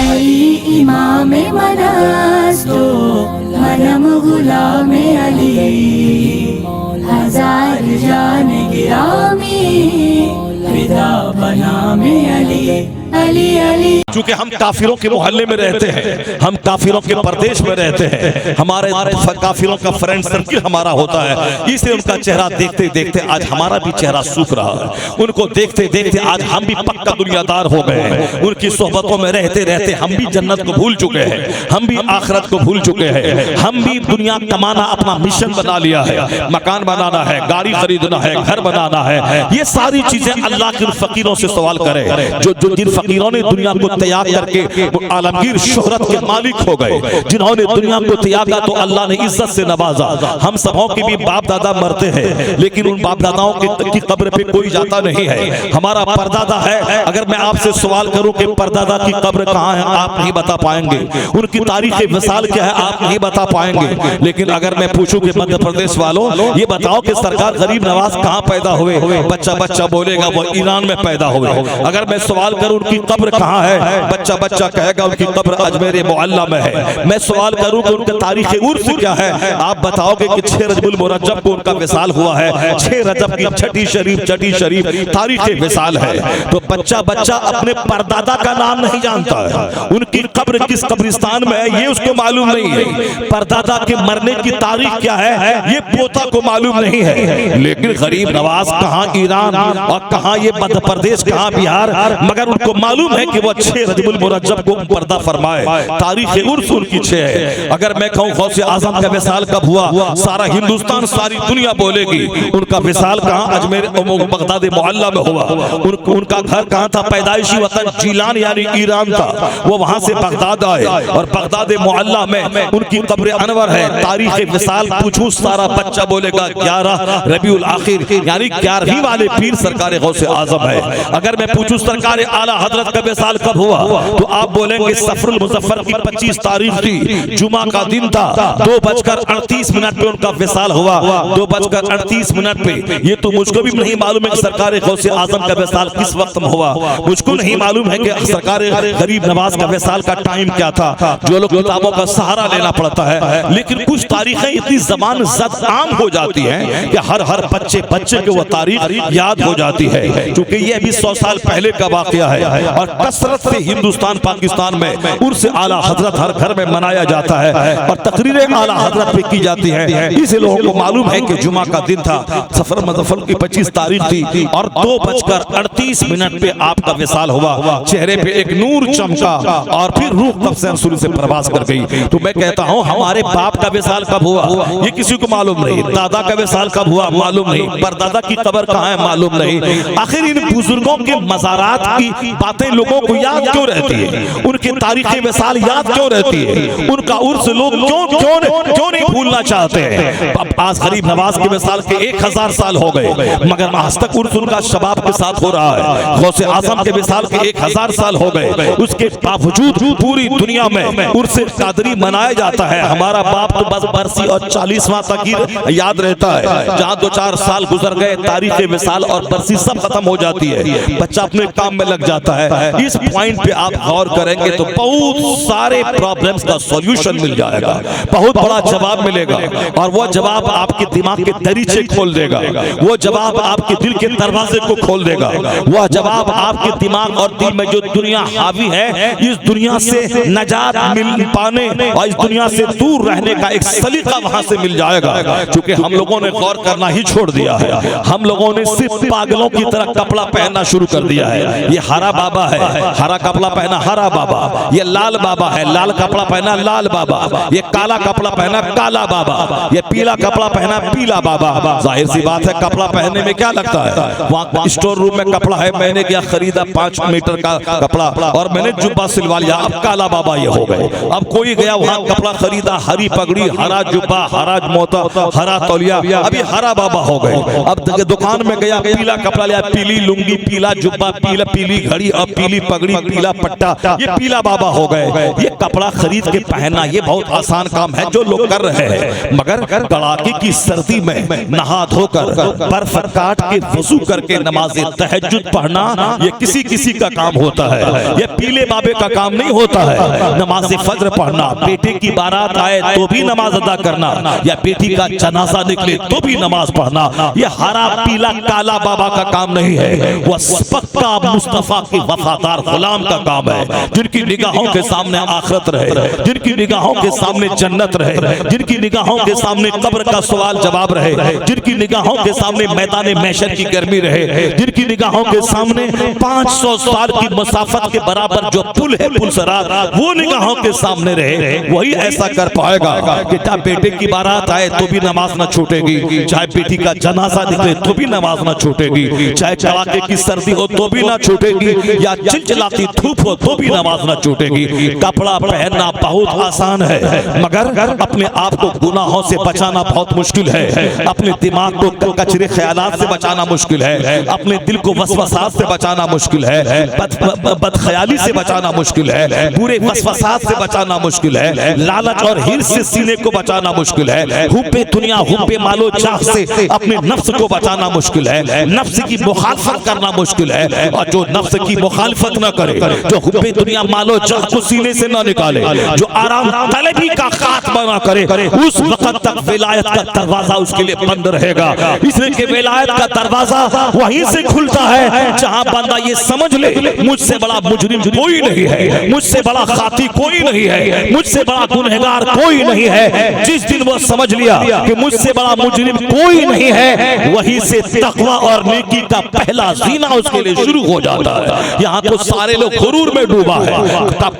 अली इमाम मनास्तो मनम गुलाम अली हजार जान गिरामी फिदा बनाम अली अली अली। चूंकि हम काफिरों के मोहल्ले में रहते हैं, हम काफिरों के प्रदेश में रहते हैं, हमारे काफिरों का फ्रेंड सर्किल हमारा होता है, इसलिए उनका चेहरा देखते देखते आज हमारा भी चेहरा सूख रहा है। उनको देखते देखते आज हम भी पक्का दुनियादार हो गए हैं। उनकी सोहबतों में रहते रहते हम भी जन्नत को भूल चुके हैं, हम भी आखिरत को भूल चुके हैं, हम भी दुनिया कमाना अपना मिशन बना लिया है। मकान बनाना है, गाड़ी खरीदना है, घर बनाना है, ये सारी चीजें अल्लाह के फकीरों से सवाल करें जो जिन फकीरों ने दुनिया को त्याग करके आलमगीर शोहरत के मालिक हो गए, जिन्होंने दुनिया को त्यागा तो अल्लाह ने इज्जत से नवाजा। हम सबों के भी बाप दादा मरते हैं, लेकिन उन बाप दादाओं की कब्र पे कोई जाता नहीं है। हमारा परदादा है, अगर मैं आपसे सवाल करूं कि परदादा की कब्र कहाँ है, आप नहीं बता पाएंगे। उनकी तारीख विसाल क्या है, आप नहीं बता पाएंगे। लेकिन अगर मैं पूछूं कि मध्य प्रदेश वालों ये बताओ कि सरकार गरीब नवाज कहाँ पैदा हुए, बच्चा बच्चा बोलेगा वो ईरान में पैदा हुए। अगर मैं सवाल करूं उनकी कब्र कहाँ है, बच्चा बच्चा कहेगा उनकी कब्र अजमेर मोहल्ला में है। मैं सवाल करूं कि उनका तारीख उर्स क्या है, आप बताओगे कि 6 रजबुल मुरज्जब को उनका विसाल हुआ है। 6 रजब की छठी शरीफ तारीख विसाल है। तो बच्चा बच्चा अपने परदादा का नाम नहीं जानता है, उनकी कब्र किस कब्रिस्तान में है ये उसको मालूम नहीं है। परदादा के मरने की तारीख क्या है ये पोता को मालूम नहीं है। लेकिन गरीब नवाज कहाँ ईरान और कहाँ ये मध्य प्रदेश, कहाँ बिहार, मगर उनको मालूम है कि वो 6 रजबुल मुरज्जब को पर्दा फरमाए। तारीख उर्स उनकी 6 है। अगर मैं कहूँ गौसे आजम का विसाल कब हुआ, सारा हिंदुस्तान सारी दुनिया बोलेगी। उनका विसाल कहाँ, अजमेर बगदाद मोहल्ला में हुआ। उनका घर कहाँ था, पैदाइशी वतन जीलान यानी ईरान था। वो वहां से बगदाद आए और बगदाद मोहल्ला में उनकी कब्र अनवर है। तारीख विसाल पूछूं सारा बच्चा बोलेगा 11 रबीउल आखिर यानी 11वीं वाले पीर सरकार गौसे आजम है। अगर मैं पूछूं सरकार आला हजरत का विसाल कब हुआ तो आप बोलेंगे सफरुल मुजफ्फर की 25 तारीख थी, जुमा का दिन था, 2:38 पे उनका विसाल हुआ। 2:38 पे। ये तो मुझको भी नहीं मालूम है कि सरकार गौसे आजम का विसाल किस वक्त में हुआ। मुझको नहीं मालूम है कि सरकार गरीब नवाज का विसाल का टाइम क्या था, जो लोग किताबों का सहारा लेना पड़ता है। लेकिन कुछ तारीखें इतनी जबान जद आम हो जाती हैं कि हर बच्चे को वो तारीख याद हो जाती है, क्योंकि ये अभी 100 साल पहले का वाकया है। और कसरत से हिंदुस्तान पाकिस्तान में उर्स आला हजरत हर घर में मनाया जाता है और तकरीरें आला हजरत पे की जाती हैं। इसे लोगों को मालूम है कि जुमा का दिन था, सफर मुजफ्फर की 25 तारीख थी और 2:38 पे आपका विसाल हुआ। चेहरे पे एक नूर चमका और फिर रूह कब से अंसुरी से प्रवास कर गई। तो मैं कहता हूँ हमारे बाप का विसाल कब हुआ ये किसी को मालूम नहीं, दादा का विसाल कब हुआ मालूम नहीं, परदादा की कब्र कहाँ है मालूम नहीं। आखिर इन बुजुर्गों के मज़ारात की बातें लोगों को याद क्यों रहती है, उनके तारीख़ विसाल याद क्यों रहती है, उनका उर्स लोग क्यों नहीं भूलना चाहते हैं। आज गरीब नवाज के विसाल के 1000 साल हो गए, मगर आज तक उर्स उनका शबाब के साथ हो रहा है। गौसे आजम के विसाल के 1000 साल हो गए, उसके बावजूद पूरी दुनिया में उर्स कादरी मनाया जाता है। हमारा बाप तो बस बरसी और 40वां तक याद रहता है, जहाँ 2-4 साल गुजर गए तारीख़ विसाल और बरसी सब खत्म हो जाती है, बच्चा अपने काम में लग जाता है। इस पॉइंट पे आप गौर करेंगे तो बहुत सारे प्रॉब्लम्स का सॉल्यूशन मिल जाएगा, बहुत बड़ा जवाब मिलेगा। और वो जवाब आपके दिमाग के दरीचे खोल देगा, वो जवाब आपके दिल के दरवाजे को खोल देगा, वह जवाब आपके दिमाग और दिल में जो दुनिया हावी है इस दुनिया से नजात मिल पाने और इस दुनिया से दूर रहने का एक सलीका वहां से मिल जाएगा। क्योंकि हम लोगों ने गौर करना ही छोड़ दिया है, हम लोगों ने सिर्फ पागलों की तरह कपड़ा पहनना शुरू कर दिया है। ये हरा बाबा है, हरा कपड़ा पहना हरा बाबा, ये लाल बाबा है, लाल कपड़ा पहना लाल बाबा, ये काला कपड़ा पहना काला बाबा, ये पीला कपड़ा पहना पीला बाबा। जाहिर सी बात है कपड़ा पहनने में क्या लगता है, वहाँ स्टोर रूम में कपड़ा है, मैंने क्या खरीदा 5 मीटर का कपड़ा और मैंने जुब्बा सिलवा लिया, अब काला बाबा ये हो गए। अब कोई गया वहाँ कपड़ा खरीदा, हरी पगड़ी, हरा जुब्बा, हरा मोता, हरा तौलिया, अभी हरा बाबा हो गए। अब दुकान में गया पीला कपड़ा लिया, पीली लुंगी, पीला जुब्बा, पीली घड़ी और और पीली पगड़ी, पीला पट्टा, ये पीला बाबा हो गए। ये कपड़ा खरीद के पहनना ये बहुत आसान काम है जो लोग कर रहे हैं, मगर कड़ाके की सर्दी में नहा धोकर बर्फ काट के वजू करके नमाज तहज्जुद पढ़ना ये किसी किसी का काम होता है, ये पीले बाबे का काम नहीं होता है। नमाज फज्र पढ़ना, बेटे की बारात आए तो भी नमाज अदा करना, या बेटी का जनाजा निकले तो भी नमाज पढ़ना, ये हरा पीला काला बाबा का काम नहीं है। वह पक्का मुस्तफा के वफादार गुलाम का काम है, जिनकी निगाहों के सामने आखिरत रहे, जिनकी निगाहों के सामने जन्नत रहे, जिनकी निगाहों के सामने कब्र का सवाल जवाब रहे, जिनकी निगाहों के सामने मैदान महशर की गर्मी रहे, जिनकी निगाहों के सामने 500 साल की मसाफत के बराबर जो पुल है, पुल सरात, वो निगाहों के सामने रहे, वही ऐसा कर पाएगा कि चाहे बेटे की बारात आए तो भी नमाज न छूटेगी, चाहे बेटी का जनाजा निकले तो भी नमाज न छूटेगी, चाहे कड़ाके की सर्दी हो तो भी ना छूटेगी, या चिलचिलाती धूप हो तो भी नमाज न छूटेगी। कपड़ा पहनना बहुत आसान है, मगर अपने आप को गुनाहों से बचाना बहुत मुश्किल है, अपने दिमाग को कचरे ख्यालात से बचाना मुश्किल है, अपने दिल को वसवसात से बचाना मुश्किल है, बदख्याली से बचाना मुश्किल है, बुरे वसवसात से बचाना मुश्किल है, लालच और हिर्स से सीने को बचाना मुश्किल है, हुब्बे दुनिया, हुब्बे मालो जाह से अपने नफ्स को बचाना मुश्किल है, नफ्स की मुखालफत करना मुश्किल है। और जो नफ्स की मुखालफत न करे, जो हुब्बे दुनिया मालो जाह को सीने से न निकाले, जो आराम तलबी का खात्मा न करे, उस वक्त तक विलायत का दरवाजा उसके लिए बंद रहेगा। इसलिए कि विलायत का दरवाजा वहीं से खुलता है जहां बंदा ये समझ ले मुझसे बड़ा मुजरिम कोई नहीं है, मुझसे बड़ा खाती कोई नहीं है, मुझसे बड़ा गुनहगार कोई नहीं है। जिस दिन वो समझ लिया कि मुझसे बड़ा मुजरिम कोई नहीं है, वहीं से तकवा और नेकी का पहला जीना उसके लिए शुरू हो जाता है। यहाँ तो सारे लोग गुरूर में डूबा है,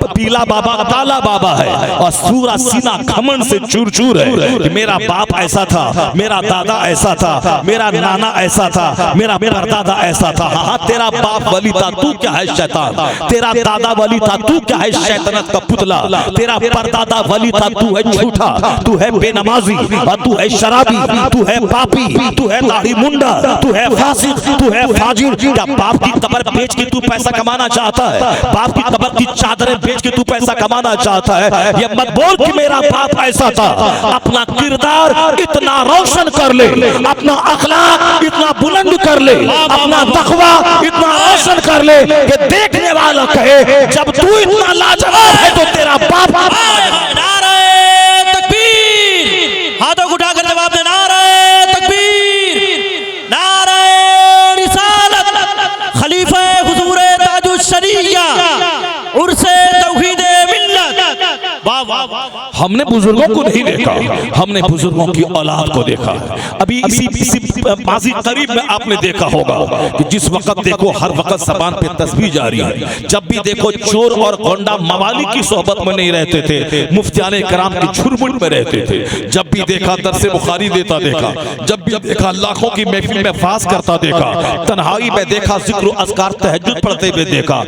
पीला बाबा काला बाबा है और पूरा सीना घमंड से चूर चूर है कि मेरा बाप ऐसा था, मेरा दादा ऐसा था, मेरा नाना ऐसा था, मेरा परदादा ऐसा था। हाँ, तेरा बाप वली था, तू क्या है शैतान, तेरा दादा वली था, तू क्या है शैतानत का पुतला, तेरा परदादा वली था, तू है झूठा, तू है बेनमाजी, तू है शराबी, तू है पापी, तू है दाढ़ी मुंडा, तू है फासिक, तू है फाजिर। क्या बाप की कब्र बेच के तू पैसा कमाना चाहता है? बाप की कब्र की चादरें बेच के तू पैसा कमाना चाहता है? ये मत बोल कि मेरा बाप ऐसा था। अपना किरदार इतना रोशन कर ले, अपना अखलाक इतना बुलंद कर ले, अपना तकवा इतना रोशन कर ले कि देखने वाला कहे जब तू इतना लाजवाब है तो तेरा बाप। नारे तकबीर, हाथों को उठाकर जवाब दे, नारे तकबीर, नारे रिसालत, खलीफा हुजूर ताजुश शरीया, उर्से तौहीदे मिल्लत। वाह वाह वाह। हमने बुजुर्गों को नहीं देखा, हमने बुजुर्गों की औलाद को देखा। अभी इसी माजी करीब में आपने देखा होगा कि जिस वक्त देखो हर वक्त ज़बान पे तस्बीह जारी है, जब भी देखो चोर और गोंडा मवालिक की सोहबत में नहीं रहते थे, मुफ्तियाने कराम की झुरमुट में रहते थे। जब भी देखा दरसे बुखारी देता देखा, जब भी देखा लाखों की महफिल में फास करता देखा, तन्हाई में देखा, जिक्र अस्कार तहज्जुद पढ़ते हुए देखा।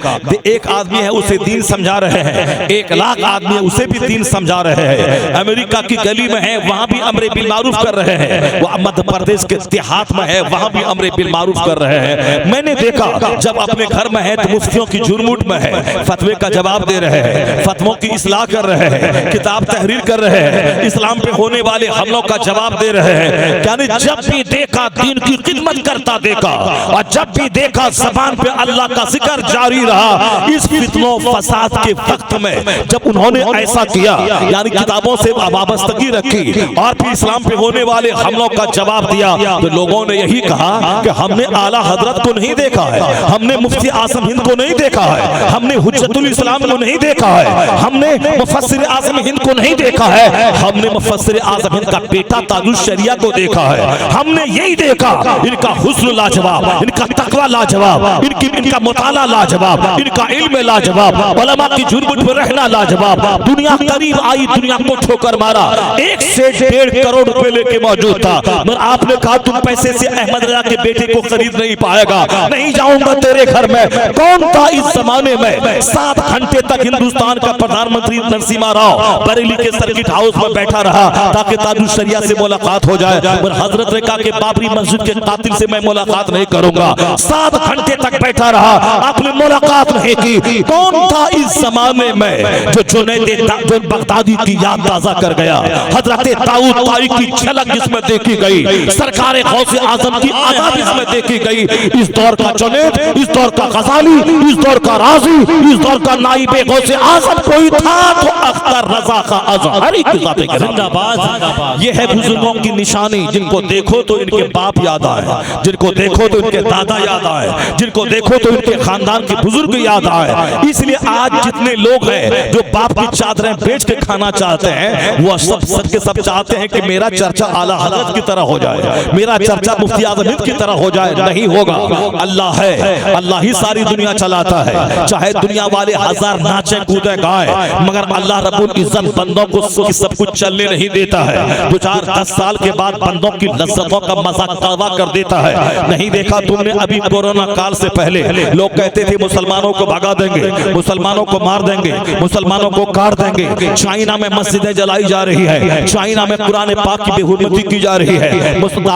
एक आदमी है उसे दीन समझा रहे हैं, 1 लाख आदमी है उसे भी दीन समझा रहे हैं। अमेरिका की गली में है, वहां भी अमरे बिल मारूफ कर रहे हैं। वो मध्य प्रदेश के देहात में है, वहां भी अमरे बिल मारूफ कर रहे हैं। मैंने देखा जब अपने घर में है तो मुफ्तियों की झुरमुट में है, फतवे का जवाब दे रहे हैं, फतवों की इस्लाह कर रहे हैं, किताब तहरीर कर रहे हैं, इस्लाम पे होने वाले हमलों का जवाब दे रहे हैं। यानी जब भी देखा दीन की खिदमत करता देखा, और जब भी देखा ज़बान पे अल्लाह का जिक्र जारी रहा। इस फितनों फसाद के वक्त में जब उन्होंने ऐसा किया, यानी किताबों से वाबस्तगी रखी और फिर इस्लाम पे होने वाले हमलों का जवाब दिया, तो लोगों ने यही कहा कि हमने आला हजरत को नहीं देखा है, हमने मुफ्ती आजम हिंद को नहीं देखा है, हमने हुज्जतुल इस्लाम को नहीं देखा है, हमने मुफस्सिर आजम हिंद को नहीं देखा है, हमने मुफस्सिर आजम हिंद का बेटा ताजुश शरिया को देखा है। हमने यही देखा, इनका हुस्न लाजवाब, इनका तकवा लाजवाब, इनका मुताला लाजवाब, इनका इल्म लाजवाब, उलमा की झुरमुट पर रहना लाजवाब, दुनिया करीब आई, दुनिया को ठोकर मारा, 1 से 1.5 करोड़ रुपए लेके मौजूद था, मगर आपने कहा तुम पैसे से अहमद रजा के बेटे को खरीद नहीं पाएगा, नहीं जाऊंगा तेरे घर में। कौन था इस जमाने में 7 घंटे तक हिंदुस्तान का प्रधानमंत्री नरसिम्हा राव बरेली के सर्किट हाउस में बैठा रहा ताकि ताजुश शरिया से मुलाकात हो जाए, और हजरत ने कहा कि बाबरी मस्जिद के कातिल से मैं मुलाकात नहीं करूंगा। 7 घंटे तक बैठा रहा, आपने मुलाकात नहीं की। कौन था इस जमाने में जो जुनैद बगदादी की याद ताजा कर गया, हजरत दाऊद ताई की झलक जिसमें देखी गई, सरकार गौसे आजम की अदा जिसमें देखी गई। इस दौर का जुनैद, इस दौर का गजाली, इस दौर का राजी, इस दौर का नाइबे गौसे आजम कोई था तो अख्तर रजा का अजहरी की जाते के जिंदाबाद। ये है बुजुर्गों की निशानी, जिनको देखो तो इनके बाप याद आए, जिनको देखो तो इनके दादा याद आए, जिनको देखो तो इनके खानदान के बुजुर्ग याद आए। इसलिए आज जितने लोग हैं जो बाप की चादरें बेच के खाना चाहते हैं, वो सब के सब चाहते हैं कि मेरा चर्चा आला हजरत की तरह हो जाए, मेरा चर्चा मुफ्ती आजम हिंद की तरह हो जाए। नहीं होगा। अल्लाह है, अल्लाह ही सारी दुनिया चलाता है, चाहे दुनिया वाले 1000 नाचे कूदे गाए, मगर अल्लाह रब्बुल इज्जत बंदों को सब कुछ चलने नहीं देता है। 2-4-10 साल के बाद बंदों की लज्जतों का मजाक तवा कर देता है। नहीं देखा तुमने अभी कोरोना काल से पहले लोग कहते थे मुसलमानों को भगा देंगे, मुसलमानों को मार देंगे, मुसलमानों को काट देंगे। चाइना में मस्जिदें जलाई जा रही है, चाइना में कुरान पाक की बेहुरमती की जा रही है,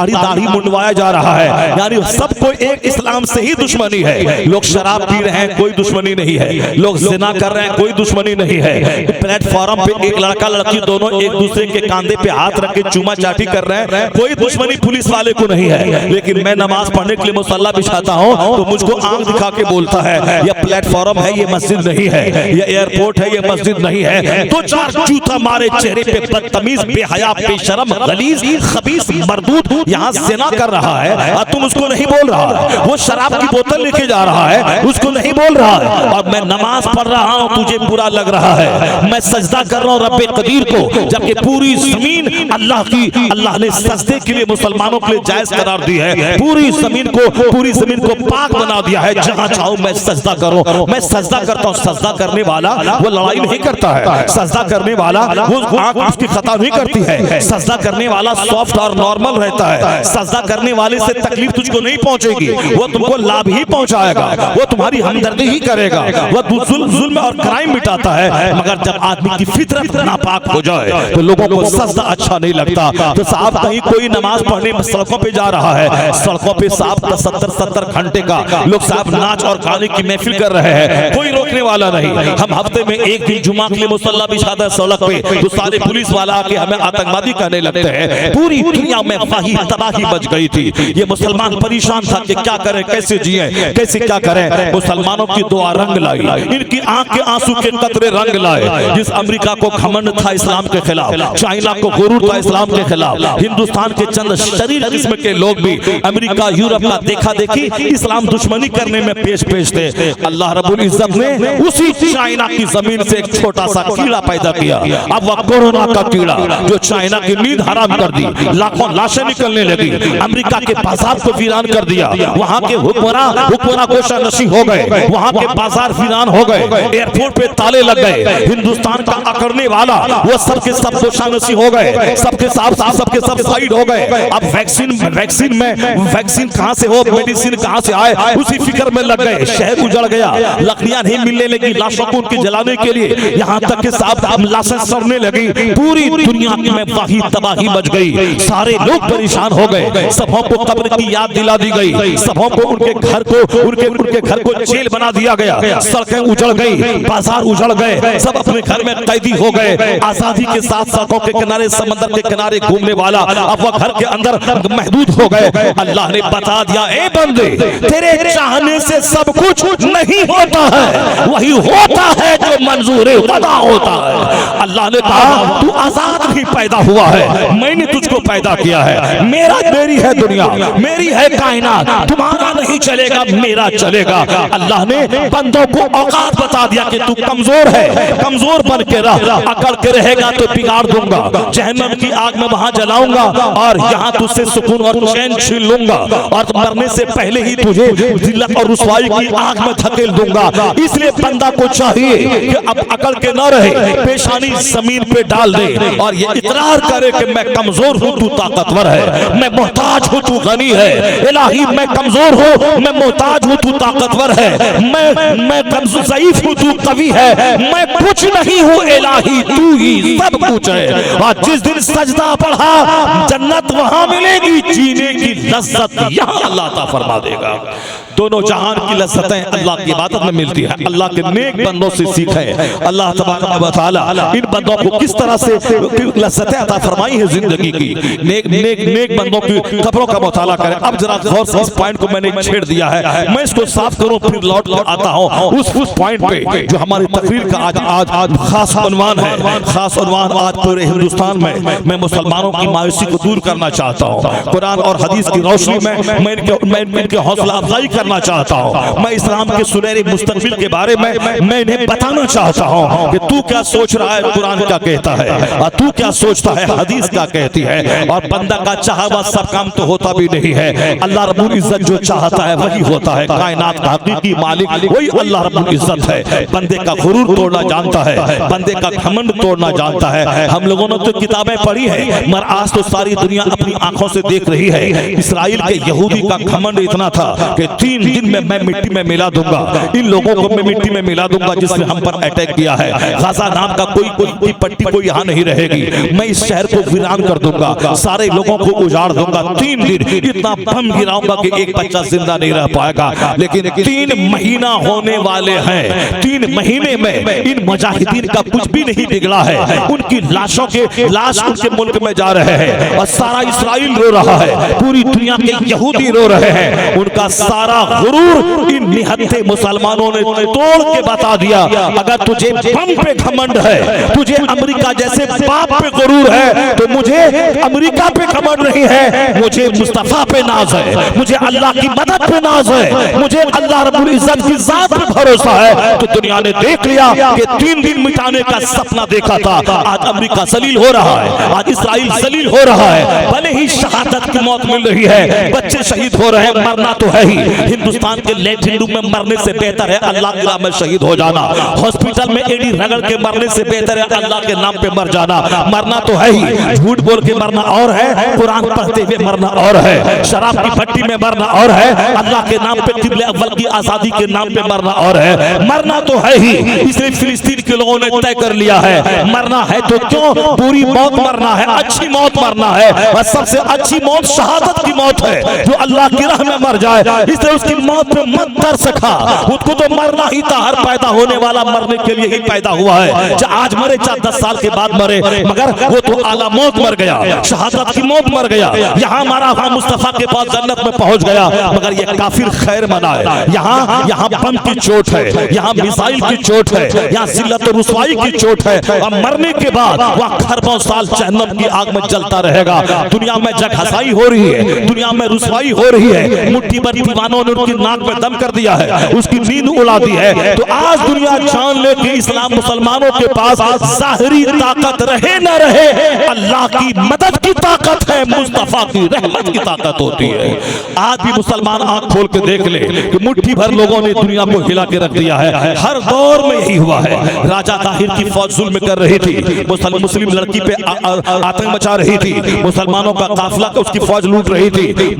दाढ़ी मुंडवाया जा रहा है। यानी सबको एक इस्लाम से ही दुश्मनी है। लोग शराब पी रहे हैं, कोई दुश्मनी नहीं है, लोग जिना कर रहे हैं, कोई दुश्मनी नहीं है। प्लेटफॉर्म पे एक लड़का लड़की दोनों एक दूसरे के कांधे पे हाथ रख के चूमा चाटी कर रहे हैं, कोई दुश्मनी पुलिस वाले को नहीं है। लेकिन मैं नमाज पढ़ने के लिए मुसल्ला बिछाता हूँ तो मुझको आंख दिखा के बोलता है ये प्लेटफॉर्म है, ये मस्जिद नहीं है, ये एयरपोर्ट है, ये मस्जिद नहीं है। 2-4 जूता मारे चेहरे पे, बदतमीज, बेहया, बेशरम, गलीज, खबीस, मरदूद यहाँ ज़िना कर रहा है और तुम उसको नहीं बोल रहा है। वो शराब की बोतल लेके जा रहा है, उसको नहीं बोल रहा है। और मैं नमाज पढ़ रहा हूँ, तुझे बुरा लग रहा है। मैं सजदा कर रहा हूँ रब्बे कदीर को, जबकि पूरी जमीन अल्लाह की, अल्लाह ने सजदे के लिए मुसलमानों के लिए जायज करार दी है। पूरी जमीन को पाक बना दिया है, जहाँ चाहो मैं सजदा करूँ। मैं सजदा करता हूँ। सजदा करने वाला वो लड़ाई नहीं करता है, सजदा करने वाला वो आंख उसकी खता नहीं करती है, सजदा करने वाला सॉफ्ट और नॉर्मल रहता है। सजदा करने वाले से तकलीफ तुझको नहीं पहुंचेगी, वो तुमको लाभ ही पहुंचाएगा, वो तुम्हारी हमदर्दी ही करेगा, वो जुल्म और क्राइम मिटाता है। मगर जब आदमी की फितरत नापाक हो जाए तो लोगों को सजदा अच्छा नहीं लगता। तो साहब कहीं कोई नमाज पढ़ने सड़कों पे जा रहा है, सड़कों पे साहब 70 घंटे का लोग साहब नाच और गाने की महफिल कर रहे हैं, कोई रोकने वाला नहीं। हम हफ्ते में एक दिन जुमा के लिए मुसल्ला बिछाते हैं सड़क पे, तो सारे पुलिस वाला आके हमें आतंकवादी कहने लगते हैं। पूरी दुनिया में वही तबाही बच गई थी। ये मुसलमान परेशान था कि क्या करें, कैसे जिए, कैसे क्या करें। मुसलमानों की दुआ रंग लाई, इनकी आंख के आंसू के कतरे रंग लाए। जिस अमेरिका को घमंड था इस्लाम के खिलाफ, चाइना को गुरूर था इस्लाम के खिलाफ, हिंदुस्तान के चंद शरीर किस्म के लोग भी अमेरिका यूरोप का देखा देखी इस्लाम दुश्मनी करने में पेश थे। अल्लाह रब्बुल इज्जत ने उसी चाइना की जमीन से एक छोटा सा कीड़ा पैदा किया। अब वह कोरोना का कीड़ा जो चाइना की नींद हराम कर दी, लाखों लाशें निकलने लगी, अमेरिका के बाजार को वीरान कर दिया, वहां के हुक्मरान गोशा नशी हो गए, वहां के बाजार वीरान हो गए, एयरपोर्ट पे ताले लग गए। हिंदुस्तान का अकड़ने वाला वो सबके सब गोशा नशी हो गए, सबके सब साइड हो गए। अब वैक्सीन कहां से हो, मेडिसिन कहां से आए, उसी फिक्र में लग गए। शहर उजड़ गया, लकड़ियां नहीं मिलने लगी लाशों को उनके जलाने के लिए, यहाँ तक के साहब लाशें सड़ने लगी। पूरी दुनिया में वही तबाही मच गई, सारे लोग परेशान हो गए। सबों को कब्र की याद दिला दी गई, सबों को उनके घर को जेल बना दिया गया। सड़कें उजड़ गई, बाजार उजड़ गए, सब अपने घर में कैदी हो गए। आजादी के साथ सड़कों के किनारे, समंदर के किनारे घूमने वाला अब वह घर के अंदर महदूद हो गए। अल्लाह ने बता दिया, ए बंदे, तेरे चाहने से सब कुछ नहीं होता है, वही होता है जो मंजूर खुदा होता है। अल्लाह ने कहा तू आजाद भी पैदा हुआ है, मैंने तुझको पैदा किया है, मेरी है दुनिया, मेरी है कायनात, तुम्हारा नहीं चलेगा, मेरा चलेगा। अल्लाह ने बंदों को औकात बता दिया कि तू कमजोर है, कमजोर बन के रह, अकड़ के रहेगा तो बिगाड़ दूंगा, जहन्नम की आग में वहां जलाऊंगा और यहाँ तुझसे सुकून और चैन छीन लूंगा और मरने से पहले ही तुझे जिल्लत और रुसवाई की आग में धकेल दूंगा। इसलिए बंदा को चाहिए कि अब अकड़ के न रहे, पेशानी जमीन पे डाल दे और ये इकरार करे कि मैं कमजोर हूँ, तू ताकतवर है, मैं मोहताज हूँ, तू गनी है। इलाही मैं कमजोर हूँ, मैं मोहताज हूँ, तू ताकतवर है, मैं कमजोर ज़ईफ हूँ, तू कवी है, मैं कुछ नहीं हूँ इलाही, तू ही सब कुछ है। और जिस दिन सजदा पढ़ा, जन्नत वहां मिलेगी, जीने की लज्जत यहाँ अल्लाह ता फरमा देगा। दोनों जहान की लज्जतें अल्लाह की इबादत में मिलती है। अल्लाह के नेक बंदों से सीखें। अल्लाह तबारक व तआला इन बंदों को किस तरह से लज्जतें अता फरमाई है जिंदगी की। नेक बंदों की कब्रों का मुताला करें। अब जरा गौर से इस पॉइंट को मैंने छेड़ दिया है, मैं इसको साफ करूं फिर लौट कर आता हूं उस पॉइंट पे जो हमारी तकरीर का आज खास उन्वान है। खास उन्वान आज पूरे हिंदुस्तान में मैं मुसलमानों की मायूसी को दूर करना चाहता हूं। कुरान और हदीस की रोशनी में मैं इनके हौसला अफजाई करना चाहता हूं। मैं इस्लाम के सुनहरे मुस्तकबिल के बारे में मैं इन्हें बताना चाहता हूं कि तू क्या सोच रहा है, कुरान क्या कहता है, और तू क्या सोचता है, हदीस क्या कहती है। और बंदा का चाहा हुआ सब काम तो होता भी नहीं है। अल्लाह रब्बुल इज्जत जो चाहता है वही होता है। कायनात का हकीकी मालिक वही अल्लाह रब्बुल इज्जत है। बंदे का गुरूर तोड़ना जानता है, बंदे का घमंड तोड़ना जानता है। हम लोगों ने तो किताबें पढ़ी है, मगर आज तो सारी दुनिया अपनी आंखों से देख रही है। इस्राइल के यहूदी का घमंड इतना था कि 3 दिन में मैं मिट्टी में मिला दूंगा, इन लोगों को मैं मिट्टी में मिला दूंगा जिसने हम पर अटैक किया है। गाजा नाम का कोई पट्टी कोई यहाँ नहीं रहेगी। मैं इस शहर को वीरान कर दूंगा, सारे लोगों को उजाड़ दूंगा। 3 दिन इतना बम गिराऊंगा कि एक बच्चा जिंदा नहीं रह पाएगा। लेकिन 3 महीना होने वाले हैं, 3 महीने में इन मुजाहिदीन का कुछ भी नहीं बिगड़ा है। उनकी लाशों के लाश उनके मुल्क में जा रहे हैं और सारा इस्राइल रो रहा है, पूरी दुनिया के यहूदी रो रहे हैं। उनका सारा गुरूर इन निहत्थे मुसलमानों ने तोड़ के बता दिया। अगर तुझे बम पे घमंड है, तुझे अमेरिका जैसे बाप पे गुरूर है, तो मुझे अमेरिका पे घमंड नहीं है, मुझे मुस्तफा पे नाज है, मुझे अल्लाह की मदद पे नाज है, मुझे अल्लाह रब्बुल इज्जत की जात पे भरोसा है। तो दुनिया ने देख लिया कि 3 दिन मिटाने का सपना देखा था, आज अमेरिका जलील हो रहा है, आज इस्राइल जलील हो रहा है। भले ही शहादत की मौत मिल रही है, बच्चे शहीद हो रहे हैं, मरना तो है ही। हिंदुस्तान के लैट्रिन रूम में मरने से बेहतर है अल्लाह की राह में शहीद हो जाना। हॉस्पिटल में एडी रगड़ के मरने से बेहतर है अल्लाह के नाम पे मर जाना। मरना तो है ही, झूठ बोल के मरना और है, कुरान पढ़ते हुए मरना और है, शराब की भट्टी में मरना और है, अल्लाह के नाम पे किबले अव्वल की आजादी के नाम पे मरना और है। मरना तो है ही, इसलिए फिलिस्तीन के लोगों ने तय कर लिया है मरना है तो क्यों, बुरी मौत मरना है, अच्छी मौत मरना है। और सबसे अच्छी मौत शहादत की मौत है, जो अल्लाह की राह में मर जाए। इसलिए उसकी मौत पे मत तरस खा, उसको तो मरना ही था। हर पैदा होने वाला मरने के लिए ही पैदा हुआ है। आज मरे 10 साल के बाद मरे, मगर वो तो आला मौत मर गया, शहादत की मौत मर गया। यहाँ मरा हुआ मुस्तफा के पास जन्नत में पहुंच गया, मगर ये काफिर खैर मनाए। यहाँ बम की चोट है, यहाँ मिसाइल की चोट है, यहाँ जिल्लत और रुसवाई की चोट है। और मरने के बाद वह खरबों साल जहन्नम की आग में जलता रहेगा। दुनिया में जगहसाई हो रही है, दुनिया में रुसवाई हो रही है। मुट्ठी भर दीवानों ने उनकी नाक में दम कर दिया है, उसकी नींद उड़ा दी है। तो आज दुनिया जान ले कि इस्लाम मुसलमानों के पास ज़ाहिरी ताकत रहे न रहे, अल्लाह की मदद की ताकत है, मुस्तफा की रहमत की ताकत होती है। आज भी मुसलमान आंख खोल के देख ले कि मुट्ठी भर लोगों ने दुनिया को हिला के रख दिया है। हर दौर में यही हुआ है। राजा ताहिर की फौज जुल्म कर रही थी, मुस्लिम लड़की पे आतंक मचा रही थी, मुसलमानों का काफिला उसकी फौज लूट रही थी।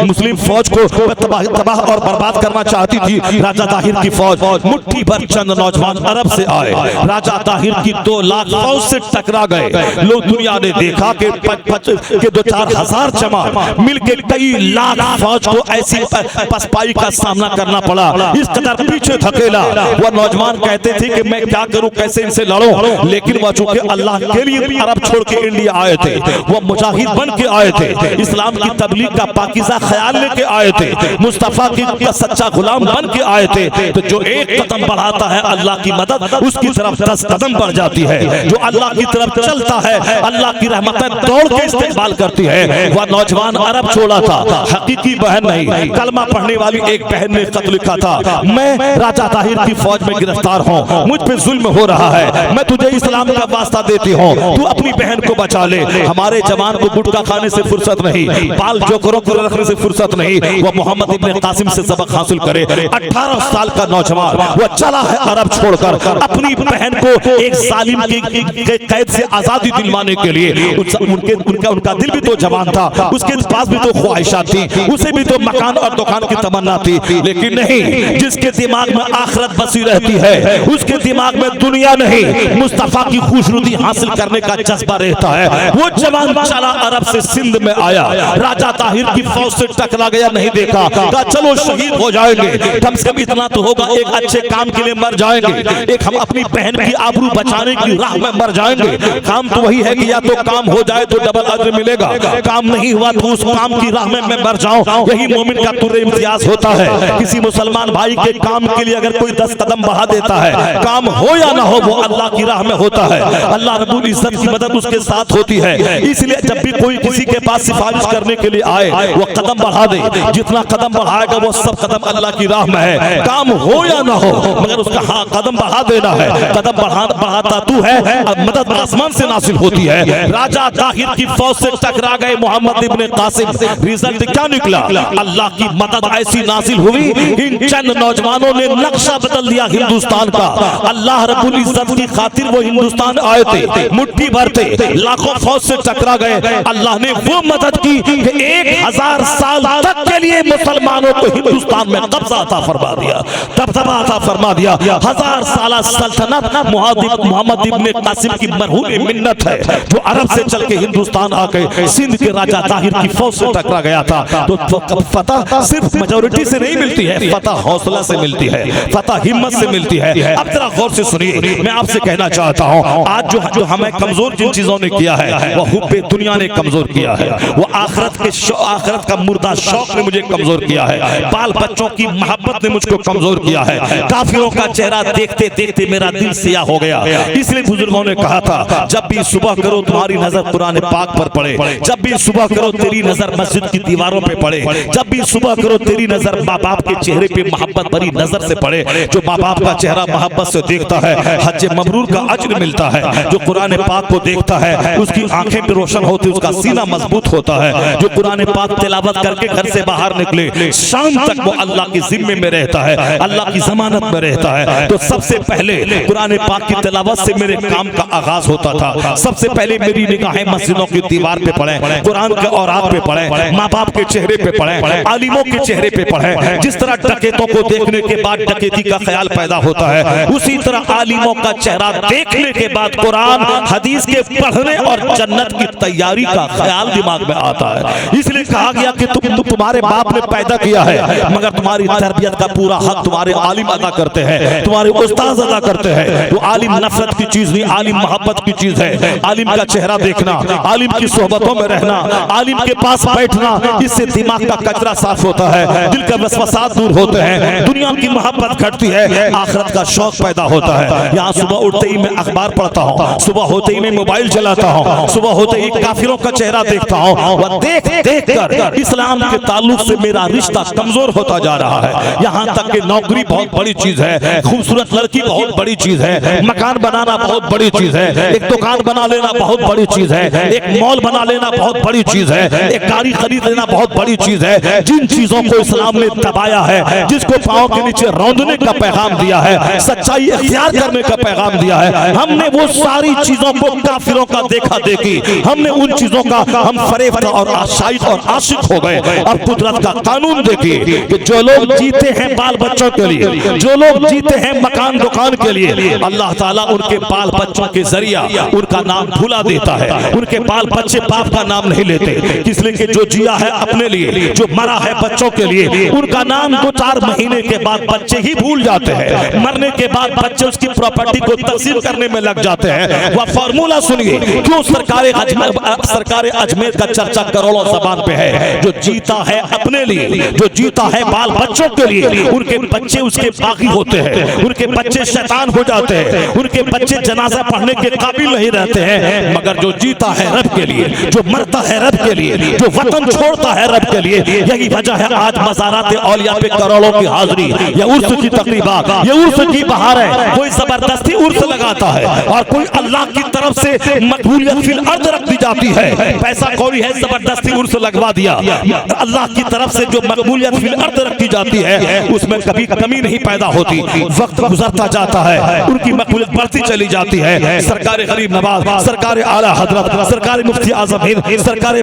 मुस्लिम फौज को तबाह और बर्बाद करना चाहती थी राजा ताहिर की फौज। मुट्ठी भर चंद नौजवान अरब से आए, राजा ताहिर की 2 लाख फौज से टकरा गए। लोग दुनिया ने देखा कि 2-4 हजार जमात मिलके कई लाख फौज को ऐसी पसपाई का सामना करना पड़ा। इस कदर पीछे धकेला। वह नौजवान कहते थे कि मैं क्या करूं, कैसे इनसे लड़ूं। लेकिन वह चूंकि अल्लाह के लिए अरब छोड़ के इंडिया आए थे, वह मुजाहिद बन के आए थे, इस्लाम की तबलीग का पाकीज़ा ख्याल लेके आए थे, मुस्तफा की सच्चा गुलाम बन के आए थे। तो जो एक कदम बढ़ाता है अल्लाह की मदद उसकी तरफ 10 कदम बढ़ जाती है। जो अल्लाह की तरफ चलता है अल्लाह की रहमतें दौड़ के इस्तेमाल करती है। वह नौजवान अरब छोड़ा था, हकीकी बहन नहीं, कलमा पढ़ने वाली एक बहन ने खत लिखा था, मैं राजा ताहिर की फौज में गिरफ्तार हूँ, मुझ पे जुल्म हो रहा है, मैं तुझे इस्लाम का वास्ता देती हूँ, तू अपनी बहन को बचा ले। हमारे जवान को गुटखा खाने से फुर्सत नहीं, बाल जोकरों को रखने से फुर्सत नहीं, नहीं वो मोहम्मद इब्न कासिम से सबक हासिल करे। 18 साल का नौजवान वो चला है अरब छोड़कर अपनी बहन को एक जालिम की कैद से आजादी दिलवाने के लिए। उनका दिल भी तो जवान था, उसके पास भी तो ख्वाहिशात थी, उसे भी तो मकान और दुकान की तमन्ना थी, लेकिन नहीं, जिसके दिमाग में आखिरत बसी रहती है उसके दिमाग में दुनिया नहीं मुस्तफा की खुशनुदी हासिल करने का जज्बा रहता है। वो जवान चला अरब से सिंध में आया, राजा ताहिर की फौज से टकरा गया, नहीं देखा, कहा चलो शहीद हो जाएंगे, कम से कम इतना तो होगा, एक अच्छे काम के लिए मर जाएंगे, एक हम अपनी बहन की आबरू बचाने की राह में मर जाएंगे। काम तो वही है कि या तो काम हो जाए तो डबल अजर मिलेगा, काम नहीं हुआ तो उस काम की राह में मैं मर जाऊं। यही मोमिन का तुर्रे इम्तियाज होता है। किसी मुसलमान भाई के काम के लिए अगर कोई 10 कदम बढ़ा देता है, काम हो या ना हो वो अल्लाह की राह में होता है, अल्लाह रब्बुल इज्जत की मदद उसके साथ होती है। इसलिए जब भी कोई किसी के पास सिफारिश करने के लिए आए वो कदम बढ़ा दे, जितना कदम बढ़ाएगा वो सब कदम अल्लाह की राह में है, काम हो या ना हो, मगर उसका हाँ कदम बढ़ा देना है। कदम बढ़ाता तू है, मदद आसमान से नासिल होती है। राजा ताहिर की फौज से टकरा गए मोहम्मद इब्न कासिम, रिजल्ट क्या निकला? अल्लाह की मदद ऐसी नासिल हुई, इन चंद नौजवानों ने नक्शा बदल दिया हिंदुस्तान का। अल्लाह रब्बुल इज्जत की खातिर वो हिंदुस्तान आए थे, मुट्ठी भर थे, लाखों फौज से टकरा गए। अल्लाह ने वो मदद की कि 1000 साल तक के लिए मुसलमानों को हिंदुस्तान में कब्जा अता फरमा दिया, दबदबा अता फरमा दिया। 1000 साल सल्तनत मोहम्मद इब्न कासिम की मरहूम मिन्नत है, जो अरब से चल के हिंदुस्तान आके सिंध के राजा ताहिर की फौज से टकरा गया था। तो फतह सिर्फ मेजॉरिटी से नहीं मिलती है, फतह हौसला से मिलती है, फतह हिम्मत से मिलती है। अब जरा गौर से सुनिए, मैं आपसे कहना चाहता हूँ, आज जो हमें कमजोर जिन चीजों ने किया है वो हुब्बे दुनिया ने कमजोर किया है, वो आखिरत का मुर्दा शौक ने मुझे कमजोर किया है, बाल बच्चों की मोहब्बत ने मुझको कमजोर किया है, काफिरों का चेहरा देखते देखते मेरा दिल सियाह हो गया। इसलिए बुजुर्गों ने कहा था, जब भी सुबह करो तुम्हारी नजर कुरान पाक पर पड़े, जब भी सुबह करो तेरी नजर मस्जिद की दीवारों पे पड़े, जब भी सुबह करो तेरी नजर माँ बाप के चेहरे पे मोहब्बत भरी नजर से पड़े। जो माँ बाप का चेहरा मोहब्बत से देखता है हज मबरूर का अज्र मिलता है, जो कुरान पाक को देखता है उसकी आंखें भी रोशन होती, उसका सीना मजबूत होता है। जो कुरान पाक तिलावत करके घर से बाहर निकले शाम तक वो अल्लाह की जिम्मे में रहता है, अल्लाह की जमानत में रहता है। तो सबसे पहले कुरान पाक की तिलावत से मेरे काम का आगाज होता था। सबसे पहले मेरी निगाहें मस्जिदों की दीवार पे पड़े, कुरान के औरात पे पड़े, माँ बाप के चेहरे पे पड़े, आलिमों के चेहरे पे पड़े। जिस तरह डकैतों को देखने के बाद डकैती का ख्याल पैदा होता है, उसी तरह आलिमों का चेहरा देखने के बाद कुरान हदीस के पढ़ने और जन्नत की तैयारी का ख्याल दिमाग में आता है। इसलिए कहा गया कि तुम्हारे बाप ने पैदा किया है, मगर तुम्हारी तरबियत का पूरा हक तुम्हारे आलिम अदा करते हैं, तुम्हारे उस्ताद अदा करते हैं। तो आलिम नफरत की चीज नहीं, आलिम मोहब्बत की चीज है। आलिम का चेहरा देखना, आलिम की सोहबतों में रहना, आलिम के पास बैठना, इससे दिमाग का कचरा साफ होता है, दिल का वसवसात दूर होते हैं, दुनिया की मोहब्बत घटती है, आखिरत का शौक पैदा होता है। यहाँ सुबह उठते ही मैं अखबार पढ़ता हूँ, सुबह होते ही मैं मोबाइल चलाता हूँ, सुबह होते ही काफिरों का चेहरा देखता हूँ, वह देख देख कर इस्लाम के ताल्लुक से मेरा रिश्ता कमजोर होता जा रहा है। यहाँ तक कि नौकरी बहुत बड़ी चीज है, खूबसूरत लड़की बहुत बड़ी चीज है, मकान बनाना बहुत बड़ी चीज है, एक दुकान बना लेना बहुत बड़ी चीज है, एक मॉल बना लेना बहुत बड़ी चीज है, एक गाड़ी खरीद लेना बहुत बड़ी चीज है। जिन चीजों को इस्लाम ने दबाया है, जिसको पांव के नीचे रौंदने का पैगाम दिया है, सच्चाई इख्तियार करने का पैगाम दिया है, हमने वो सारी चीजों को काफिरों का देखा देखी, हमने उन चीजों का हम फरेफ्ता और आशाइश और आशिक हो गए। और कुदरत का कानून देखिए कि जो लोग जीते हैं बाल बच्चों के लिए, जो लोग जीते हैं मकान दुकान के लिए, अल्लाह ताला उनके बाल बच्चों के जरिया उनका नाम भुला देता है। उनके बाल बच्चे बाप का नाम नहीं लेते, इसलिए कि जो जिया है अपने लिए, जो मरा है बच्चों के लिए, उनका नाम 2-4 महीने के बाद बच्चे ही भूल जाते हैं। मरने के बाद बच्चे उसकी प्रॉपर्टी को तकसीम करने में लग जाते हैं। वह फार्मूला सुनिए, क्यों सरकार अजमेर का चर्चा करोड़ों ज़बान पे है। जो जीता है अपने लिए, जो जीता है बाल बच्चों के लिए, उनके बच्चे उसके बागी होते हैं, उनके बच्चे शैतान हो जाते हैं, उनके बच्चे जनाजा पढ़ने के काबिल नहीं रहते हैं। मगर जो जीता है रब के लिए, जो मरता है रब के लिए, जो वतन छोड़ता है रब के लिए, यही वजह है आज मज़ारात औलिया पे करोड़ों की हाजिरी, ये उर्स की तकरीबात, ये उर्स की बहार है। कोई जबरदस्ती उर्स लगाता है और कोई अल्लाह की तरफ से मकबूलियत फिल अर्द रख दी जाती है। पैसा कौड़ी है, जबरदस्ती उर्स लगवा दिया, अल्लाह की तरफ से जो मकबूलियत फिल अर्द रखी जाती है उसमें कभी कमी नहीं पैदा होती। वक्त गुजरता जाता है, उनकी मकबूलियत बढ़ती चली जाती है। सरकार गरीब नवाज, सरकार आला हजरत, सरकार मुफ्ती आजम हिंद, सरकार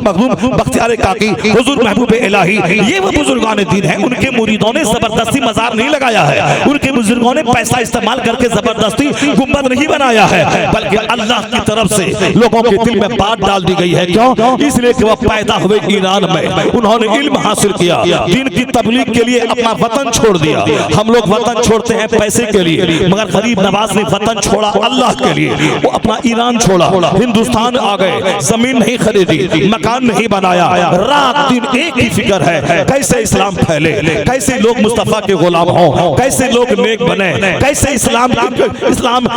मखदूम बख्तियार काकी, हुजूर महबूब इलाही, ये वो बुजुर्गान दीन है। उनके मुरीदों ने जबरदस्ती मजार नहीं लगाया है, उनके बुजुर्गों ने पैसा इस्तेमाल करके जबरदस्ती गुंबद नहीं बनाया है, बल्कि अल्लाह की तरफ से लोगों के दिल में बात डाल दी गई है। क्यों? इसलिए कि वह पैदा हुए ईरान में, उन्होंने इल्म हासिल किया, दीन की तबलीग के लिए अपना वतन छोड़ दिया। हम लोग वतन छोड़ते हैं पैसे के लिए, मगर गरीब नवाज ने वतन छोड़ा अल्लाह के लिए। वो अपना ईरान छोड़ा, हिंदुस्तान आ गए, जमीन नहीं खरीदी, मकान नहीं बनाया, रात दिन एक ही फिक्र है कैसे इस्लाम फैले, कैसे लोग मुस्तफा के गुलाम हो, कैसे लोग नेक बने, कैसे इस्लाम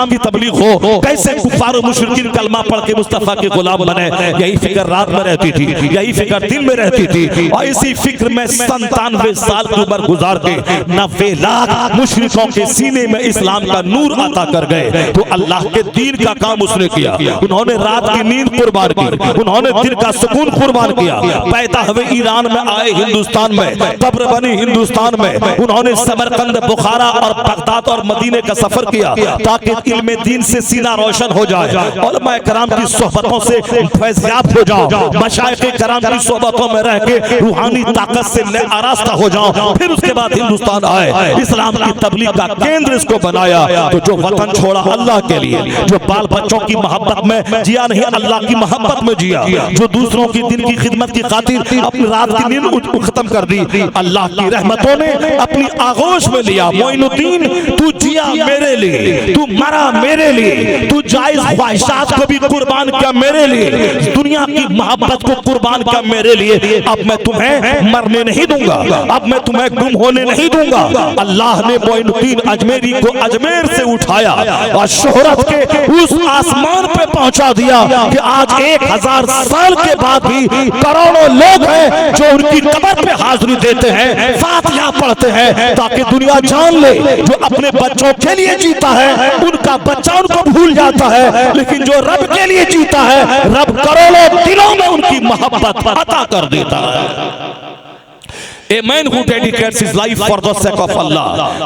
की तबलीग हो, कैसे कुफार और मुशरिकीन कलमा पढ़ के मुस्तफा के गुलाम बने। यही फिक्र रात में रहती थी, यही फिक्र दिन में रहती थी। और इसी फिक्र में 97 साल की उम्र गुजार के 90 लाख मुशरिकों के सीने में इस्लाम का नूर अता कर गए। तो अल्लाह के दीन का काम उसने किया। उन्होंने रात की नींद कुर्बान की, उन्होंने दिन का सुकून कुर्बान किया। पैदा हुए ईरान में, आए हिंदुस्तान में, कब्र बनी हिंदुस्तान में। उन्होंने समरकंद, बुखारा और बगदाद और मदीने का सफर किया ताकि इल्म दीन से सीना रोशन हो जाए, उलमा कराम की सोहबतों से फैज़याब हो जाओ, मशाइख़ कराम की सोहबतों में रह के रूहानी ताकत से आरास्ता हो जाओ। फिर उसके बाद हिंदुस्तान आए, इस्लाम की तबलीग का केंद्र इसको बनाया। तो जो वतन छोड़ा अल्लाह के लिए, जो बाल बच्चों की मोहब्बत में जिया नहीं, अल्लाह की मोहब्बत में जिया, जो दूसरों की दिन की खिदमत की खातिर अपनी रात की नींद खत्म कर दी, अल्लाह की रहमतों ने अपनी आगोश में लिया। मोइनुद्दीन, तू जिया मेरे लिए, तू मरा मेरे लिए, तू जायज ख्वाहिशात को भी कुर्बान किया मेरे लिए, दुनिया की मोहब्बत को कुर्बान किया मेरे लिए। अब मैं तुम्हें मरने नहीं दूंगा, अब मैं तुम्हें गुम होने नहीं दूंगा। अल्लाह ने मोइनुद्दीन अजमेरी को अजमेर से उठाया और शोहरत के उस आसमान पे पहुंचा दिया कि आज 1000 साल के बाद भी करोड़ों लोग हैं जो उनकी कब्र पे हाजिरी देते हैं, फातिहा पढ़ते हैं, ताकि दुनिया जान ले जो अपने बच्चों के लिए जीता है उनका बच्चा उनको भूल जाता है, लेकिन जो रब के लिए जीता है रब करोड़ों दिलों में उनकी मोहब्बत अता कर देता है। A man who dedicates his life for the sake of Allah,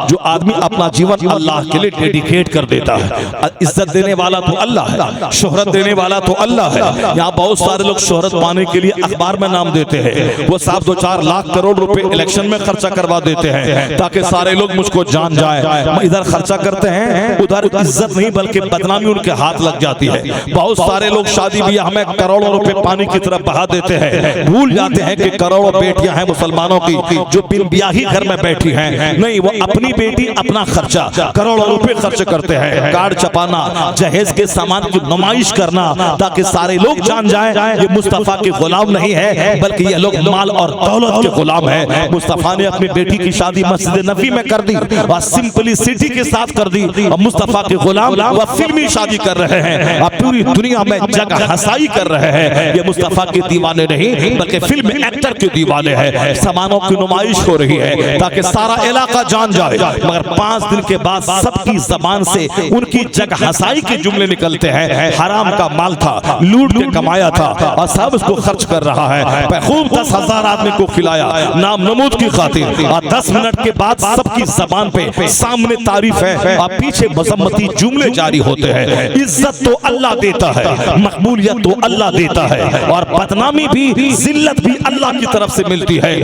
जो आदमी अपना जीवन अल्लाह के लिए डेडिकेट कर देता है। इज्जत देने वाला तो अल्लाह है, शोहरत देने वाला तो अल्लाह है। यहाँ बहुत सारे लोग शोहरत पाने के लिए अखबार में नाम देते हैं, वो साहब 2-4 लाख करोड़ रुपए इलेक्शन में खर्चा करवा देते हैं ताकि सारे लोग मुझको जान जाए। इधर खर्चा करते हैं, उधर इज्जत नहीं बल्कि बदनामी उनके हाथ लग जाती है। बहुत सारे लोग शादी ब्याह में करोड़ों रुपए पानी की तरफ बहा देते हैं, भूल जाते हैं कि करोड़ों बेटियां हैं मुसलमानों की जो बिन ब्याही घर में बैठी हैं। नहीं, वो अपनी बेटी अपना खर्चा करोड़ों रुपए खर्च करते हैं, कार्ड छपाना, जहेज के सामान की नुमाइश करना ताकि सारे लोग जान जाएं ये मुस्तफा के गुलाम नहीं है बल्कि ये लोग माल और दौलत के गुलाम हैं। मुस्तफा ने अपनी बेटी की शादी मस्जिद नबी में कर दी और सिंपलिसिटी के साथ कर दी, और मुस्तफा के गुलाम वह फिल्मी शादी कर रहे हैं और पूरी दुनिया में जगह हसाई कर रहे हैं। ये मुस्तफा के दीवाने नहीं बल्कि फिल्म एक्टर के दीवाने हैं। सामानों की नुमाइश हो रही है ताकि सारा इलाका जान जाए, मगर 5 दिन के बाद सबकी जबान से उनकी जगह हसाई के जुमले निकलते हैं। हराम का माल था, लूट के कमाया था और सब उसको खर्च कर रहा है। खूब 10,000 आदमी को खिलाया नाम नमूद की खातिर, और 10 मिनट के बाद सबकी जबान पे सामने तारीफ है और पीछे मजम्मती जुमले जारी होते हैं। इज्जत तो अल्लाह देता है, मकबूलियत तो अल्लाह देता है, और बदनामी भी जिल्लत भी अल्लाह की तरफ से मिलती है।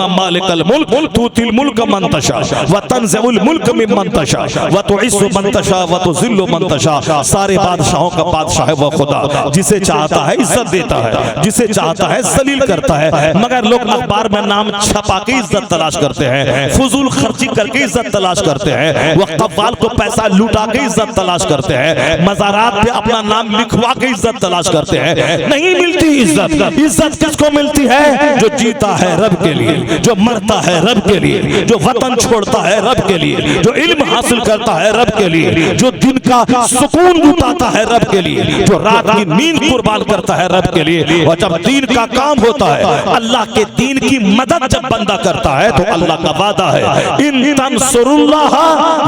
मालिकल मुल्क तुतिल मुल्क मन तशा व तंज़िउल मुल्क मिम्मन तशा व तुइस्सु मन तशा व तुज़िल्लु मन तशा। सारे बादशाहों का बादशाह है वो खुदा, जिसे चाहता है इज्जत देता है, जिसे चाहता है जलील करता है। मगर लोग अखबार में नाम छपा के इज्जत तलाश करते हैं, फुजूल खर्ची करके इज्जत तलाश करते हैं, वो कव्वाल को पैसा लुटा के इज्जत तलाश करते हैं, मज़ारात पे अपना नाम लिखवा के इज्जत तलाश करते हैं। नहीं मिलती इज्जत। इज्जत किसको मिलती है? जो जीता है रब के लिए, जो मरता है रब के लिए, जो वतन छोड़ता है रब के लिए, जो इल्म हासिल करता है रब के लिए, जो दिन का सुकून लुटाता है रब के लिए, जो रात की नींद कुर्बान करता है रब के लिए। और जब दीन का काम होता है, अल्लाह के दीन की मदद जब बंदा करता है तो अल्लाह का वादा है, इन तंसुरुल्लाह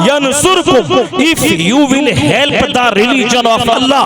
यंसुरकुम, if you will help the religion of Allah,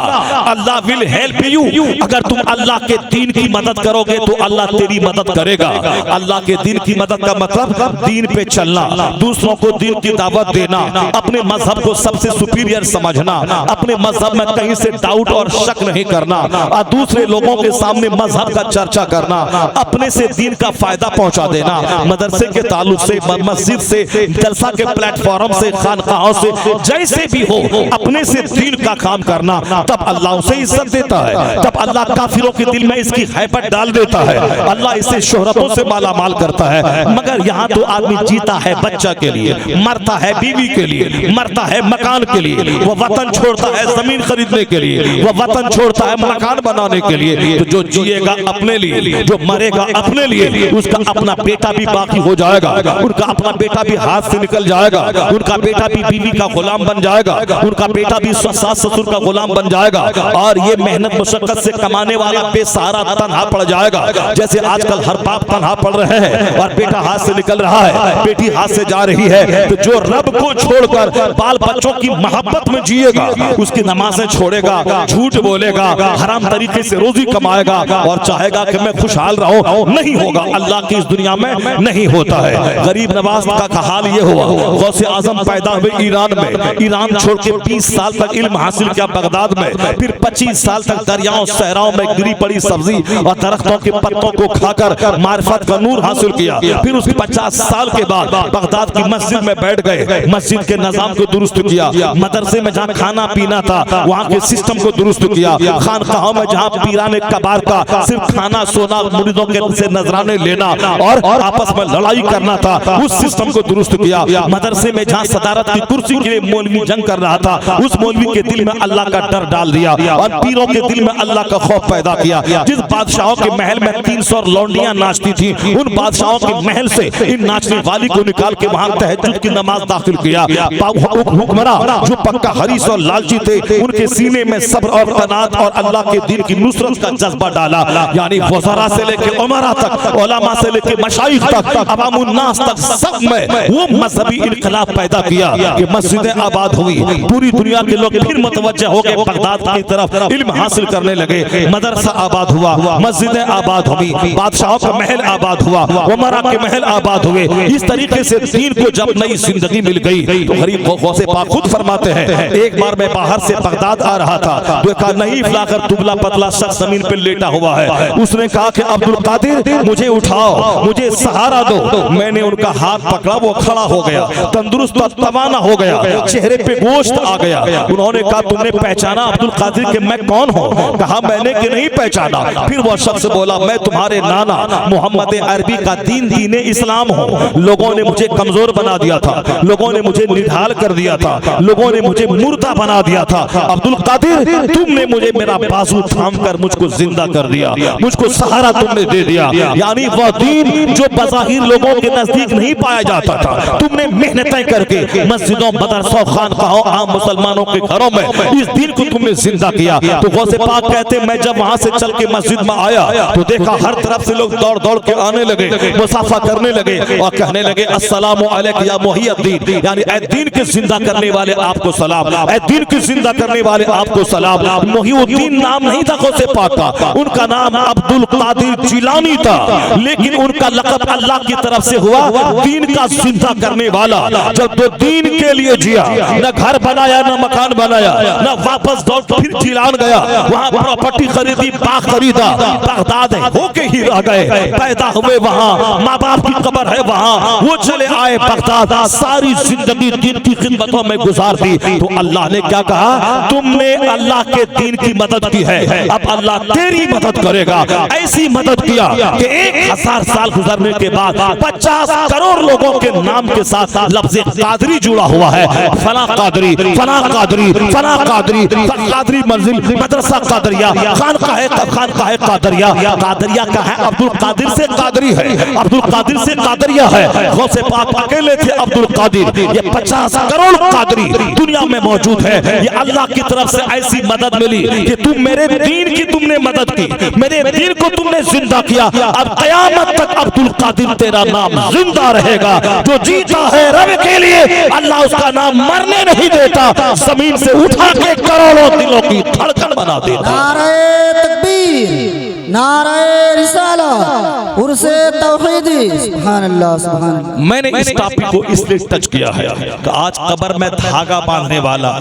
Allah will help you. अगर तुम अल्लाह के दीन की मदद करोगे तो अल्लाह तेरी मदद करेगा। अल्लाह के दीन की मदद का मतलब दीन पे चलना, दूसरों को दीन की दावत देना, अपने मजहब को सबसे सुपीरियर समझना, अपने मजहब में कहीं से डाउट और शक नहीं करना, और दूसरे लोगों के सामने मजहब का चर्चा करना, अपने से दीन का फायदा पहुंचा देना। मदरसे के ताल्लुक से, मस्जिद से, जलसा के प्लेटफॉर्म से, खानकाहों से, जैसे भी हो अपने से दीन का काम करना, तब अल्लाह उसे इज्जत देता है। तब अल्लाह काफिरों के दिल में इसकी हैबत डाल देता है, अल्लाह इसे शोहरतों से मालामाल करता है। मगर यहाँ तो आदमी जीता है बच्चा के लिए, मरता है बीवी के लिए, मरता है मकान के लिए, वो वतन छोड़ता है जमीन खरीदने के लिए, वो वतन छोड़ता है मकान बनाने के लिए। तो जो जिएगा अपने लिए, जो मरेगा अपने लिए, उसका अपना बेटा भी बाकी हो जाएगा, उनका अपना बेटा भी हाथ से निकल जाएगा, उनका बेटा भी बीवी का गुलाम बन जाएगा, उनका बेटा भी सास ससुर का गुलाम बन जाएगा, और ये मेहनत मुशक्कत से कमाने वाला बेसहारा तन्हा पड़ जाएगा। जैसे आजकल हर बाप तन्हा पड़ रहे हैं और बेटा हाथ से निकल रहा है, बेटी हाथ से जा रही है। तो जो रब को छोड़कर बाल बच्चों की मोहब्बत में जिएगा, उसकी नमाजें छोड़ेगा, झूठ बोलेगा, हराम तरीके से रोजी कमाएगा और चाहेगा कि मैं खुशहाल रहूं, नहीं होगा। अल्लाह की इस दुनिया में नहीं होता है। गरीब नवाज का हाल ये हुआ, गौसे आजम पैदा हुए ईरान में, ईरान छोड़ के 20 साल तक इल्म हासिल किया बगदाद में, फिर 25 साल तक दरियाओं सहराओं में गिरी पड़ी सब्जी और दरख्तों के पत्तों को खाकर मारिफत का नूर हासिल किया। फिर उसके 50 साल के बाद बगदाद की मस्जिद में बैठ गए, मस्जिद के निजाम को दुरुस्त किया, मदरसे में जहाँ खाना पीना था वहाँ के सिस्टम को दुरुस्त किया, खानकाहों में जहाँ पीराने कबार का सिर्फ खाना सोना, मुरीदों के से नजराने लेना और आपस में लड़ाई करना था, उस सिस्टम को दुरुस्त किया। मदरसे में जहाँ सदारत की कुर्सी के लिए मौलवी जंग कर रहा था, उस मौलवी के दिल में अल्लाह का डर डाल दिया और पीरों के दिल में अल्लाह का खौफ पैदा किया। जिस बादशाहों के महल में 300 लौंडियां नाचती थी, उन बादशाहों के महल से इन नाचने वाली को निकाल के वहां तहज्जुद की नमाज दाखिल किया। हुक्मरान जो पक्का हरीस और लालची थे, उनके सीने में सब्र और कनात और अल्लाह के दीन की नुसरत का जज्बा डाला। यानी वज़रा से लेके उमरा तक, उलमा से लेके मशाइख तक, अवामुन नास तक, सब में वो मजहबी इनकलाब पैदा किया कि मस्जिदें आबाद हुई। पूरी दुनिया के लोग फिर मुतवज्जह हो गए बगदाद की तरफ, इल्म हासिल करने लगे। मदरसा आबाद हुआ, मस्जिदें आबाद हुई, बादशाहों का महल आबाद हुआ, उमरा के महल आबाद हुए। इस तरीके से दीन को जब नई जिंदगी मिल गई तो गरीब गौसे पाक खुद फरमाते हैं, एक बार मैं बाहर से बगदाद आ रहा था, देखा नहीं लाकर दुबला पतला शख्स जमीन पर लेटा हुआ है। उसने कहा कि अब्दुल कादिर मुझे उठाओ, मुझे सहारा दो। मैंने उनका हाथ पकड़ा, वो खड़ा हो गया, तंदुरुस्त तवाना हो गया, चेहरे पे गोश्त आ गया। उन्होंने कहा तुमने पहचाना अब्दुल कादिर कि मैं कौन हूँ? कहा मैंने कि नहीं पहचाना। फिर वो शख्स बोला मैं तुम्हारे नाना मोहम्मद अरबी का दीन दीन इस्लाम हूँ। लोगों ने मुझे कमजोर बना दिया था, लोगों ने मुझे निढाल कर दिया था, लोगों ने मुझे मुर्दा बना दिया था। अब्दुल कादिर तुमने मुझे मेरा बाजू थाम कर मुझको जिंदा कर दिया, मुझको सहारा तुमने दे दिया। यानी वह दीन जो बज़ाहिर लोगों के नजदीक नहीं पाया जाता था, तुमने मेहनतें करके मस्जिदों, मदरसों, खानकाहों, आम मुसलमानों के घरों में इस दीन को तुमने जिंदा किया। तो गौसे पाक कहते मैं जब वहां से चल के मस्जिद में आया तो देखा हर तरफ से लोग दौड़ दौड़ के आने लगे, मुसाफा करने लगे और कहने लगे अस्सलामु अलैका या मुहियद्दीन, यानी ऐ दीन के जिंदा करने वाले आपको सलाम, ऐ दीन के जिंदा करने वाले आपको सलाम। मुहियुद्दीन नाम नहीं था गौसे पाक का, उनका नाम अब्दुल कादिर जिलानी था, लेकिन उनका लक़ब अल्लाह की तरफ से हुआ दीन का जिंदा करने वाला। जब तो दीन के लिए जिया, न घर बनाया, न मकान बनाया, न वापस दौड़ फिर जिलान गया, वहां प्रॉपर्टी खरीदी, बाग खरीदा, बगदाद होके ही रह गए, पैदा हुए वहां, माँ बाप की कब्र है वहां, वो चले आए बगदाद, सारी जिंदगी दीन की खिदमतों में गुजार दी। तो अल्लाह ने क्या कहा, तुमने अल्लाह के दीन की मदद की है, अब अल्लाह तेरी मदद करेगा। ऐसी मदद किया कि 1000 साल गुजरने के बाद 50 करोड़ लोगों के नाम के साथ लफ्ज़ कादरी जुड़ा हुआ है। फला कादरी, फला कादरी, फला कादरी, कादरी मंजिल, मदरसा कादरिया, खानकाह कादरिया। कादरिया का है अब्दुल कादिर से कादरी है, अब्दुल कादिर से कादरिया है। गौसे पाक अकेले थे अब्दुल कादिर। ये 50 करोड़ कादरी दुनिया में मौजूद है। ये अल्लाह की तरफ से ऐसी मदद मिली कि तुम मेरे दीन की तुमने मदद की, मेरे दीन को तुमने जिंदा किया। अब कयामत तक अब्दुल कादिर तेरा नाम जिंदा रहेगा। जो जीता है रब के लिए, अल्लाह उसका नाम मरने नहीं देता, जमीन से उठा के करोड़ों दिलों की धड़कन बना देता। नारे तकबीर, नारे रिसालत, उर्से तौहीदी। सुभान अल्लाह, सुभान अल्लाह। मैंने इस टॉपिक को इसलिए टच किया है कि आज कब्र में धागा बांधने वाला,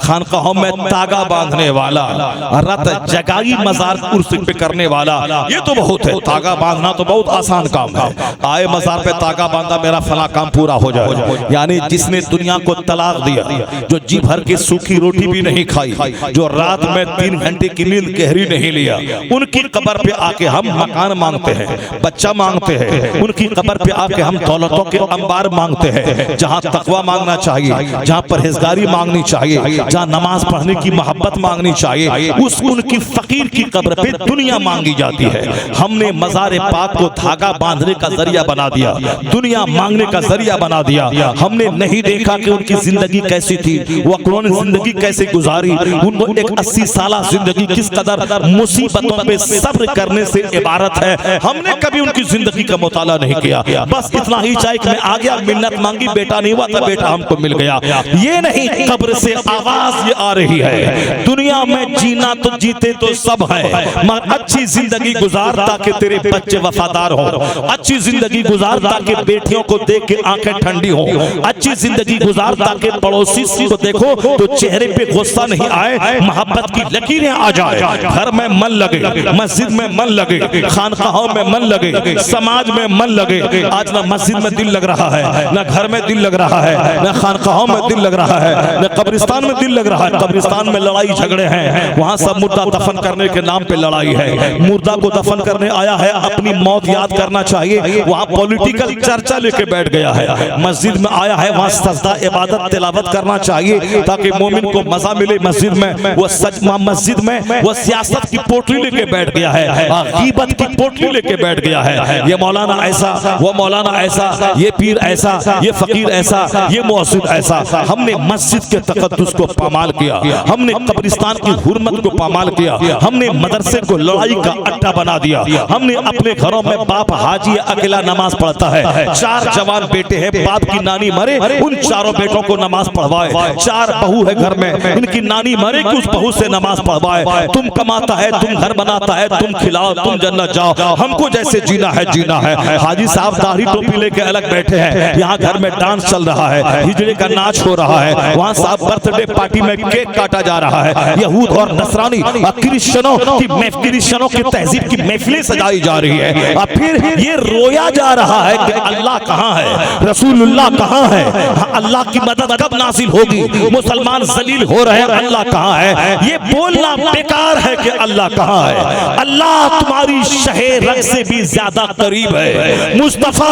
खानकाहों में तागा बांधने वाला, रत जगाई मजार उर्स पे करने वाला, ये तो बहुत है। तागा बांधना तो बहुत आसान काम है। आए मजार पे तागा बांधा, मेरा फला काम पूरा हो जाए। यानी जिसने दुनिया को तलाक दिया, जो जी भर की सूखी रोटी भी नहीं खाई, जो रात में 3 घंटे की नींद गहरी नहीं लिया, उनकी कब्र पे आके हम मकान मांगते हैं, बच्चा मांगते हैं। उनकी कब्र पे आके हम दौलतों के अंबार मांगते हैं। जहाँ तकवा मांगना चाहिए, जहाँ परहेजगारी मांगनी चाहिए, जहाँ नमाज पढ़ने की मोहब्बत मांगनी चाहिए, उस उनकी फकीर की कब्र पे दुनिया मांगी जाती है। हमने मज़ार पाक को धागा बांधने का जरिया बना दिया, दुनिया मांगने का जरिया बना दिया। हमने नहीं देखा कि उनकी जिंदगी कैसी थी, वो उन्होंने जिंदगी कैसे गुजारी, उनको एक 80 साल जिंदगी किस कदर मुसीबतों पे सब्र करने से इबारत है, हमने कभी उनकी जिंदगी का मुताला नहीं किया। बस इतना ही चाहिए कि मैं आ गया, मिन्नत मांगी, बेटा नहीं हुआ था, बेटा हमको मिल गया। ये नहीं, कब्र से आवाज ये आ रही है, दुनिया में जीना तो जीते तो सब है, मगर अच्छी जिंदगी गुजार ताकि तेरे बच्चे वफादार हो, अच्छी जिंदगी गुजार ताकि बेटियों को देख के आंखें ठंडी हो, अच्छी जिंदगी गुजार ताकि पड़ोसी को देखो तो चेहरे पे गुस्सा नहीं आए, मोहब्बत की लकीरें आ जाए, घर में मन लगे, मस्जिद में मन लगे, खानकाहों में मन लगे, समाज में मन लगे। आज ना मस्जिद में दिल लग रहा है, ना घर में दिल लग रहा है, ना खानकाहों में दिल लग रहा है, ना कब्रिस्तान में दिल लग रहा है। कब्रिस्तान में लड़ाई झगड़े हैं, वहां सब मुर्दा दफन करने के नाम पे लड़ाई है। मुर्दा को दफन करने आया है, अपनी मौत याद करना चाहिए, वहां पॉलिटिकल चर्चा लेके बैठ गया है। मस्जिद में आया है, वहां सजदा इबादत तिलावत करना चाहिए ताकि मोमिन को मजा मिले। मस्जिद में वो सच मस्जिद में वो सियासत की पोटली लेके बैठ गया है, गीबत की पोटली लेके बैठ गया है। ये मौलाना ऐसा, वो मौलाना ऐसा, ये पीर ऐसा, ये फकीर ऐसा, ये मुअज्जिन ऐसा। हमने मस्जिद के तक़द्दुस को पामाल किया, हमने कब्रिस्तान की हुर्मत को पामाल किया, हमने मदरसे को लड़ाई का अड्डा बना दिया। हमने अपने घरों में बाप हाजी अकेला नमाज पढ़ता है, 4 जवान बेटे हैं, बाप की नानी मरे, उन चारों बेटों को नमाज पढ़वाए। 4 बहू है घर में, इनकी नानी मरे कि उस बहू से नमाज पढ़वाए। तुम कमाता है, तुम घर बनाता है, तुम खिलाओ, तुम जन्नत जाओ, हमको जैसे जीना है जीना है। हाजी साहब दाढ़ी टोपी लेके अलग बैठे हैं, यहाँ घर में डांस चल रहा है, हिजड़े का नाच हो रहा है, वहाँ साहब बर्थडे पार्टी में केक काटा जा रहा है। यहूद और नसरानी क्रिश्चियनों की तहजीब की महफिलें सजाई जा रही है, और फिर ये रोया जा रहा है कि अल्लाह कहाँ है, रसूलुल्लाह कहाँ है, अल्लाह की मदद कब नाजिल होगी, मुसलमान जलील हो रहे हैं, अल्लाह कहाँ है। ये बोलना बेकार है कि अल्लाह कहाँ है। अल्लाह तुम्हारी शहे रग से भी ज्यादा करीब है। मुस्तफा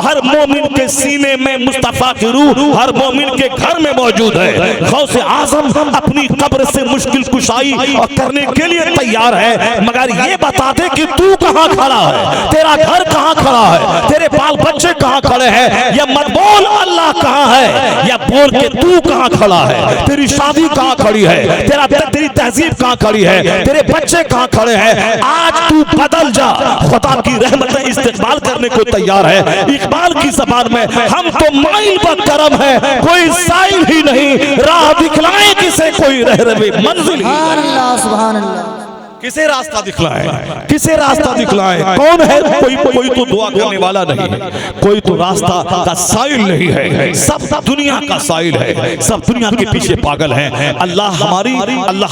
हर मोमिन के सीने में, मुस्तफा की रूह हर मोमिन के घर में मौजूद है। गौसे आजम अपनी कब्र से मुश्किल कुशाई और करने के लिए तैयार है, मगर ये बता दे कि तू कहाँ खड़ा है, तेरा घर कहाँ खड़ा है, तेरे बाल बच्चे कहाँ खड़े हैं। या मत बोल अल्लाह कहाँ है, या बोल के तू कहाँ खड़ा है, तेरी शादी कहाँ खड़ी है, तेरी तहजीब कहाँ खड़ी है, तेरे बच्चे कहाँ खड़े हैं। आज तू बदल जा, खुदा की रहमतें इस्तेमाल करने को तैयार है। इकबाल की ज़बान में हम तो माइल पर करम है, कोई साइल ही नहीं, राह दिखलाए किसे कोई रहरवे मंजिल ही। सुभान अल्लाह, सुभान अल्लाह। किसे रास्ता दिखलाए, किसे रास्ता दिखलाए, कौन है? कोई तो दुआ करने वाला नहीं है, कोई तो रास्ता का साइल नहीं है, सब दुनिया का साइल है, सब दुनिया के पीछे पागल हैं। अल्लाह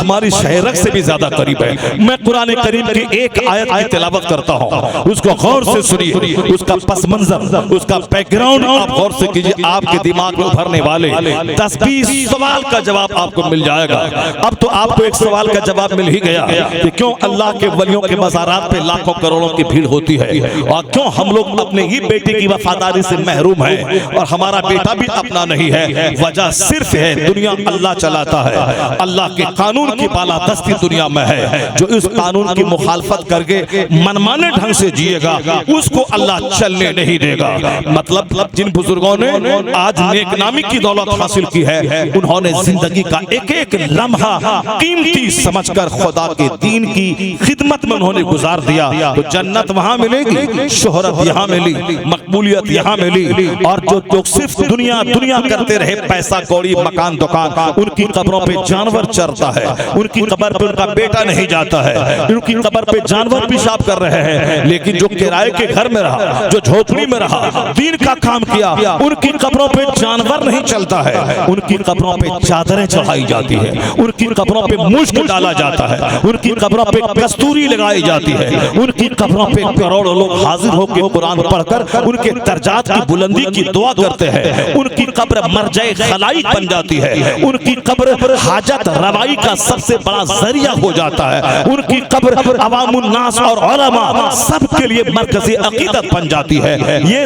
हमारी शहरक से भी ज्यादा करीब है। मैं कुरान करीम की एक आयत की तिलावत करता हूँ, उसको गौर से सुनिए, उसका पस मंजर, उसका बैकग्राउंड आप गौर से कीजिए, आपके दिमाग में उभरने वाले 10-20 सवाल का जवाब आपको मिल जाएगा। अब तो आपको एक सवाल का जवाब मिल ही गया कि क्यों अल्लाह के वलियों के मज़ारात पे लाखों करोड़ों की भीड़ होती है और क्यों हम लोग अपने ही बेटे की वफादारी से महरूम हैं और हमारा बेटा भी अपना नहीं है। वजह सिर्फ है दुनिया अल्लाह चलाता है, अल्लाह के कानून की बालादस्ती दुनिया में है। जो इस कानून की मुखालफत करके मनमाने ढंग से जिएगा उसको अल्लाह चलने नहीं देगा। मतलब जिन बुजुर्गों ने आज नेकनामी की दौलत हासिल की है उन्होंने जिंदगी का एक एक लम्हा कीमती समझकर खुदा के दीन की खिदमत में उन्होंने गुजार दिया। तो जन्नत वहां मिलेगी, शोहरत यहाँ मिली, मकबूलियत यहाँ मिली। और जो लोग सिर्फ दुनिया दुनिया करते रहे, पैसा कौड़ी मकान दुकान, उनकी कब्रों पे जानवर चरता है, उनकी कब्र पे उनका बेटा नहीं जाता है, उनकी कब्र पे जानवर पेशाब कर रहे हैं। लेकिन जो किराए के घर में रहा, जो झोपड़ी में रहा, दीन का काम किया, उनकी कब्रों पे जानवर नहीं चलता है, उनकी कब्रों पे चादरें चढ़ाई जाती है, उनकी कब्रों पे मुश्क डाला जाता है, उनकी कब्रों पे कस्तूरी लगाई जाती है, उनकी कब्रों पे करोड़ों लोग हाजिर होकर कुरान पढ़कर उनके दर्जात की बुलंदी की दुआ करते हैं। उनकी कब्र मरजाए खलाइक बन जाती है, उनकी कब्र हाजत रवाई का सबसे बड़ा जरिया हो जाता है, उनकी कब्र अवामुन नास और उलमा सबके लिए मरकज़ी अकीदत बन जाती है। ये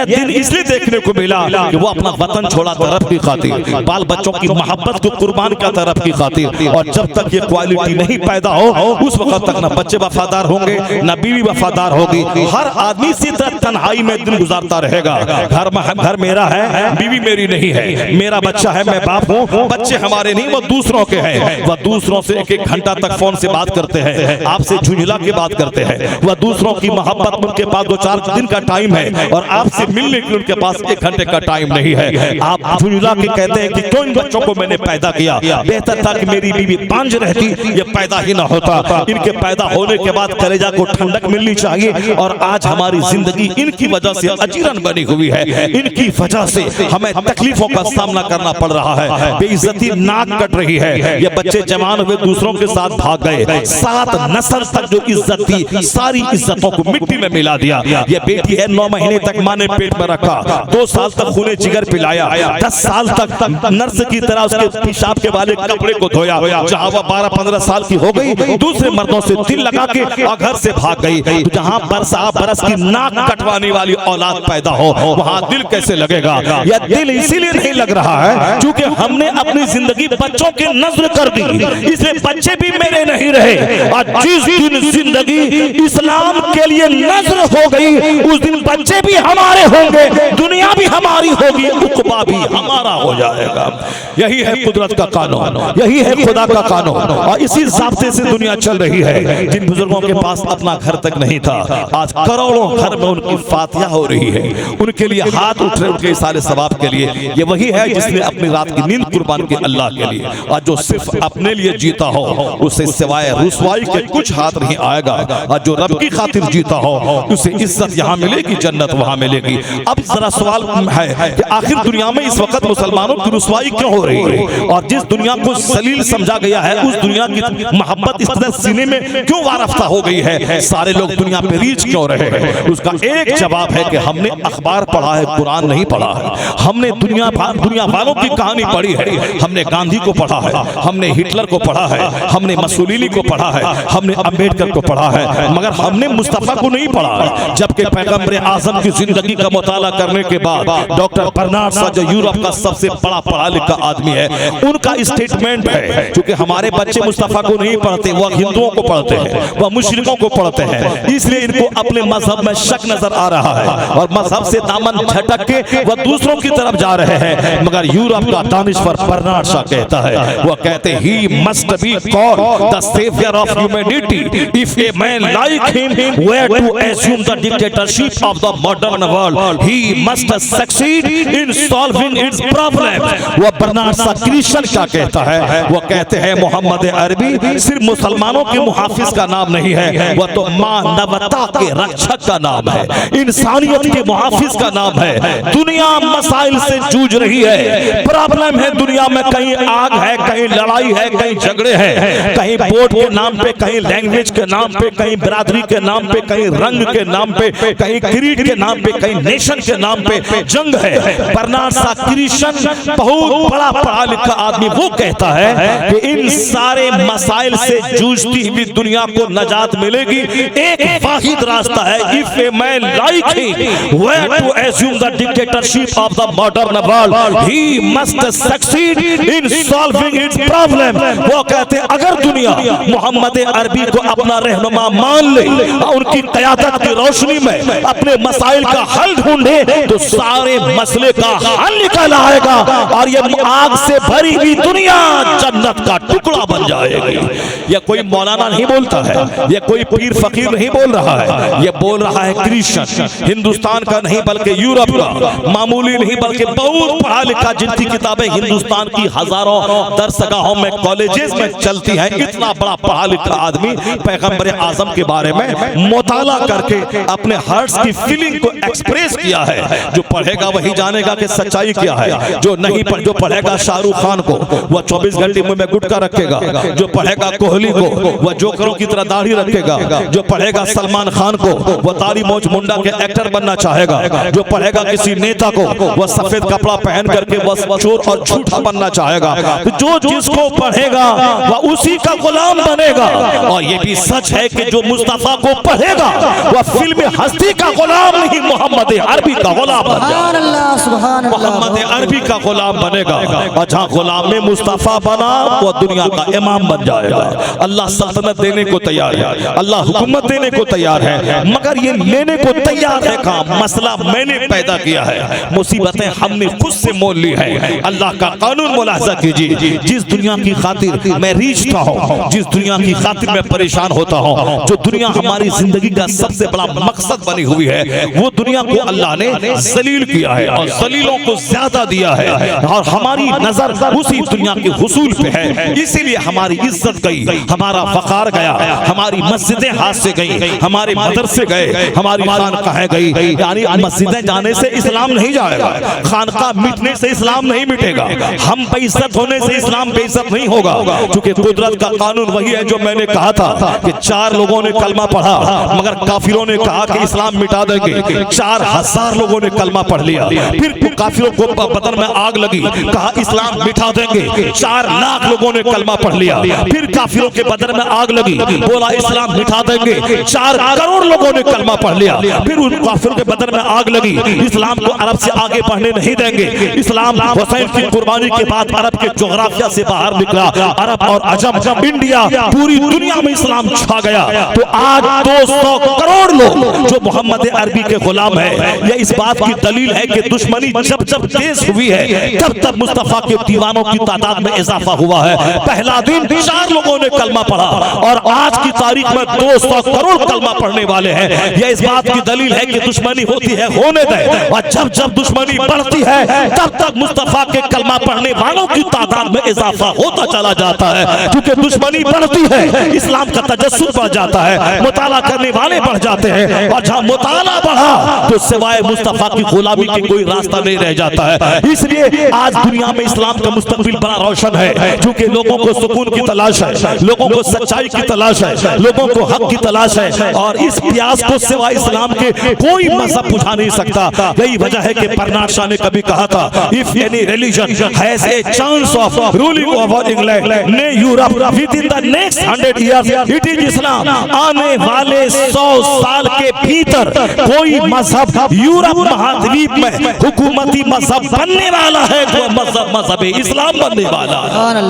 दिन इसलिए देखने को मिला कि वो अपना वतन छोड़ा तरफ की खातिर, बाल बच्चों की मोहब्बत को कुर्बान का तरफ की खातिर। और जब तक ये क्वालिटी नहीं पैदा हो उस वक्त तक ना बच्चे वफादार होंगे, ना बीवी वफादार होगी। हर आदमी इसी तरह तन्हाई में दिन गुजारता रहेगा। घर मेरा है, बीवी मेरी नहीं है, मेरा बच्चा है, मैं बाप हूँ, बच्चे हमारे नहीं, वो दूसरों के हैं। वह दूसरों से एक एक घंटा तक फोन से बात करते हैं, आपसे झुंझला के बात करते हैं। वह दूसरों की मोहब्बत उनके पास 2-4 दिन का टाइम है और आपसे मिलने के लिए उनके पास 1 घंटे का टाइम नहीं है। आप झुंझला के कहते हैं कि क्यों इन बच्चों को मैंने पैदा किया, बेहतर था कि मेरी बीवी पांच रहती, ये पैदा ही ना होता। इनके पैदा होने के बाद कलेजा को ठंडक मिलनी चाहिए। और आज हमारी जिंदगी इनकी वजह से अजीरन बनी हुई है, इनकी वजह से हमें तकलीफों का सामना करना पड़ रहा है। बेइज्जती नाक कट रही है। ये बच्चे जवान हुए दूसरों के साथ भाग गए, 7 नस्ल तक जो इज्जत थी सारी इज्जतों को मिट्टी में मिला दिया। ये बेटी है 9 महीने तक माँ ने पेट में रखा, 2 साल तक खूने जिगर पिलाया, 10 साल तक नर्स की तरह उसके पेशाब के वाले कपड़े को धोया। जहाँ वह 12-15 साल की हो गई दूसरे मर्दों से दिल लगा के घर से भाग गई। तो जहाँ बरस की नाक कटवाने वाली औलाद पैदा हो वहाँ दिल कैसे लगेगा? यह दिल इसीलिए नहीं लग रहा है क्योंकि हमने अपनी जिंदगी बच्चों के नजर कर दी, इसलिए बच्चे भी मेरे नहीं रहे। और जिस दिन जिंदगी इस्लाम के लिए नजर हो गई उस दिन बच्चे भी हमारे होंगे, दुनिया भी हमारी होगी, उक़बा भी हमारा हो जाएगा। यही है कुदरत का कानून, यही है खुदा का कानून। और इसी ज़ाब्ते से दुनिया चल रही है। जिन बुजुर्गों के पास अपना घर तक नहीं था आज करोड़ों घर में उनकी फातिहा हो रही है, उनके लिए हाथ उठ रहे उनके सारे सवाब के लिए। ये वही है जिसने अपनी रात की नींद कुर्बान की अल्लाह के लिए। और जो सिर्फ अपने लिए जीता हो उसे सिवाय रुसवाई के कुछ हाथ नहीं आएगा। और जो रब की खातिर जीता हो उसे इज्जत यहाँ मिलेगी, जन्नत वहाँ मिलेगी। अब जरा सवाल है कि आखिर दुनिया में इस वक्त मुसलमानों की रुसवाई क्यों हो रही है? और जिस दुनिया को जलील समझा गया है उस दुनिया की मोहब्बत इस तरह सीने में क्यों वारफ्ता हो गई है? सारे लोग दुनिया पे रीच क्यों रहे हैं? उसका एक जवाब है कि हमने अखबार पढ़ा है, कुरान नहीं पढ़ा है। हमने दुनिया वालों की कहानी पढ़ी है, हमने गांधी को पढ़ा है, हमने हिटलर को पढ़ा है, हमने मसूलिनी को पढ़ा है, हमने अम्बेडकर को पढ़ा है, मगर हमने मुस्तफा को नहीं पढ़ा है। जबकि पैगंबर आजम की जिंदगी का मुताला करने के बाद डॉक्टर बर्नार्ड शॉ जो यूरोप का सबसे बड़ा पढ़ा लिखा आदमी है, उनका स्टेटमेंट है क्योंकि हमारे बच्चे मुस्तफा को नहीं पढ़ते, वह हिंदुओं को पढ़ते हैं, वह मुश्रिकों को पढ़ते हैं, इसलिए इनको अपने मजहब में शक नजर आ रहा है और मजहब से दामन झटक के वह दूसरों की तरफ जा रहे हैं। मगर यूरोप का दानिश्वर बर्नार्ड शॉ कहता है, वह कहते he must be called the saviour of humanity if a man like him were to assume the dictatorship of the modern world he must succeed in solving its problems। वह Bernard Shaw Christian क्या कहता है? वह कहते हैं मोहम्मद अरबी सिर्फ मुसलमानों के मुहाफिज का नाम नहीं है, वह तो मानवता के रक्षक का नाम है, इंसानियत के मुहाफिज का नाम है। दुनिया मसाइल से जूझ रही है, प्रॉब्लम है दुनिया में, कहीं आग है, कहीं लड़ाई है, कहीं झगड़े हैं, कहीं वोट के नाम पे, कहीं लैंग्वेज के नाम पे, कहीं बिरादरी के नाम पे, कहीं रंग के नाम पे, कहीं क्रीड के नाम पे, कहीं नेशन के नाम पे जंग है। बर्नार्ड शॉ क्रिश्चियन बहुत बड़ा पढ़ा लिखा आदमी वो कहता है कि इन सारे मसाइल से जूझती हुई दुनिया को नजात मिलेगी, एक वाहिद रास्ता है, if a man like him were to assume the dictatorship of the modern world he must succeed in solving its problem. वो कहते हैं अगर दुनिया मोहम्मद अरबी को अपना रहनुमा मान ले और उनकी क़यादत की रोशनी में अपने मसाइल का हल ढूंढे तो सारे मसले का हल निकल आएगा और ये आग से भरी हुई दुनिया जन्नत का टुकड़ा बन जाएगी। ये कोई मौलाना नहीं बोलता है, ये कोई पीर फकीर नहीं बोल रहा है, ये बोल रहा है क्रिश्चियन, हिंदुस्तान का नहीं बल्कि यूरोप का, मामूली नहीं बल्कि बहुत पढ़ा लिखा, जिनकी किताबें हिंदुस्तान की हजारों दरसगाहों में कॉलेजेस में चलती हैं। इतना बड़ा पढ़ा लिखा आदमी पैगंबर आजम के बारे में मुताला करके अपने हार्ट्स की फीलिंग को एक्सप्रेस किया है। जो पढ़ेगा वही जानेगा कि सच्चाई क्या है। जो नहीं जो पढ़ेगा शाहरुख खान को वह 24 घंटे मुंह में गुटखा रखेगा, जो पढ़ेगा कोहली को वह जोकरों की तरह दाढ़ी रखेगा, जो पढ़ेगा सलमान खान को वह तारी मोच मुंडा के एक्टर बनना चाहेगा, जो पढ़ेगा किसी नेता को वह सफेद कपड़ा पहन करके वह चोर और झूठा बनना चाहेगा। तो जो जिसको पढ़ेगा वह उसी का गुलाम बनेगा। और ये भी सच है कि जो मुस्तफा को पढ़ेगा वह फिल्म हस्ती का गुलाम नहीं, मोहम्मद अरबी का गुलाम बन जाएगा, मोहम्मद अरबी का गुलाम बनेगा। और जहाँ गुलाम में मुस्तफा बना वो दुनिया का इमाम बन जाएगा। अल्लाह सल्तनत देने को तैयार है, अल्लाह हुकूमत देने को तैयार है, मगर ये लेने को तैयार है काम। मसला मैंने पैदा किया है, मुसीबतें हमने खुद से मोल ली है। अल्लाह का कानून मुलाहजा कीजिए, जिस दुनिया की खातिर मैं रीझता हूँ, जिस दुनिया की खातिर मैं परेशान होता हूँ, जो दुनिया हमारी जिंदगी का सबसे बड़ा मकसद बनी हुई है, वो दुनिया को अल्लाह ने जलील किया है और जलीलों को ज्यादा दिया है और हमारी नजर उसी दुनिया के हुसूल पे है। इसीलिए हमारी इज्जत गई, हमारा वकार गया, हमारी मस्जिदें हाथ से गई, हमारे मदरसे गए, हमारी खानकाहें गई। यानी मस्जिदें जाने से इस्लाम नहीं जाएगा, खानका मिटने से इस्लाम नहीं मिटेगा, हम बेइज्जत होने से इस्लाम बेइज्जत नहीं होगा। क्योंकि कुदरत का कानून वही है जो मैंने कहा था कि 4 लोगों ने कलमा पढ़ा मगर काफिरों ने कहा कि इस्लाम मिटा देंगे। 4000 लोगों ने कलमा पढ़ लिया, फिर काफिरों को बदन में आग लगी, कहा इस्लाम मिटा देंगे। 4 लाख लोगों ने कलमा पढ़ लिया, फिर काफिरों के बदन में आग लगी, बोला इस्लाम मिटा देंगे। 4 करोड़ लोगों ने कलमा पढ़ लिया, फिर उन काफिरों के बदन में आग लगी, इस्लाम को अरब से आगे बढ़ने नहीं देंगे। इस्लाम हुसैन की कुर्बानी के बाद अरब के जोग्राफिया से बाहर निकला, अरब और अजम, इंडिया, पूरी दुनिया में इस्लाम छा गया। तो आज 200 करोड़ लोग जो मोहम्मद अरबी के गुलाम है, यह इस बात की दलील है कि दुश्मनी जब जब तेज हुई है तब तब मुस्तफा के दीवानों की तादाद में इजाफा हुआ है। पहला दिन 4 लोगों ने कलमा पढ़ा और आज की तारीख में 200 करोड़ कलमा पढ़ने वाले हैं। यह इस बात की दलील है कि दुश्मनी होती है होने दे, और जब जब दुश्मनी बढ़ती है तब तक मुस्तफा के कलमा पढ़ने वालों की तादाद में इजाफा होता चला जाता है। क्योंकि दुश्मनी बढ़ती है, इस्लाम का तजस्सुस बढ़ जाता है, मुताला करने वाले बढ़ जाते हैं, और जहाँ मुताला बढ़ा तो सिवाय मुस्तफा की गुलामी के कोई रास्ता नहीं रह जाता है। इसलिए आज दुनिया में इस्लाम का मुस्तकबिल बड़ा रोशन है, क्योंकि लोगों को सुकून की तलाश है, लोगों को सच्चाई की तलाश है, लोगों को हक की तलाश है, और इस प्यास को सिवाय इस्लाम के कोई मजहब बुझा नहीं सकता। यही वजह है कि बर्नार्ड शॉ ने कभी कहा था, if any religion has a chance of ruling over England nay Europe within the next 100 years it is Islam. आने वाले 100 साल के भीतर कोई मजहब यूरोप महाद्वीप में हुकूमती मजहब बनने वाला है, जो मजहब इस्लाम बनने वाला है।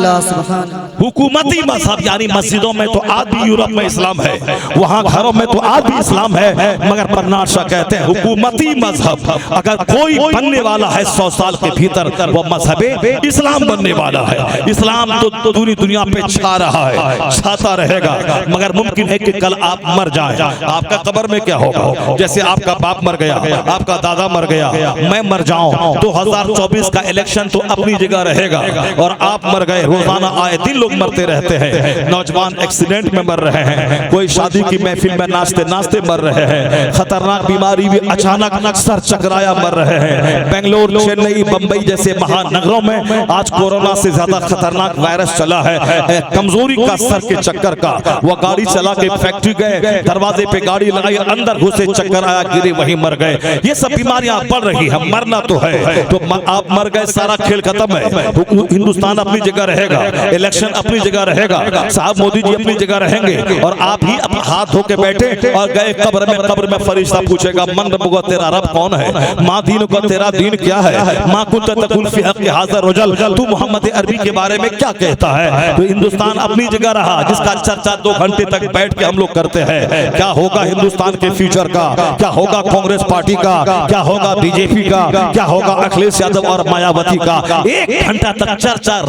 हुकूमती मजहब यानी मस्जिदों में तो आज भी यूरोप में इस्लाम है, वहाँ घरों में तो आज भी इस्लाम है, मगर बर्नार्ड शॉ कहते हैं हुकूमती मजहब अगर कोई बनने वाला है 100 साल के भीतर, वो मजहब इस्लाम बनने वाला है। इस्लाम तो पूरी दुनिया पे छा रहा है, छाता रहेगा, मगर मुमकिन है कि कल आप मर जाएं, आपका कब्र में क्या होगा। जैसे आपका बाप मर गया, आपका दादा मर गया, मैं मर जाऊं, 2024 का इलेक्शन तो अपनी जगह रहेगा, और आप मर गए। रोजाना आए दिन लोग मरते रहते हैं, नौजवान एक्सीडेंट में मर रहे हैं, कोई शादी की महफिल में नाचते नाचते मर रहे हैं, खतरनाक बीमारी भी अचानक सर चकराया मर रहे हैं। बेंगलोर, चेन्नई, बंबई जैसे महानगरों में आज कोरोना से ज्यादा खतरनाक वायरस चला है, कमजोरी का, सर के चक्कर का। वो गाड़ी चला के फैक्ट्री गए, दरवाजे पे गाड़ी लगाई, अंदर घुसे, चक्कर आया, गिरे, वहीं मर गए। ये सब बीमारियां बढ़ रही है, मरना तो है, तो आप मर गए, सारा खेल खत्म है। हिंदुस्तान अपनी जगह रहेगा, इलेक्शन अपनी जगह रहेगा, साहब मोदी जी अपनी जगह रहेंगे, और आप ही अपना हाथ धो के बैठे और गए कब्र में फरिश्ता पूछेगा मन रब्बुका, तेरा रब कौन है, माँ दीन का तेरा दीन क्या है, माँ कुंत तकुल फी हक़्क़ि हाज़ा रजुल, तू मोहम्मद अरबी के बारे में क्या कहता है। तो हिंदुस्तान अपनी जगह रहा जिसका चर्चा 2 घंटे तक बैठ के हम लोग करते हैं। क्या होगा हिंदुस्तान के फ्यूचर का, क्या होगा कांग्रेस पार्टी का, क्या होगा बीजेपी का, क्या होगा अखिलेश यादव और मायावती का, 1 घंटा तक चर्चा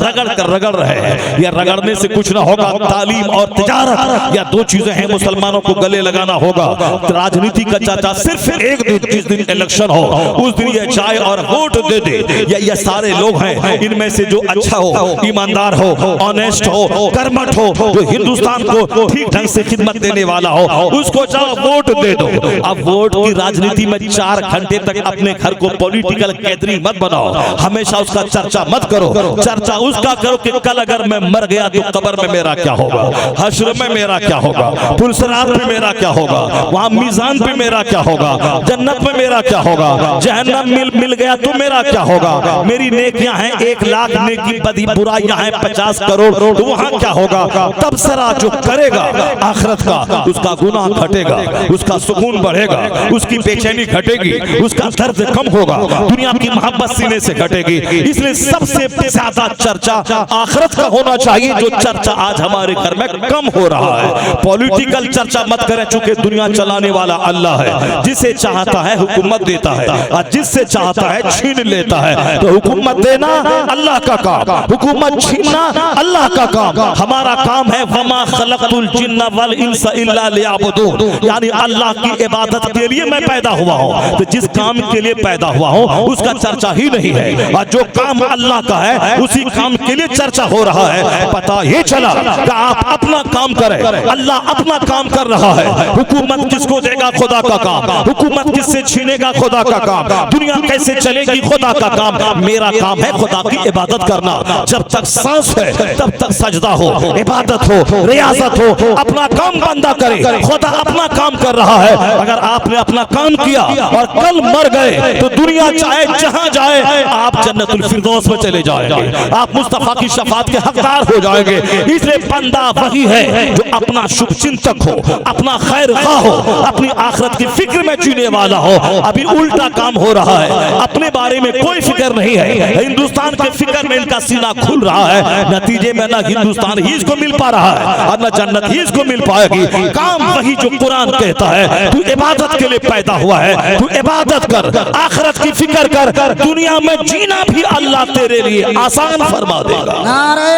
रगड़ रहे हैं। यह रगड़ने से कुछ ना होगा। तालीम और तिजारत या 2 चीजें हैं, मुसलमानों को गले लगाना होगा। राजनीति का चर्चा सिर्फ एक दिन, जिस दिन इलेक्शन हो उस दिन ये चाय और वोट दे दे, ये सारे लोग हैं, इनमें से जो अच्छा हो, ईमानदार हो, ऑनेस्ट हो, कर्मठ हो, जो हिंदुस्तान को ठीक ढंग से खिदमत देने वाला हो, उसको जाओ वोट दे दो। अब वोट की राजनीति में 4 घंटे तक अपने घर को पॉलिटिकल गैदरिंग मत बनाओ, हमेशा उसका चर्चा मत करो। चर्चा उसका करो कि कल अगर मैं मर गया तो कब्र में मेरा क्या होगा, हश्र में मेरा क्या होगा, पुलसरात में मेरा क्या होगा, वहां मीजान पे मेरा क्या होगा, जन्नत में मेरा क्या होगा, जहन्नम मिल गया तो मेरा क्या होगा। मेरी नेकियां हैं 1 लाख, नेकी बदी बुराइयां हैं 50 करोड़, तो वहां क्या होगा। तब सरा जो करेगा आखिरत का, उसका गुनाह घटेगा, उसका सुकून बढ़ेगा, उसकी बेचैनी घटेगी, उसका दर्द कम होगा, दुनिया की मोहब्बत सीने से घटेगी। इसलिए सबसे ज्यादा चर्चा आखिरत का होना चाहिए, जो चर्चा आज हमारे घर में कम हो रहा है। पॉलिटिकल चर्चा मत करें, चूंकि दुनिया चलाने वाला अल्लाह है, जिसे चाहता है हुकूमत देता है और जिससे चाहता है छीन लेता है। तो हुकूमत देना अल्लाह का काम, हुकूमत छीनना अल्लाह का काम। हमारा काम है वमा खलक़तुल जिन्ना वल इंसा इल्ला लियअबुदून, यानी अल्लाह की इबादत के लिए मैं पैदा हुआ हूँ। तो जिस काम के लिए पैदा हुआ हूँ उसका चर्चा ही नहीं है, और जो काम अल्लाह का है उसी काम के लिए चर्चा हो रहा है। पता ये चला कि आप अपना काम करें, अल्लाह अपना काम कर रहा है। हुकूमत किसको देगा, खुदा का काम। हुकूमत किससे छीनेगा, खुदा का काम। दुनिया कैसे चलेगी, खुदा का काम। मेरा काम है खुदा की इबादत करना। जब तक सांस है तब तक सजदा हो, इबादत हो, रियाजत हो, अपना काम बंदा करे। खुदा अपना काम कर रहा है। अगर आपने अपना काम किया और कल मर गए तो दुनिया चाहे जहां जाए आप जन्नतुल फिरदौस में चले जाएंगे, आप मुस्तफा की शफाअत के हकदार हो जाएंगे। इसलिए बंदा वही है जो अपना शुभ चिंतक हो, अपना खैर खा हो, अपनी आखिरत की फिक्र में जीने वाला हो। अभी उल्टा काम हो रहा है, अपने बारे में कोई फिक्र नहीं है। हिंदुस्तान के फिक्र में इनका सीना खुल रहा है, नतीजे में ना हिंदुस्तान ही इसको मिल पा रहा है और न जन्नत ही इसको मिल पाएगी। काम वही जो कुरान कहता है, तू इबादत के लिए पैदा हुआ है, तू इबादत कर, आखिरत की फिक्र कर, दुनिया में जीना भी अल्लाह तेरे लिए आसान फरमा देगा। नारे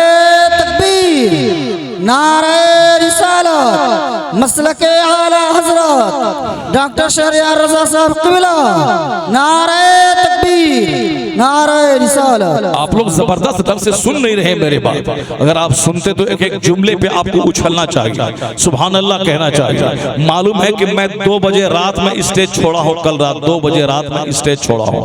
तकबीर, नारे रिसालत, मसलके आला हजरत डॉक्टर शहरयार रजा साहब क़िबला, नारे तकबीर, नारे रिसालत। आप लोग जबरदस्त ढंग से सुन नहीं रहे मेरे बात। अगर आप सुनते तो एक एक जुमले पे आपको उछलना चाहिए, सुभान अल्लाह कहना चाहिए। मालूम है कि मैं 2 बजे रात में स्टेज छोड़ा हूँ, कल रात 2 बजे रात में स्टेज छोड़ा हूँ।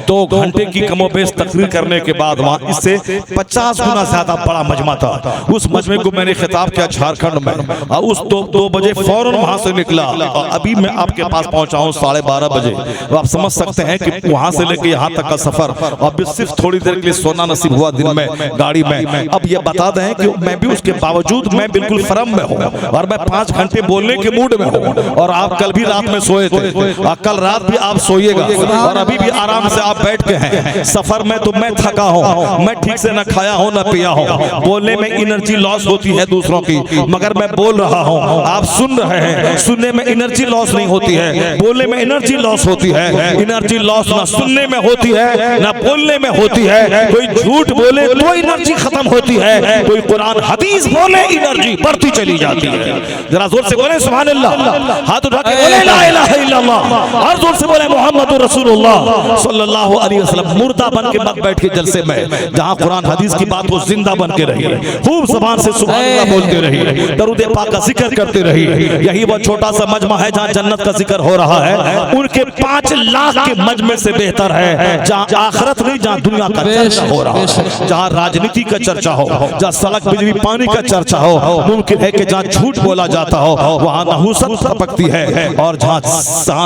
2 घंटे की कमोबेश तकरीर करने के बाद वहाँ इससे 50 गुना ज्यादा बड़ा मजमा था। उस मजमे को मैंने खिताब किया झारखंड में, और उस 2 बजे फौरन वहां से निकला और अभी मैं आपके पास पहुंचा हूं 12:30 बजे। तो आप समझ सकते हैं कि वहां से लेके यहाँ तक का सफर, और सिर्फ थोड़ी देर के लिए सोना नसीब हुआ दिन में गाड़ी में। अब ये बता दें कि मैं भी उसके बावजूद मैं बिल्कुल फरम में हूँ और मैं 5 घंटे बोलने के मूड में हूँ। और आप कल भी रात में सोए थे और कल रात भी आप सोइएगा, और अभी भी आराम से आप बैठ के हैं। सफर में तो मैं थका हूँ, मैं ठीक से न खाया हूँ न पिया हूँ। बोलने में एनर्जी लॉस होती है दूसरों की, मगर मैं बोल रहा हूँ, आप सुन रहे हैं। सुनने में एनर्जी लॉस नहीं होती है, बोलने में एनर्जी लॉस होती है। एनर्जी लॉस ना सुनने में होती है ना बोलने में होती है। कोई झूठ बोले तो एनर्जी खत्म होती है, कोई कुरान हदीस बोले एनर्जी बढ़ती चली जाती है। जरा जोर से बोले सुभान अल्लाह, हाथ उठा के बोले ला इलाहा इल्लल्लाह, और जोर से बोले मोहम्मदुर रसूलुल्लाह सल्लल्लाहु अलैहि वसल्लम। मुर्दा बन के मत बैठ के जलसे में, जहां कुरान हदीस की बात हो जिंदा बन के रहिए, खूब ज़बान से सुभान अल्लाह बोलते रहिए, दरूद पाक का जिक्र करते रहिए। यही वो छोटा सा मजमा है जहां जन्नत का जिक्र हो रहा है। उनके 5 लाख के मजमे से बेहतर है जहां आखिरत आखिरत नहीं, जहाँ दुनिया का चर्चा हो रहा है, जहाँ राजनीति का चर्चा हो, जहाँ सड़क बिजली पानी का चर्चा हो, मुमकिन है कि जहाँ झूठ बोला जाता हो वहाँ नहुसत टपकती है, और जहाँ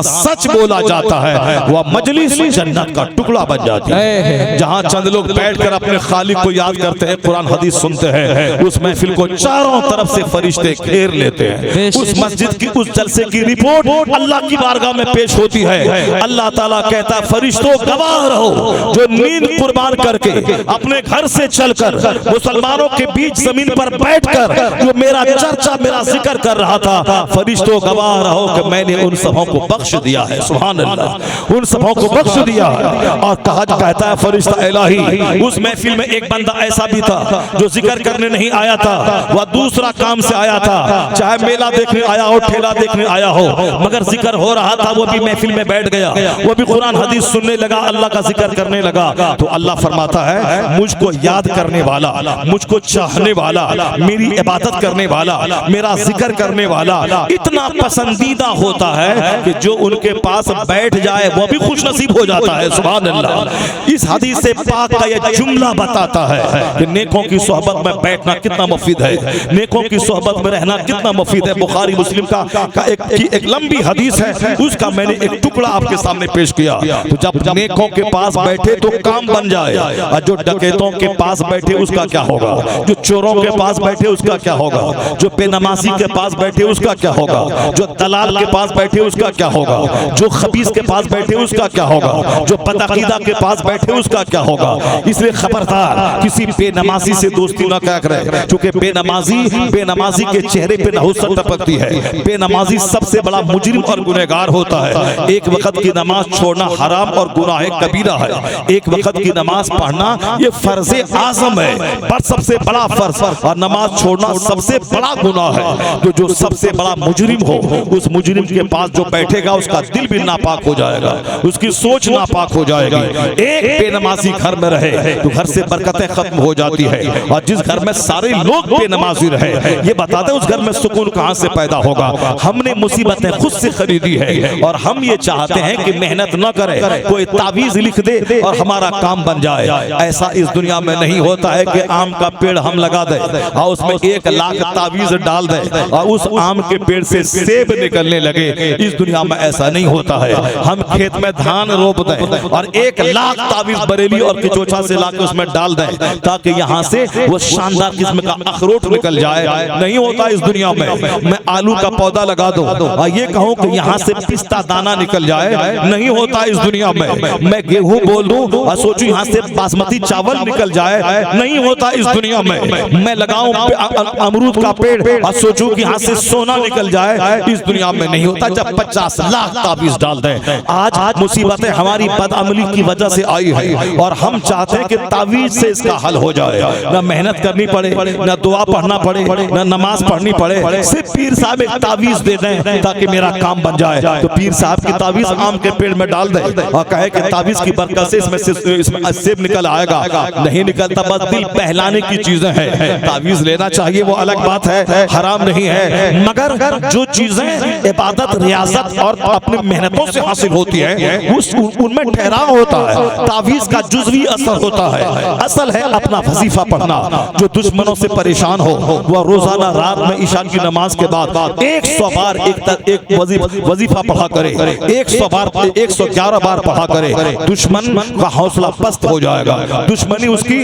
सच बोला जाता है वह मजलिस जन्नत का टुकड़ा बन जाती है। जहाँ चंद लोग बैठकर अपने खालिक को याद करते हैं, कुरान हदीस सुनते हैं, उस महफिल को चारों तरफ से फरिश्ते घेर लेते हैं। उस मस्जिद की उस जलसे की रिपोर्ट अल्लाह की बारगाह में पेश होती है। अल्लाह ताला कहता है फरिश्तों गवाह रहो, जो नींद कुर्बान करके अपने घर से चलकर मुसलमानों के बीच जमीन पर बैठकर जो मेरा चर्चा मेरा जिक्र कर रहा था, फरिश्तों गवाह रहो कि मैंने उन सबों को बख्श दिया है। सुभान अल्लाह, उन सबों को बख्श दिया है। और कहा कहता है फरिश्ता इलाही, उस महफिल में एक बंदा ऐसा भी था जो जिक्र करने नहीं आया था, वह दूसरा काम से आया था, चाहे मेला देखने आया हो, ठेला देखने आया हो, मगर जिक्र हो रहा था, वो भी महफिल में बैठ गया, वो भी कुरान हदीस सुनने लगा, अल्लाह का जिक्र करने लगा। तो अल्लाह फरमाता है मुझको याद करने वाला, मुझको चाहने वाला, मेरी इबादत करने वाला, मेरा जिक्र करने वाला इतना पसंदीदा होता है कि जो उनके पास बैठ जाए वो भी खुश नसीब हो जाता है। सुभान अल्लाह। इस हदीस से पाक का यह जुमला बताता है कि नेकों की सोहबत में बैठना कितना मुफीद है, नेकों की सोहबत में रहना कितना मुफीद है। बुखारी मुस्लिम का एक लंबी हदीस है, उसका मैंने एक टुकड़ा आपके सामने पेश किया। तो जब नेकों के पास बैठे तो काम बन जाए, और जो डकैतों के पास बैठे उसका क्या होगा, जो चोरों के पास बैठे उसका क्या होगा, जो बेनमाजी के पास बैठे उसका क्या होगा, जो दलाल के पास बैठे उसका क्या होगा, जो खबीस के पास बैठे उसका क्या होगा, जो बदअकीदा के पास बैठे उसका क्या होगा। इसलिए खबरदार किसी बेनमाजी से दोस्ती ना क्या करें, क्योंकि बेनमाजी के चेहरे पे नहुसत टपकती है। बेनमाजी सबसे बड़ा मुजरिम और गुनहगार होता है। एक वक्त की नमाज छोड़ना हराम और गुनाह कबीरा है। एक वक्त की नमाज पढ़ना ये फर्ज आजम है, पर सबसे बड़ा फर्ज, और नमाज छोड़ना सबसे बड़ा गुनाह है। तो जो सबसे बड़ा मुजरिम हो, उस मुजरिम के पास जो बैठेगा उसका दिल भी नापाक हो जाएगा, उसकी सोच नापाक हो जाएगी। एक बेनमाजी घर में रहे तो घर से बरकतें खत्म हो जाती है, और जिस घर में सारे लोग बेनमाजी रहे, ये बताते उस घर में सुकून कहां से पैदा होगा। हमने मुसीबतें खुद से खरीदी है, और हम ये चाहते हैं कि मेहनत न करें, कोई तावीज लिख दे और हमारा काम बन जाए। ऐसा इस दुनिया में नहीं होता है कि आम का पेड़ हम लगा दें और उसमें 1 लाख तावीज डाल दें और उस आम के पेड़ से सेब निकलने लगे। इस दुनिया में ऐसा नहीं होता है। हम खेत में धान रोप दें और 1 लाख तावीज बरेली और किचोचा से लाके उसमें डाल दें ताकि यहाँ से वो शानदार किस्म का अखरोट निकल जाए, नहीं होता इस दुनिया में। मैं आलू का पौधा लगा दूं और ये कहूँ कि यहाँ से पिस्ता दाना निकल जाए, नहीं होता इस दुनिया में। मैं गेहूं बोल दूं और सोचूं यहाँ से बासमती चावल निकल जाए, नहीं होता इस दुनिया में। मैं लगाऊं अमरूद का पेड़ और सोचूं कि यहाँ से सोना निकल जाए, इस दुनिया में नहीं होता। जब 50 लाख ताबीज डाल दें। आज मुसीबतें हमारी बदअमली की वजह से आई है, और हम चाहते हैं कि तावीज से इसका हल हो जाए। न मेहनत करनी पड़े, न दुआ पढ़ना पड़े, न नमाज पढ़नी पड़े, सिर्फ पीर साहब एक तावीज दे दें ताकि मेरा काम बन जाए। तो पीर साहब की तावीज आम के पेड़ में डाल दे और कहे कि तावीज की बरकत से इसमें सेब निकल आएगा, नहीं निकलता। बस दिल बहलाने की चीजें हैं। तावीज लेना चाहिए वो अलग बात है, हराम नहीं है, मगर जो चीजें इबादत रियाजत और अपनी मेहनतों से हासिल होती है उनमें ठहराव होता है। तावीज का जुज़वी असर होता है। असल है अपना वजीफा पढ़ना। जो दुश्मनों से परेशान हो वह रोजाना रात में ईशा की नमाज के बाद 100 बार एक वजीफा पढ़ा करे, 100 बार 111 बार पढ़ा करे। दुश्मन का हौसला पस्त हो जाएगा, दुश्मनी उसकी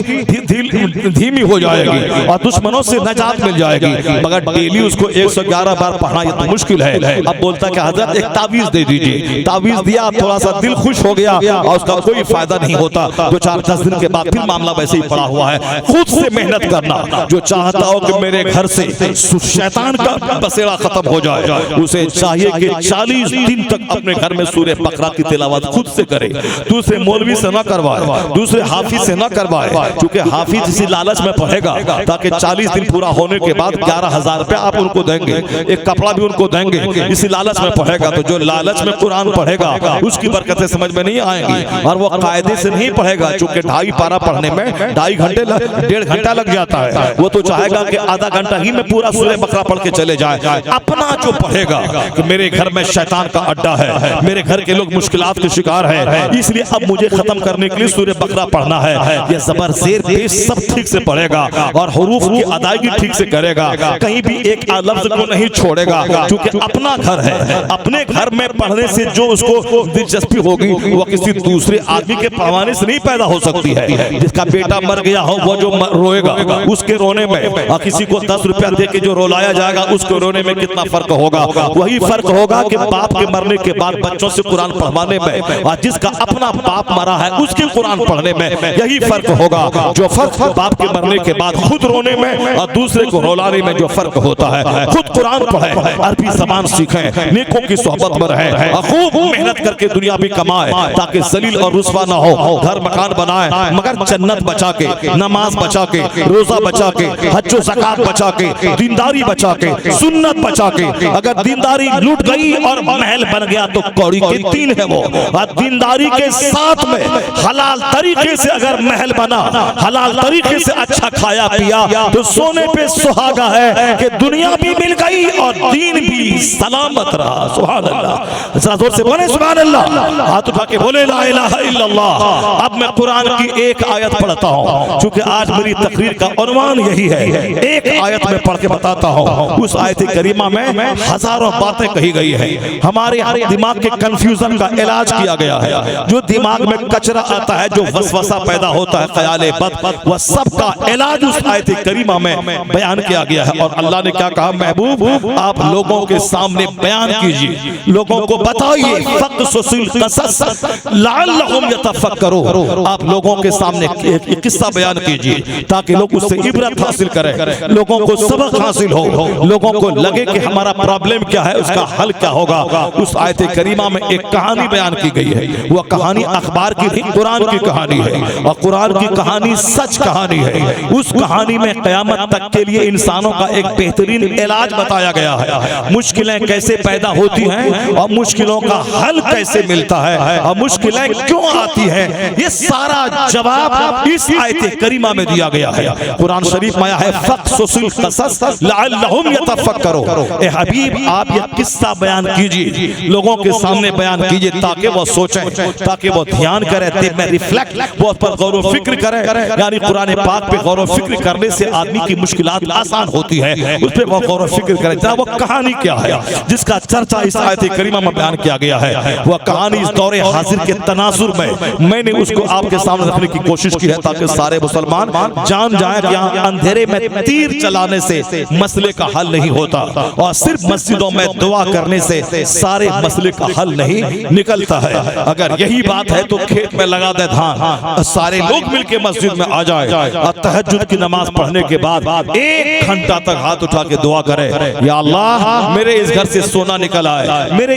धीमी हो जाएगी और दुश्मनों से नजात मिल जाएगी। मगर डेली उसको 111 बार पढ़ना ये तो मुश्किल है। अब बोलता कि हजरत एक तावीज दे दीजिए। तावीज दिया, थोड़ा सा दिल खुश हो गया और उसका कोई फायदा नहीं होता। 4-10 दिन के बाद फिर मामला वैसे ही पड़ा हुआ है। खुद से मेहनत करना। जो चाहता हो कि मेरे घर से शैतान का बसेड़ा खत्म हो जाए, उसे चाहिए कि 40 दिन तक अपने घर में सूरह बकरा की तिलावत खुद से करे। दूसरे मौलवी से न करवाए, दूसरे हाफिज से न करवाए, क्योंकि हाफिज इसी लालच में पढ़ेगा ताकि 40 दिन पूरा होने के बाद 11,000 रुपया आप उनको देंगे, एक कपड़ा भी उनको देंगे, इसी लालच में पढ़ेगा। तो जो लालच में कुरान पढ़ेगा उसकी बरकतें समझ में नहीं आएंगी, और वो कायदे से नहीं पढ़ेगा, चूंकि 2.5 पारा पढ़ने में 2.5 घंटे 1.5 घंटा लग जाता है। वो तो चाहेगा कि आधा घंटा ही में पूरा सूरह बकरा पढ़ के चले जाए। अपना जो पढ़ेगा कि मेरे घर में शैतान का अड्डा है, मेरे घर के लोग मुश्किलात के शिकार है, इसलिए अब मुझे खत्म करने के लिए सूरह बकरा पढ़ना है, ये ज़बर ज़ेर पेश सब ठीक से पढ़ेगा और हुरूफ की अदायगी ठीक से करेगा, कहीं भी एक लफ्ज को नहीं छोड़ेगा, क्योंकि अपना घर है। अपने घर में पढ़ने से जो उसको दिलचस्पी होगी वो किसी दूसरे आदमी के पैमाने से नहीं पैदा हो सकती है। जिसका बेटा मर गया हो वो जो रोएगा उसके रोने में, और किसी को 10 रुपया दे के जो रोलाया जाएगा उसके रोने में कितना फर्क होगा। वही फर्क होगा कि बाप के मरने के बाद बच्चों से कुरान पढ़वाने में, और जिसका अपना बाप मरा है उसके कुरान पढ़ने में यही फर्क होगा। जो फर्क बाप के मरने के बाद खुद रोने में और दूसरे को रोलाने में जो फर्क होता है। खुद कुरान पढ़े, अरबी जबान सीखें, नेकों की सोहबत में रहें और खूब मेहनत करके दुनिया भी कमाए ताकि जलील और रुस्वा ना हो। घर मकान बनाए मगर जन्नत बचा के, नमाज बचा के, रोजा बचा के, हज व ज़कात बचा के, दीनदारी बचा के, सुन्नत बचा के। अगर दीनदारी लूट गई और महल बन गया तो कौड़ी के 3 है वो। और दीनदारी के साथ में हलाल तरीके से अगर महल बना, हलाल तरीके से अच्छा खाया पिया, तो सोने पे सुहागा है कि दुनिया भी मिल गई और दीन भी सलामत रहा। सुभान अल्लाह, जरा जोर से बोले सुभान अल्लाह, हाथ उठा के बोले ला इलाहा इल्लल्लाह। अब मैं कुरान की एक आयत पढ़ता हूँ, क्योंकि आज मेरी तकरीर का उन्वान यही है। एक आयत में पढ़ के बताता हूँ। उस आयत करीमा में हजारों बातें कही गई है। हमारे दिमाग के कंफ्यूजन का इलाज किया गया है। जो दिमाग में कचरा आता है, जो वसवसा पैदा होता है, ख्याले बद, वह सब का इलाज उस आयत करीमा में बयान किया गया है। और अल्लाह ने क्या कहा, महबूब आप लोगों के सामने बयान कीजिए, लोगों को बताइए, फ़क़्सुसिल क़सस लअल्लहुम यतफ़क्करून। आप लोगों के सामने एक किस्सा बयान कीजिए ताकि लोग उससे इबरत हासिल करें, लोगों को सबक हासिल हो, लोगों को लगे कि हमारा प्रॉब्लम क्या है, उसका हल क्या होगा। उस आयत करीमा में एक कहानी बयान की गई है। वह कहानी अखबार की नहीं, कुरान की कहानी है, और कुरान की कहानी सच कहानी है। उस कहानी में क़यामत तक के लिए इंसानों का एक बेहतरीन इलाज बताया गया है। मुश्किलें कैसे पैदा होती हैं और मुश्किलों का हल कैसे मिलता है, और मुश्किलें क्यों आती हैं, ये सारा जवाब इस आयत करीमा में दिया गया है। कुरान शरीफ में आया है, फ़क़्सुसिल क़सस लअल्लहुम यतफ़क्करून। ए हबीब आप ये किस्सा बयान कीजिए, लोगों के सामने बयान कीजिए ताकि वो सोचें, ताकि वो ध्यान करें, में रिफ्लेक्ट, वो उस पर गौर व फिक्र करें। यानी कुरान पाक पे गौर व फिक्र करने से आदमी की मुश्किलात आसान होती है, उस पर वो गौर व फिक्र करें। वो कहानी क्या है जिसका चर्चा इस आयत करीमा में बयान किया गया है। वह कहानी इस दौरे हाजिर के तनाजुर में मैंने उसको आपके सामने रखने की कोशिश की है ताकि सारे मुसलमान जान जाएं कि यहाँ अंधेरे में तीर चलाने से मसले का हल नहीं होता, और सिर्फ मस्जिदों में दुआ करने से सारे मसले का हल नहीं निकलता है। अगर यही बात है तो खेत में लगा दे धान, सारे लोग मिलके मस्जिद में आ जाए और तहज्जुद की नमाज पढ़ने के बाद 1 घंटा तक हाथ उठा के दुआ करे, या अल्लाह मेरे इस घर से सोना निकल आए, मेरे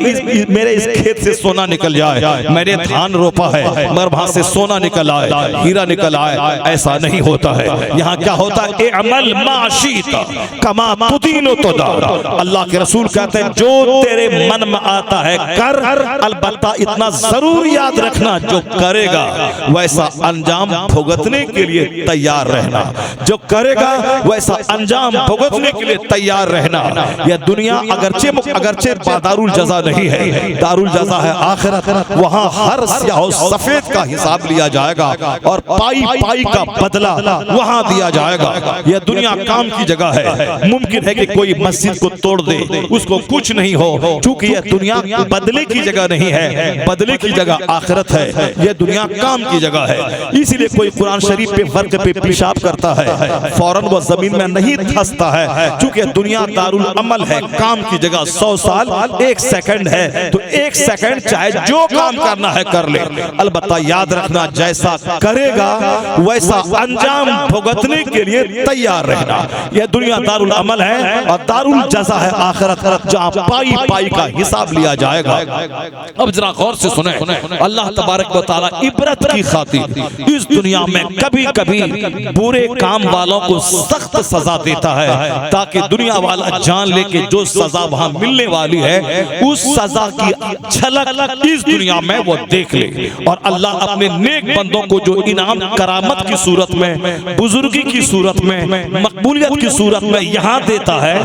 इस खेत से सोना निकल जाए, मैंने धान रोपा है मगर वहां से सोना निकल आए, हीरा निकल आए। ऐसा नहीं होता है। यहाँ क्या होता है, ए अमल माशीता कमा तुदीनो तुदार। अल्लाह के रसूल कहते हैं जो तेरे मन में आता है कर, अलबत्ता इतना जरूर याद रखना, जो करेगा वैसा अंजाम भुगतने के लिए तैयार रहना, जो करेगा वैसा अंजाम भुगतने के लिए तैयार रहना। यह दुनिया अगरचे दारुल जज़ा नहीं है, दारुल जज़ा है आखिरत। वहाँ हर स्याह सफेद का हिसाब लिया जाएगा और पाई पाई का बदला वहाँ दिया जाएगा। यह दुनिया काम की जगह है। मुमकिन है कि कोई मस्जिद को तोड़ दे, उसको कुछ नहीं हो, क्योंकि यह दुनिया बदले की जगह नहीं है, बदले की जगह आखिरत है। यह दुनिया काम की जगह है। इसीलिए कोई कुरान शरीफ पे वर्क पे पेशाब करता है, फौरन वो जमीन में नहीं धंसता है, क्योंकि दुनिया दारुल अमल है, काम की जगह 100 साल 1 सेकंड है। तो 1 सेकंड चाहे जो काम करना है कर ले, अलबत्ता याद रखना जैसा करेगा वैसा अंजाम भुगतने के लिए तैयार रहना। यह दुनिया दारुल अमल है और दारुल जज़ा है आखिरत, जहाँ पाई पाई का हिसाब लिया जाएगा। अब जरा गौर से सुने, अल्लाह तबारक व तआला इबरत की खातिर इस दुनिया में कभी कभी बुरे काम वालों को सख्त सजा देता है, ताकि दुनिया वाला जान ले कि जो सजा वहां मिलने वाली है उस सजा की झलक इस दुनिया में वो देख ले। और अल्लाह अपने नेक बंदों को जो इनाम करामत की सूरत में, बुजुर्गी की सूरत में, मकबूलियत की सूरत में यहाँ देता है,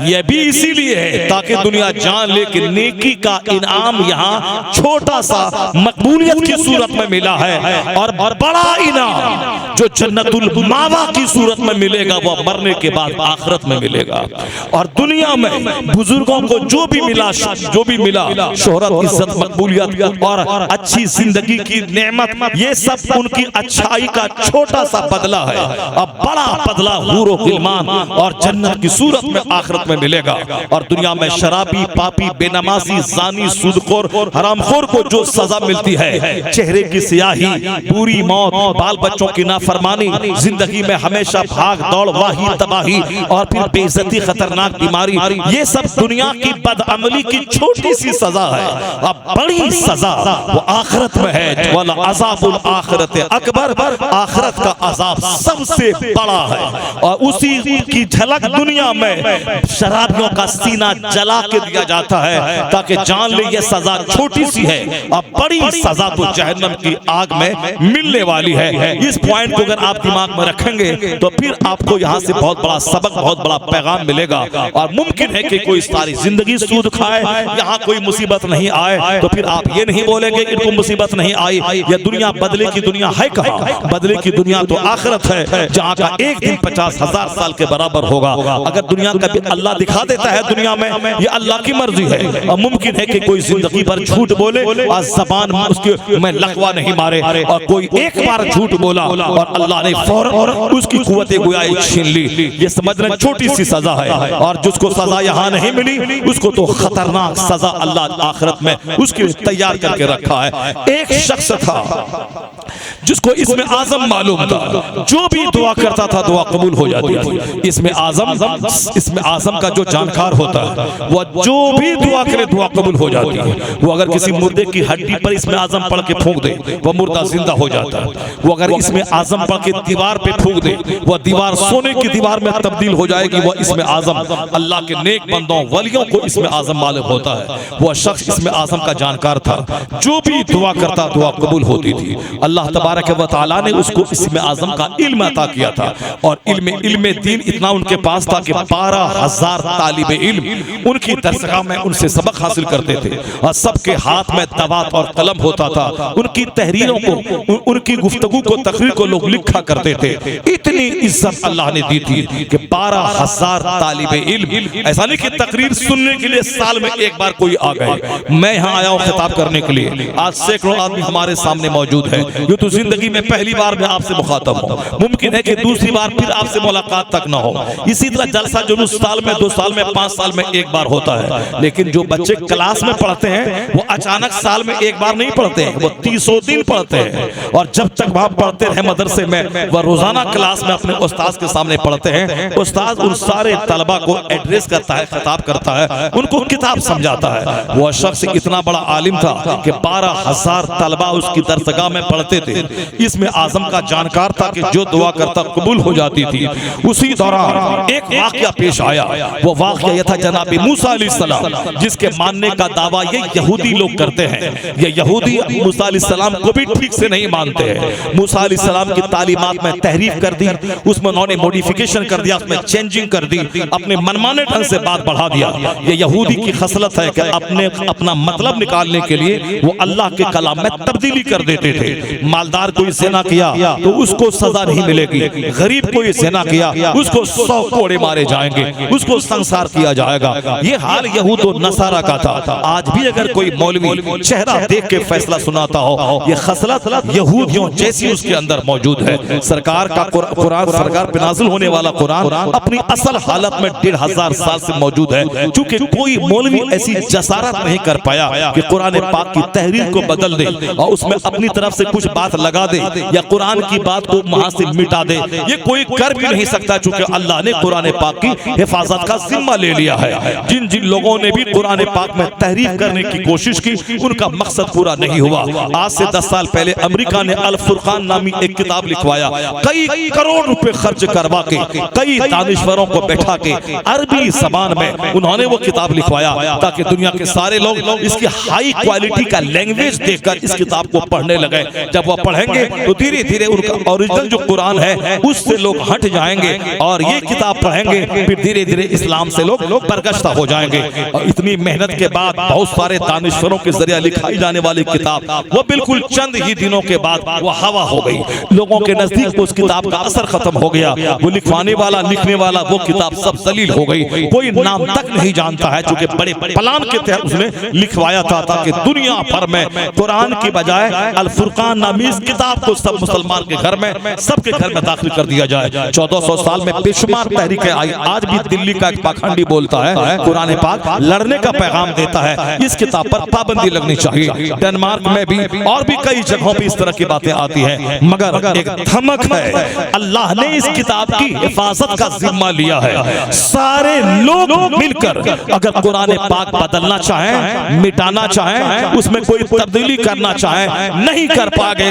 यह भी इसीलिए है ताकि दुनिया जान ले कि नेकी का इनाम यहाँ छोटा सा मकबूलियत की सूरत में मिला है, और बड़ा इनाम जो जन्नतुल मावा की सूरत में मिलेगा वो मरने के बाद आखिरत में मिलेगा। और दुनिया में बुजुर्गों को जो भी मिला शोहरत, इज्जत, मकबूलियत और अच्छी जिंदगी की नेमत, ये सब उनकी अच्छाई का छोटा सा बदला है। अब बड़ा बदला हूर और गिलमान और जन्नत की सूरत में आखिरत में मिलेगा। और दुनिया में शराबी, पापी, बेनमाजी, जानी, सूदखोर, हरामखोर को जो सजा मिलती है, चेहरे की सियाही, बुरी मौत, बाल बच्चों की नाफरमानी, जिंदगी में हमेशा भाग दौड़, वाही तबाही और फिर बेइज्जती, खतरनाक बीमारी, ये सब दुनिया की बदअमली की छोटी सी सजा है। अब बड़ी सजा वो आखिरत में है। वाला अज़ाबुल आखिरत अकबर, आखिरत का अज़ाब सबसे बड़ा है। और उसी की झलक दुनिया में शराबियों का सीना जला के दिया जाता है ताकि जान ले ये सजा छोटी सी है। अब बड़ी सजा तो जहन्नम की आग में मिलने वाली है। इस पॉइंट को अगर आप दिमाग में रखेंगे तो फिर आपको यहाँ से बहुत बड़ा सबक, बहुत बड़ा पैगाम मिलेगा। और मुमकिन है कि कोई सारी जिंदगी सूद खाए, यहाँ कोई मुसीबत नहीं आए, तो फिर आप ये नहीं बोलेंगे इनको मुसीबत नहीं आई। ये दुनिया बदले की दुनिया है कहाँ? बदले की दुनिया तो आखिरत है, जहाँ का एक दिन 50,000 साल के बराबर होगा। अगर दुनिया का भी अल्लाह दिखा देता है दुनिया में, ये अल्लाह की मर्जी है। और मुमकिन है कि कोई जिंदगी भर झूठ बोले और जबान उसके में लकवा नहीं मारे, और कोई एक बार झूठ बोला और अल्लाह ने फौरन उसकी कुव्वते गोयाई छीन ली। ये समझना छोटी सी सजा है। और जिसको सजा यहाँ नहीं मिली उसको तो खतरनाक सजा अल्लाह आखिरत में उसके लिए तैयार करके रखा है। एक शख्स था जिसको इसमें आजम मालूम था, जो भी दुआ करता था दुआ कबूल हो जाती थी। इसमें आजम का जो जानकार होता है वो जो भी दुआ करे दुआ कबूल हो जाती है। वो अगर किसी मुर्दे की हड्डी पर इसमें आजम पढ़ के फूंक दे वो मुर्दा जिंदा हो जाता है। वो अगर इसमें आजम पढ़ के दीवार पे फूंक दे वो दीवार सोने की दीवार में तब्दील हो जाएगी। वो इसमें आजम अल्लाह के नेक बंदों वलियों को इसमें आजम मालूम होता है। वो शख्स इसमें आजम का जानकार था, जो भी दुआ करता दुआ कबूल होती थी। अल्लाह तबारक व तआला ने उसको इसमें आजम का इल्म अता किया था। और इल्म दीन इतना उनके पास था कि 12,000 तालिबे इल्म उनकी दरसगाह में उनसे सबक हासिल करते थे। और सबके हाथ में दवात और कलम होता था। उनकी तहरीरों को, उनकी गुफ्तगू को, तकरीर को लोग लिखा करते थे। इतनी इज्जत अल्लाह ने दी थी कि 12,000 तालिबे इल्म, ऐसा नहीं कि तकरीर सुनने के लिए साल में एक बार कोई आ गए। मैं यहाँ आया हूँ खिताब करने के लिए, आज सैकड़ों आदमी हमारे सामने मौजूद है। ये तो जिंदगी में पहली बार मैं आपसे मुखातब हूँ, मुमकिन है कि दूसरी बार फिर आपसे मुलाकात तक ना हो। इसी तरह जलसा जुलूस साल में, 2 साल में, 5 साल में एक बार होता है। लेकिन जो बच्चे क्लास में पढ़ते हैं वो अचानक साल में एक बार नहीं पढ़ते हैं, वो 30 दिन पढ़ते हैं। और जब तक वहां पढ़ते रहे मदरसे में, वह रोजाना क्लास में अपने उस्ताद के सामने पढ़ते हैं। उस्ताद उन सारे तलबा को एड्रेस करता है, खिताब करता है, उनको किताब समझाता है। वह शख्स इतना बड़ा आलिम था कि 12,000 तलबा उसकी दरसगाह में पढ़ते थे। इसमें आजम का जानकार था कि जो दुआ करता कबूल हो जाती थी। उसी दौरान एक वाकया पेश आया। वो वाकया यह था जनाब मूसा अलैहिस्सलाम, जिसके मानने का दावा ये यहूदी लोग करते हैं। ये यहूदी मूसा अलैहिस्सलाम को भी ठीक से नहीं मानते हैं। मूसा अलैहिस्सलाम की तालीमात में तहरीफ कर दी, उसमें उन्होंने मॉडिफिकेशन कर दिया, उसमें चेंजिंग कर दी, अपने मनमाने ढंग से बात बढ़ा दिया। ये यहूदी की खसलत है कि अपना मतलब निकालने के लिए वो अल्लाह के कलाम में तब्दीली कर देते थे। मालदार कोई ज़िना किया तो उसको सजा नहीं मिलेगी, गरीब कोई ज़िना किया उसको 100 कोड़े मारे जाएंगे, उसको संसार किया जाएगा। ये हाल यहूद और नसारा का था। आज भी अगर कोई मौलवी चेहरा देख के फैसला सुनाता हो, ये खसलत यहूदियों जैसी उसके अंदर मौजूद है। सरकार का कुरान, सरकार पे नाजिल होने वाला कुरान अपनी असल हालत में 1,500 साल से मौजूद है। क्योंकि कोई मौलवी ऐसी जसारत नहीं कर पाया कि कुरान पाक की तहरीर को बदल दे और उसमें अपनी तरफ से कुछ बात लगा दे या कुरान की बात को वहां से मिटा दे। ये कोई कर भी नहीं सकता, चूंकि अल्लाह ने कुरान पाक की हिफाजत का जिम्मा ले लिया है। जिन जिन लोगों ने भी कुरान पाक में तहरीफ करने की कोशिश की, उनका मकसद पूरा नहीं हुआ। आज से 10 साल पहले अमेरिका ने अल फुरकान नामी एक किताब लिखवाया। कई करोड़ रुपए खर्च करवा के, कई दानिश्वरों को बैठा के अरबी जबान में उन्होंने वो किताब लिखवाया ताकि दुनिया के सारे लोग इसकी हाई क्वालिटी का लैंग्वेज देखकर इस किताब को पढ़ने लगे। जब वह पढ़ पढ़ेंगे तो धीरे धीरे उनका ओरिजिनल जो कुरान है उससे लोग हट जाएंगे और ये किताब पढ़ेंगे, फिर धीरे धीरे इस्लाम से लोग बरगश्ता हो जाएंगे। और इतनी मेहनत के बाद बहुत सारे दानिश्वरों के जरिए लिखाई जाने वाली किताब वो बिल्कुल चंद ही दिनों के बाद वो हवा हो गई। लोगों के नजदीक उस किताब का असर खत्म हो गया। वो लिखवाने वाला लिखने वाला वो किताब सब जलील हो गई, कोई नाम तक नहीं जानता है, क्योंकि बड़े प्लान के तहत उसने लिखवाया था ताकि दुनिया भर में कुरान की बजाय अल फुरकान नामी इस किताब को सब मुसलमान के घर में सबके घर में दाखिल कर दिया जाए। 1400 साल में बेशुमार तहरीकें आई। आज भी दिल्ली का एक पाखंडी बोलता है कुरान पाक लड़ने का पैगाम देता है, इस किताब पर पाबंदी लगनी चाहिए। डेनमार्क में भी और भी कई जगहों पर इस तरह की बातें आती हैं, मगर एक धमक है, अल्लाह ने इस किताब की हिफाजत का जिम्मा लिया है। सारे लोग मिलकर अगर कुरान पाक बदलना चाहें, मिटाना चाहें, उसमें कोई तब्दीली करना चाहें, नहीं कर पाएगा।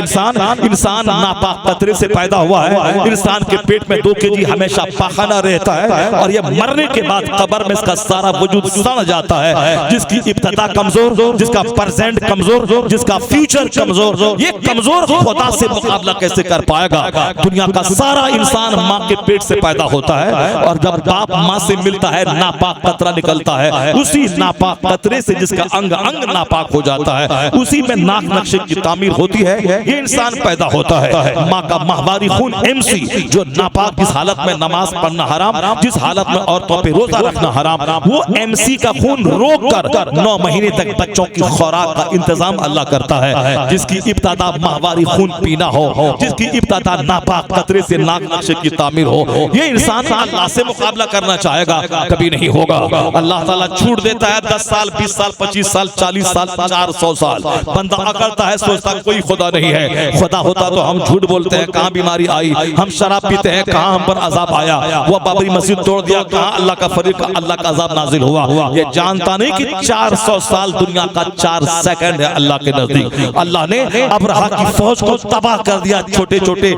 इंसान नापाक कतरे से पैदा हुआ है। इंसान के पेट में 2 केजी हमेशा पाखाना रहता है और ये मरने के बाद कब्र में इसका सारा वजूद सड़ जाता है। जिसकी इब्तिदा कमजोर, जिसका प्रेजेंट कमजोर, जिसका फ्यूचर कमजोर, ये कमजोर खुदा से मुकाबला कैसे कर पाएगा? दुनिया का सारा इंसान माँ के पेट से पैदा होता है और जब बाप माँ से मिलता है नापाक कतरा निकलता है। उसी नापाक कतरे से जिसका अंग अंग नापाक हो जाता है, उसी में नाक नक्शे की तामीर होती है, ये इंसान पैदा होता है। माँ का माहवारी खून MC जो नापाक, जिस हालत में नमाज पढ़ना हराम, जिस हालत में औरतों पे रोजा रखना हराम, वो MC का खून रोक कर 9 महीने तक बच्चों की खुराक का इंतजाम अल्लाह करता है। जिसकी इब्तिदा माहवारी खून पीना हो, जिसकी इब्तिदा नापाक कतरे से नाक नक्शे की तामीर हो, ये इंसान अल्लाह से मुकाबला करना चाहेगा, कभी नहीं होगा। अल्लाह ताला छूट देता है 10 साल, 20 साल, 25 साल, 40 साल, 400 साल। बंदा अकड़ता है, सोचता कोई खुदा नहीं है। खुदा होता तो हम झूठ बोलते हैं, कहाँ बीमारी आई, हम शराब पीते हैं, कहाँ हम पर अजाब आया, वो बाबरी मस्जिद तोड़ दिया, कहाँ अल्लाह का फरीक अल्लाह का अजाब नाजिल हुआ। ये जानता नहीं कि 400 साल दुनिया का 4 सेकंड है अल्लाह के नजदीक। अल्लाह ने अब्रहा की फौज को तबाह कर दिया, छोटे छोटे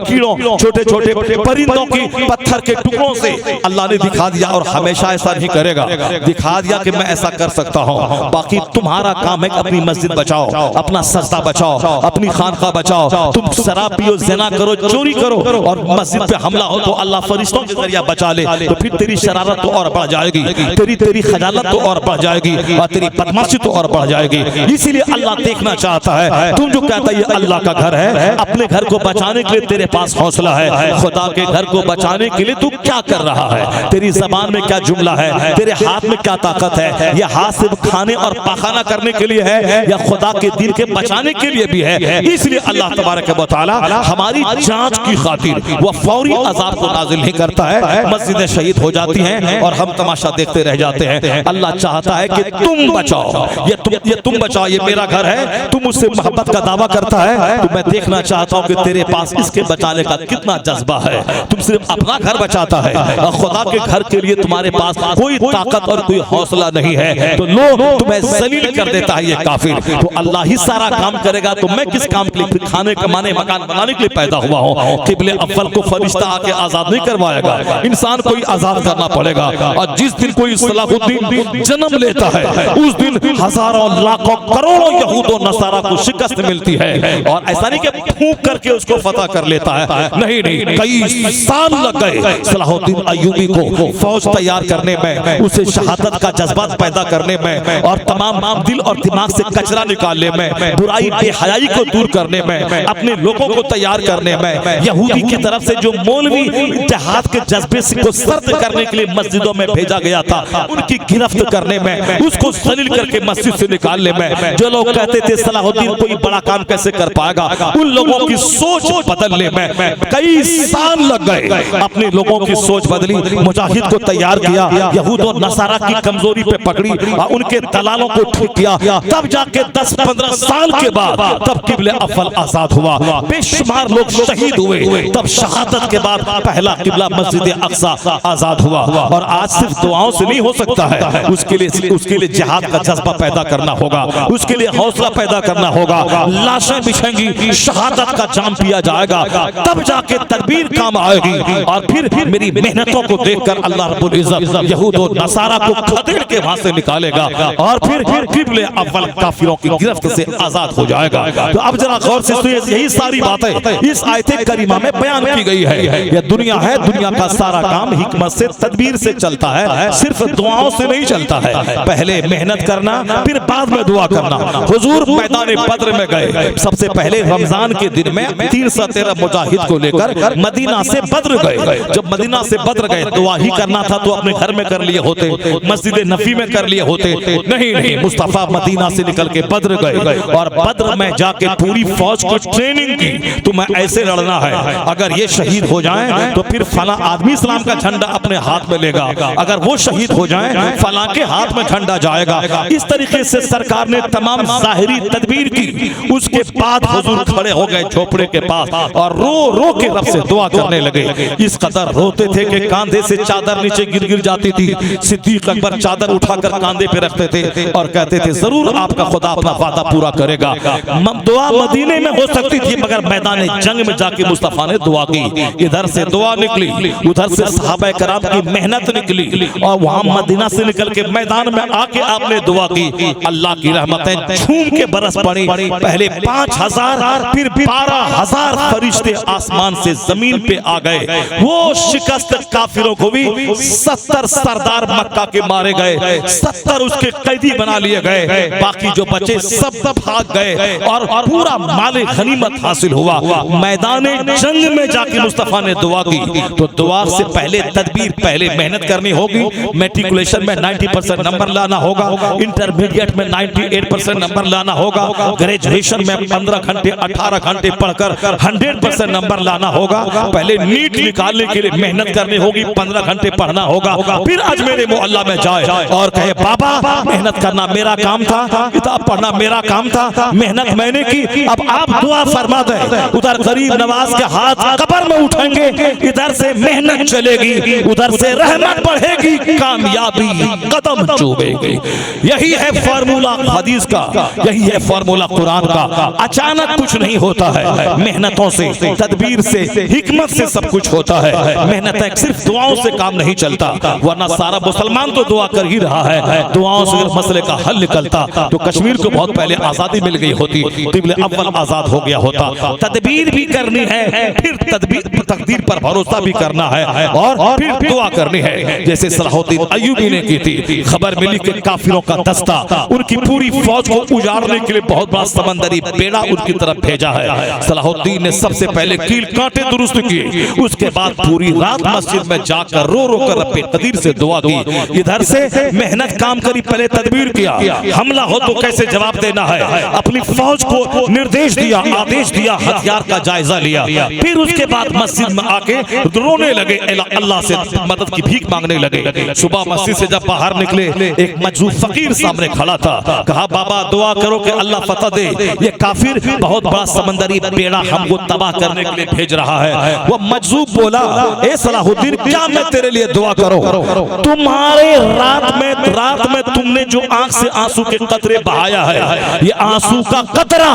कीड़ों, छोटे छोटे परिंदों की पत्थर के टुकड़ों से अल्लाह ने दिखा दिया। और हमेशा ऐसा नहीं करेगा, दिखा दिया कि मैं ऐसा कर सकता हूँ। बाकी तुम्हारा काम है कि अपनी मस्जिद बचाओ, अपना सजदा बचाओ, अपनी खानका बचाओ। तुम शराब पियो, ज़िना करो, चोरी करो और मस्जिद पे हमला हो तो अल्लाह फरिश्तों के जरिए बचा ले, तो फिर तेरी शरारत तो और बढ़ जाएगी, तेरी खजालत तो और बढ़ जाएगी और तेरी बदमाशी तो और बढ़ जाएगी। इसीलिए अल्लाह देखना चाहता है, तुम जो कहता है ये अल्लाह का घर है, अपने घर को बचाने के लिए तेरे पास हौसला है, खुदा के घर को बचाने के लिए तू क्या कर रहा है? तेरी जबान में क्या जुमला है? तेरे हाथ में क्या ताकत है? यह हाथ सिर्फ खाने और पाखाना करने के लिए है या खुदा के दिन के बचाने के लिए भी है? इसलिए अल्लाह तबारक व तआला हमारी जांच की खातिर वह फौरी अजाब को नाजिल नहीं करता है। मस्जिदें शहीद हो जाती हैं और हम तमाशा देखते रह जाते हैं। अल्लाह चाहता है कि तुम बचाओ, ये तुम बचाओ, ये मेरा घर है, तुम उससे मोहब्बत का दावा करता है, तो मैं देखना चाहता हूँ कि तेरे पास इसके बचाने का कितना जज्बा है। तुम सिर्फ अपना घर बचाता है और खुदा के घर के लिए तुम्हारे पास कोई ताकत और कोई हौसला नहीं है, तो लो तुम्हें जलील कर देता है ये काफिर। तो अल्लाह ही सारा काम करेगा, तो मैं किस काम के लिए? खाने कमाने मकान बनाने के लिए पैदा हुआ हूँ। किबले अव्वल को फरिश्ता आके आजाद नहीं करवाएगा, इंसान को ही आजाद करना पड़ेगा। और जिस दिन कोई सलाहुद्दीन जन्म लेता है, उस दिन हजारों लाखों करोड़ों यहूदों नसारा को शिकस्त मिलती है। और ऐसा नहीं कि फूंक करके उसको फतह कर लेता है, नहीं, कई साल लग गए सलाहुद्दीन अय्यूबी को फौज तैयार करने में, उसे शहादत का जज्बात पैदा करने में और तमाम दिल और दिमाग से कचरा निकालने में, बुराई बेहयाई को दूर करने में, अपने लोगों को तैयार करने में। यहूदी की तरफ से जो मौलवी इत्तेहाद के जज्बे को सर्द करने के लिए मस्जिदों में भेजा गया था, उनकी गिरफ्त करने में, उसको जलील करके मस्जिद से निकालने में, जो लोग कहते थे सलाहुद्दीन कोई बड़ा काम कैसे कर पाएगा, उन लोगों की सोच बदलने में कई साल लग गए। अपने लोगों की सोच बदली, मुजाहिद को तैयार किया, यहूद और नसारा की कमजोरी पे पकड़ी और उनके दलालों को ठीक किया, तब जाके 10-15 साल के बाद तब किबले अव्वल आजाद हुआ, बेशुमार लोग शहीद हुए, तब शहादत के बाद पहला किबला मस्जिद अक्सा आजाद हुआ। और आज सिर्फ दुआओं से नहीं हो सकता है, उसके लिए जिहाद का जज्बा पैदा करना होगा, उसके लिए हौसला पैदा करना होगा। लाशें बिछेंगी, शहादत का जाम पिया जाएगा, तब जाके तदबीर काम आएगी। और फिर मेरी मेहनतों को देखकर अल्लाह रब्बुल इज्जत यहूद और नसारा को खदेड़ के वहां से निकालेगा और फिर किबले अव्वल काफिरों की गिरफ्त से आजाद हो जाएगा। तो अब जरा जरा गौर से सुनिए, यही सारी बातें इस आयत करीमा में बयान की गई है। यह दुनिया है, दुनिया का सारा काम हिकमत से, तदबीर से चलता है, सिर्फ दुआओं से नहीं चलता है। पहले मेहनत करना, फिर बाद में दुआ करना। हुजूर मैदान बद्र में गए, सबसे पहले रमजान के दिन में 313 मुजाहिद को लेकर मदीना से बद्र गए। जब मदीना से बद्र गए, दुआ ही करना था तो अपने घर में कर लिए होते, मस्जिद नबी में कर लिए होते। नहीं, मुस्तफा मदीना से निकल के बद्र गए और बद्र में जाके पूरी फौज को ट्रेनिंग की, तुम्हें ऐसे लड़ना है, अगर ये शहीद हो जाएं तो फिर फला आदमी इस्लाम का झंडा अपने हाथ में लेगा, अगर वो शहीद हो जाएं फला के हाथ में झंडा जाएगा। इस तरीके से सरकार ने तमाम जाहिरी तदबीर की। उसके बाद हुजूर खड़े हो गए झोपड़े के पास और रो रो के रब से दुआ करने लगे। इस कदर रोते थे कि कांधे से चादर नीचे गिर गिर जाती थी। सिद्दीक अकबर चादर उठाकर कांधे पे रखते थे और कहते थे जरूर आपका खुदा अपना वादा पूरा करेगा। दुआ मदीने में हो सकती थी, मगर मैदान जंग में जाके मुस्तफा ने दुआ की। इधर से दुआ निकली, उधर से सहाबा कराम की मेहनत निकली और वहां मदीना से निकल के मैदान में आके आपने दुआ की। अल्लाह की रहमतें झूम के बरस पड़ी। पहले 5000 फिर 12000 फरिश्ते आसमान से जमीन पे आ गए। वो शिकस्त काफिरों को भी 70 सरदार मक्का के मारे गए, 70 उसके कैदी बना लिए गए, बाकी जो बचे सब भाग गए और पूरा माले गनीमत हासिल हुआ। मैदान जंग में जाके मुस्तफा ने दुआ की। तो दुआ से पहले तदबीर, पहले मेहनत करनी होगी। मैट्रिकुलेशन में 90% नंबर लाना होगा, इंटरमीडिएट में 98% नंबर लाना होगा, ग्रेजुएशन में 15 घंटे 18 घंटे पढ़कर 100% नंबर लाना होगा। पहले नीट निकालने के लिए मेहनत करनी होगी, 15 घंटे पढ़ना होगा, फिर अजमेर मोहल्ला में जाए और कहे बाबा मेहनत करना मेरा काम था, किताब पढ़ना मेरा काम था, मेहनत मैंने की, अब आप दुआ फरमा दें। उधर गरीब नवाज के हाथ कब्र में उठेंगे, इधर से मेहनत चलेगी, उधर से रहमत बढ़ेगी, कामयाबी कदम चूमेगी। यही है फार्मूला हदीस का, यही है फार्मूला कुरान का। अचानक कुछ नहीं होता है, मेहनतों से, तदबीर से, हिकमत से सब कुछ होता है। मेहनत सिर्फ दुआओं से काम नहीं चलता, वरना सारा मुसलमान तो दुआ कर ही रहा है। दुआओं से अगर मसले का हल निकलता तो कश्मीर को बहुत पहले आजादी मिल गई होती, तिबले अव्वल आजाद हो गया होता। तदबीर भी करनी है, फिर तकदीर पर भरोसा भी करना है और फिर दुआ करनी है। जैसे सलाहुद्दीन अय्यूबी ने की थी। खबर मिली कि काफिरों का दस्ता उनकी पूरी फौज को उजाड़ने के लिए बहुत बड़ा समंदरी बेड़ा उनकी तरफ भेजा है। सलाहुद्दीन ने सबसे पहले कील कांटे दुरुस्त किए, उसके बाद पूरी रात मस्जिद में जाकर रो रो कर रब्बे कदीर से दुआ की। इधर से मेहनत काम करी, पहले तदबीर किया, हमला हो तो कैसे जवाब देना है, अपनी फौज को निर्देश दिया, आदेश दिया, हथियार का जायजा लिया। फिर उसके बाद मस्जिद में आके रोने लगे, अल्लाह से मदद की भीख मांगने लगे। सुबह मस्जिद से जब बाहर निकले, एक मजलूम फकीर सामने खड़ा था। कहा बाबा दुआ करो कि अल्लाह फतह दे, ये काफिर बहुत बड़ा समंदरी बेड़ा हमको तबाह करने के लिए भेज रहा है। वो मजलूम बोला, ए सलाहुद्दीन क्या मैं तेरे लिए दुआ करूं? तुम्हारे रात में तुमने जो आंख से आंसू के कतरे बहाया है, ये आंसू का कतरा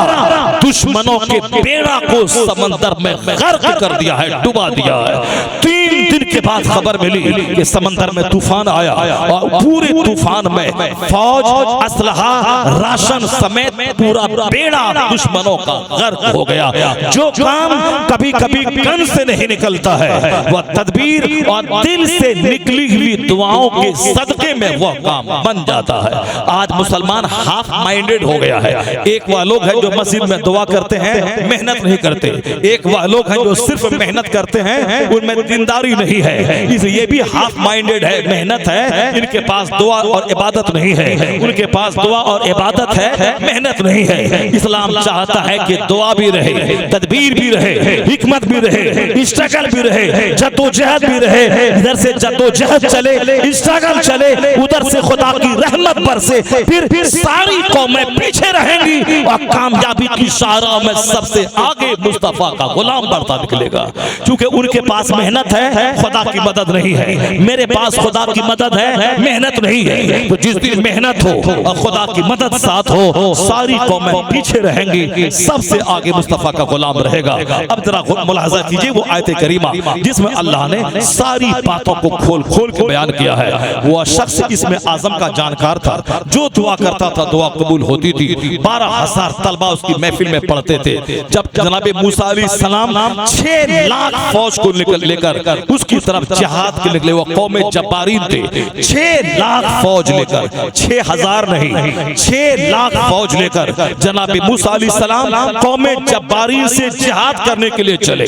दुश्मनों के बेड़ा को समंदर में गर्क कर दिया है, डुबा दिया है। 3 दिन के बाद खबर मिली कि समंदर में तूफान आया और पूरे तूफान में फौज, असलहा, राशन समेत पूरा बेड़ा दुश्मनों का गर्क हो गया। जो काम कभी कभी गन से नहीं निकलता है, वह तदबीर और दिल से निकली हुई दुआओं के सदके में वह काम बन जाता है। आज मुसलमान हाफ माइंडेड हो गया है। एक वह लोग हैं जो मस्जिद में दुआ करते हैं, मेहनत नहीं करते। एक वह लोग हैं जो सिर्फ मेहनत करते हैं, उनमें दीनदारी नहीं है, इसलिए भी हाफ माइंडेड है। मेहनत है, इनके पास दुआ और इबादत नहीं है, उनके पास दुआ और इबादत है, मेहनत नहीं है। इस्लाम चाहता है कि दुआ भी रहे, तदबीर भी रहे, हिकमत भी रहे, स्ट्रगल भी रहे, जद्दोजहद भी रहे। इधर से जद्दोजहद चले, स्ट्रगल चले, उधर से खुदा की रहमत बरसे, फिर सारी कौमें पीछे रहेंगी और कामयाबी की शाहराह में सबसे आगे मुस्तफा का गुलाम बढ़ता निकलेगा। क्योंकि उनके पास मेहनत है, खुदा की मदद नहीं है, मेरे पास खुदा की मदद है, मेहनत नहीं है। तो जिस दिन मेहनत हो और खुदा की मदद साथ हो, सारी कौमें पीछे रहेंगी, सबसे आगे मुस्तफा का गुलाम रहेगा। अब जरा मुलाहजा कीजिए वो आयत करीमा जिसमें अल्लाह ने सारी बातों को खोल खोल के बयान किया है। वो शख्स इसमें आजम का जानकार था, जो दुआ करता था दुआ कबूल होती थी। 12,000 तलबा उसकी महफिल में पढ़ते थे। जब जनाब मूसा अलैहिस्सलाम 6 लाख फौज को लेकर उसकी तरफ जिहाद के निकले, वो कौम जब्बारीन थे। 6 लाख फौज लेकर, 6,000 नहीं, 6 लाख फौज लेकर जनाब मूसा अलैहिस्सलाम कौम जब्बारीन से जिहाद करने के लिए चले।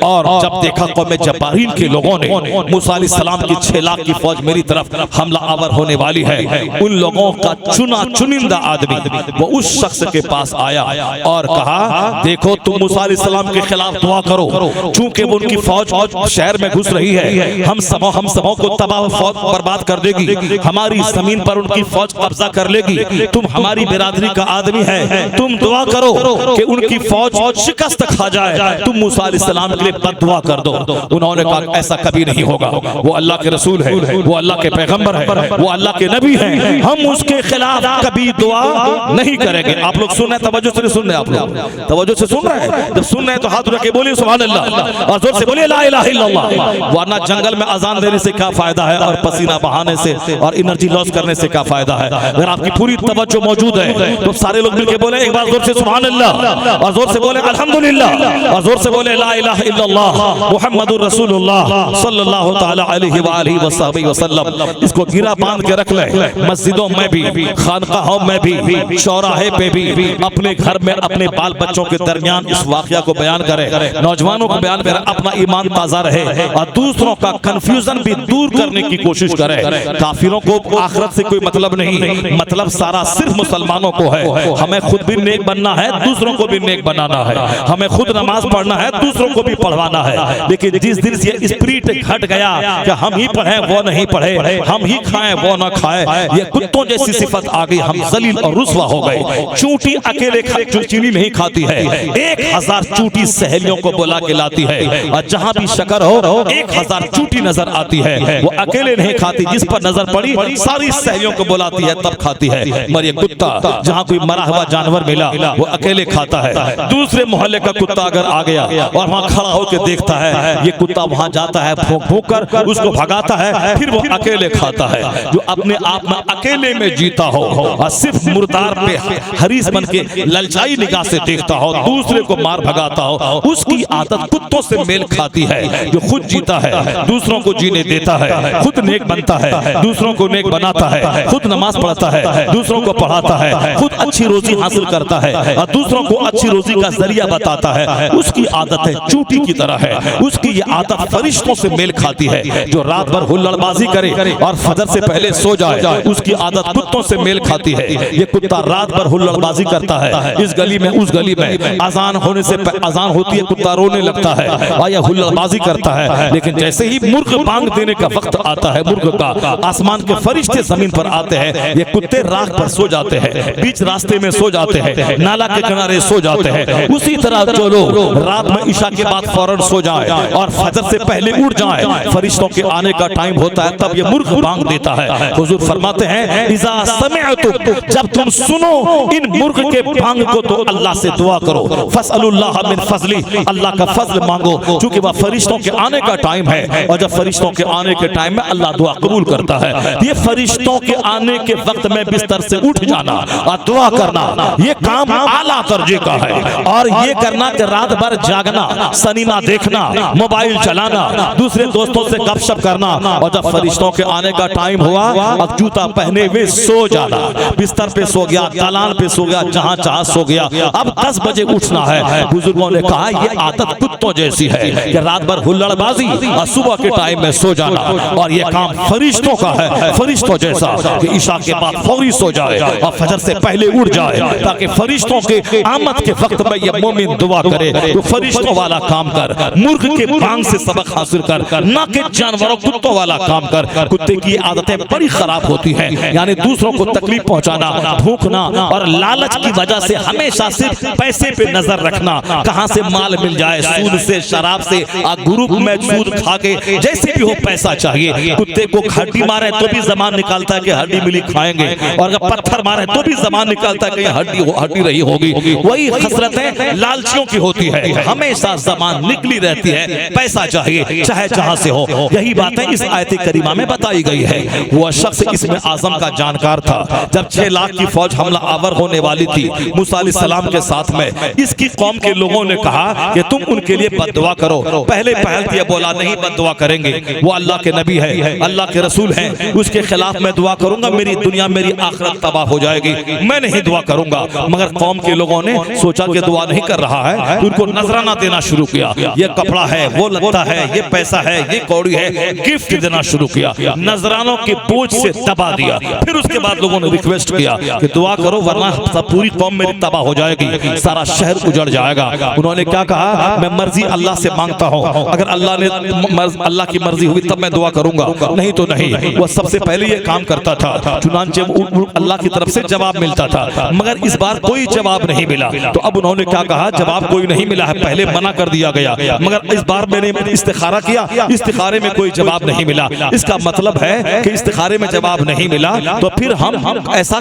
और जब देखा कौम जब्बारीन के लोगों ने मूसा अलैहिस्सलाम की 6 लाख की फौज मेरी तरफ हमला आवर होने वाली है, उन लोगों का चुनिंदा आदमी वो उस शख्स के पास आया और कहा, देखो तुम मूसा अलैहिस्सलाम के खिलाफ दुआ करो, चूंकि वो उनकी फौज शहर में घुस रही है, हम सबों को तबाह फौज बर्बाद कर देगी, हमारी जमीन पर उनकी फौज कब्जा कर लेगी। तुम हमारी बिरादरी का आदमी है, तुम दुआ करो कि उनकी फौज शिकस्त खा जाए, तुम मूसा अलैहिस्सलाम के लिए बद्दुआ कर दो। उन्होंने कहा ऐसा कभी नहीं होगा, वो अल्लाह के रसूल है, वो अल्लाह के पैगंबर है, वो अल्लाह के नबी हैं, हम उसके खिलाफ कभी दुआ नहीं करेंगे। आप लोग सुन रहे हैं, तवज्जो से सुन रहे हैं, आप लोग तवज्जो से सुन रहे हैं? जब सुन रहे हैं तो हाथ उठा के बोलिए सुभान अल्लाह और जोर से बोलिए ला इलाहा इल्लल्लाह। वरना जंगल में अजान देने से क्या फायदा है और पसीना बहाने से और एनर्जी लॉस करने से क्या फायदा है? अगर आपकी पूरी तवज्जो मौजूद है तो सारे लोग मिलकर बोले एक बार जोर से सुभान अल्लाह और जोर से बोले अल्हम्दुलिल्लाह और जोर से बोले ला इलाहा इल्लल्लाह मुहम्मदुर रसूलुल्लाह सल्लल्लाहु तआला अलैहि व आलिहि वसल्लम। इसको गिरा बांध के रख ले, मस्जिदों में भी, खानकाहों में भी, चौराहे पे भी, अपने घर में अपने बाल बच्चों के दरमियान इस वाकया को बयान करे, नौजवानों को बयान करे, अपना ईमान ताजा रहे और दूसरों का कंफ्यूजन भी दूर करने की कोशिश करे। काफिरों को आखिरत से कोई मतलब नहीं, मतलब सारा सिर्फ मुसलमानों को है। हमें खुद भी नेक बनना है, दूसरों को भी नेक बनाना है, हमें खुद नमाज पढ़ना है, दूसरों को भी पढ़वाना है। लेकिन जिस दिन से स्पिरिट घट गया कि हम ही पढ़े वो नहीं पढ़े, हम ही खाएं वो ना खाए, ये कुत्तों जैसी सिफत आ गई, हम जलील और रुस्वा हो गए। चूंटी अकेले चीनी नहीं खाती है, 1000 चूंटी सहेलियों को बुला के लाती है और जहां भी शक्कर हो 1000 चूंटी नजर आती है, वो अकेले नहीं खाती, जिस पर नजर पड़ी सारी सहेलियों को बुलाती है तब खाती है। मगर ये कुत्ता जहां कोई मरा हुआ जानवर मिला वो अकेले खाता है। दूसरे मोहल्ले का कुत्ता अगर आ गया और वहां खड़ा होकर देखता है, ये कुत्ता वहां जाता है, भौंक भौंक कर उसको भगाता है, फिर वो अकेले खाता है। जो अपने आप में अकेले में जीता हो और सिर्फ मुर्दार पे हरीस बन के ललचाई निगाह से देखता हो, दूसरे को मार भगाता हो, उसकी आदत कुत्तों से मेल खाती है। जो खुद जीता है, दूसरों को जीने देता है, खुद नेक बनता है, दूसरों को नेक बनाता है, खुद नमाज पढ़ता है, दूसरों को पढ़ाता है, खुद अच्छी रोजी हासिल करता है और दूसरों को अच्छी रोजी का जरिया बताता है, उसकी आदत है चूंटी की तरह है। उसकी ये आदत फरिश्तों से मेल खाती है। जो रात भर हुल्लड़बाजी करे और फजर से पहले सो जाए, उसकी आदत कुत्तों से मेल खाती है। ये कुत्ता रात भर हुल्लड़बाजी करता है, इस गली में उस गली में, अजान होने से अजान होती है कुत्ता रोने लगता है और यह हुल्लड़बाजी करता है। लेकिन जैसे ही मुर्ग बांग देने का वक्त आता है, मुर्ग का, आसमान के फरिश्ते जमीन पर आते हैं, ये कुत्ते राख पर सो जाते हैं, बीच रास्ते में सो जाते हैं, नाला के किनारे सो जाते हैं। उसी तरह जो लोग रात में इशा के बाद फौरन सो जाए और फजर से पहले उठ जाए, फरिश्तों के आने का टाइम होता है, तब ये मुर्ग बांग देता है। हुजूर फरमाते हैं इज़ा समिअतुम, जब तुम सुनो इन मुर्ग के बांग को तो अल्लाह से दुआ करो, फसअलुल्लाह मिन फजली, अल्लाह का फजल मांगो, क्योंकि वह फरिश्तों के आने का टाइम है और जब फरिश्तों के आने के टाइम में अल्लाह दुआ कबूल करता है। ये फरिश्तों के आने के वक्त में बिस्तर से उठ जाना और दुआ करना, ये काम आला दर्जे का है। और ये करना कि रात भर जागना, सिनेमा देखना, मोबाइल चलाना, दूसरे दोस्तों से गपशप करना और जब फरिश्तों के आने का टाइम हुआ अब जूता पहने हुए सो जाना, बिस्तर पे सो गया, दालान पे सो गया, जहां चाह सो गया। अब 10 बजे उठना है। बुजुर्गों ने कहा ये आदत कुत्तों जैसी है कि रात भर हुल्लड़बाजी और सुबह के टाइम में सो जाना, और ये काम फरिश्तों का है, फरिश्तों जैसा कि इशा के बाद फौरी सो जाए और फजर से पहले उठ जाए, ताकि फरिश्तों के आमद के वक्त में ये मोमिन दुआ करे। तो फरिश्तों वाला काम कर, मुर्ग के बांग से सबक हासिल कर, ना कि जानवरों कुत्तों वाला काम कर। कुत्ते की आदतें बड़ी खराब होती हैं, यानी दूसरों को तकलीफ पहुंचाना, भूखना और लालच की वजह से हमेशा सिर्फ पैसे पे नजर रखना, कहां से माल मिल जाए, सूद से, शराब से, ग्रुप में सूद उठा के जैसे भी हो पैसा चाहिए। कुत्ते को हड्डी मारे तो भी जबान निकालता है कि हड्डी मिली खाएंगे, और अगर पत्थर मारे तो भी जबान निकालता है कि हड्डी रही होगी। वही हसरतें लालचियों की होती है, हमेशा जबान निकली रहती है, पैसा चाहिए चाहे जहां से हो। यही बातें इस आयत करीमा में बताई गई है। वह शख्स इसमें आजम का जानकार था। जब 6 लाख की फौज हमला आवर होने वाली थी मूसा अलैहिस्सलाम के साथ में, इसकी कौम के लोगों ने कहा कि तुम उनके लिए बद्दुआ करो। पहले पहल किया, बोला नहीं बद्दुआ करेंगे, वो अल्लाह के नबी है, अल्लाह के रसूल हैं, उसके खिलाफ मैं दुआ करूंगा, मेरी दुनिया मेरी आखिरत तबाह हो जाएगी, मैं नहीं दुआ करूंगा। मगर कौम के लोगों ने सोचा कि दुआ नहीं कर रहा है, उनको नजराना देना शुरू किया। ये कपड़ा है, वो लगता है, ये पैसा है, ये कौड़ी है, गिफ्ट देना शुरू किया, नजरानों के बोझ से दबा दिया। फिर उसके बाद लोगों ने रिक्वेस्ट किया कि दुआ करो वरना सब पूरी कौम मेरी तबाह हो जाएगी, सारा शहर उजड़ जाएगा। उन्होंने क्या कहा, मैं मर्जी अल्लाह से मांगता हूँ, अगर अल्लाह की मर्जी हुई तब मैं दुआ करूंगा, नहीं तो नहीं। वह सबसे पहले ये काम करता था, चुनांचे अल्लाह की तरफ से जवाब मिलता था, मगर इस बार कोई जवाब नहीं मिला। तो अब उन्होंने क्या कहा, जवाब कोई नहीं मिला है, पहले मना कर दिया गया, मगर इस बार मैंने इस्तिखारा किया, इस्तिखारे में कोई जवाब नहीं मिला। इसका मतलब है कि इस्तिखारे में जवाब नहीं मिला तो फिर हम ऐसा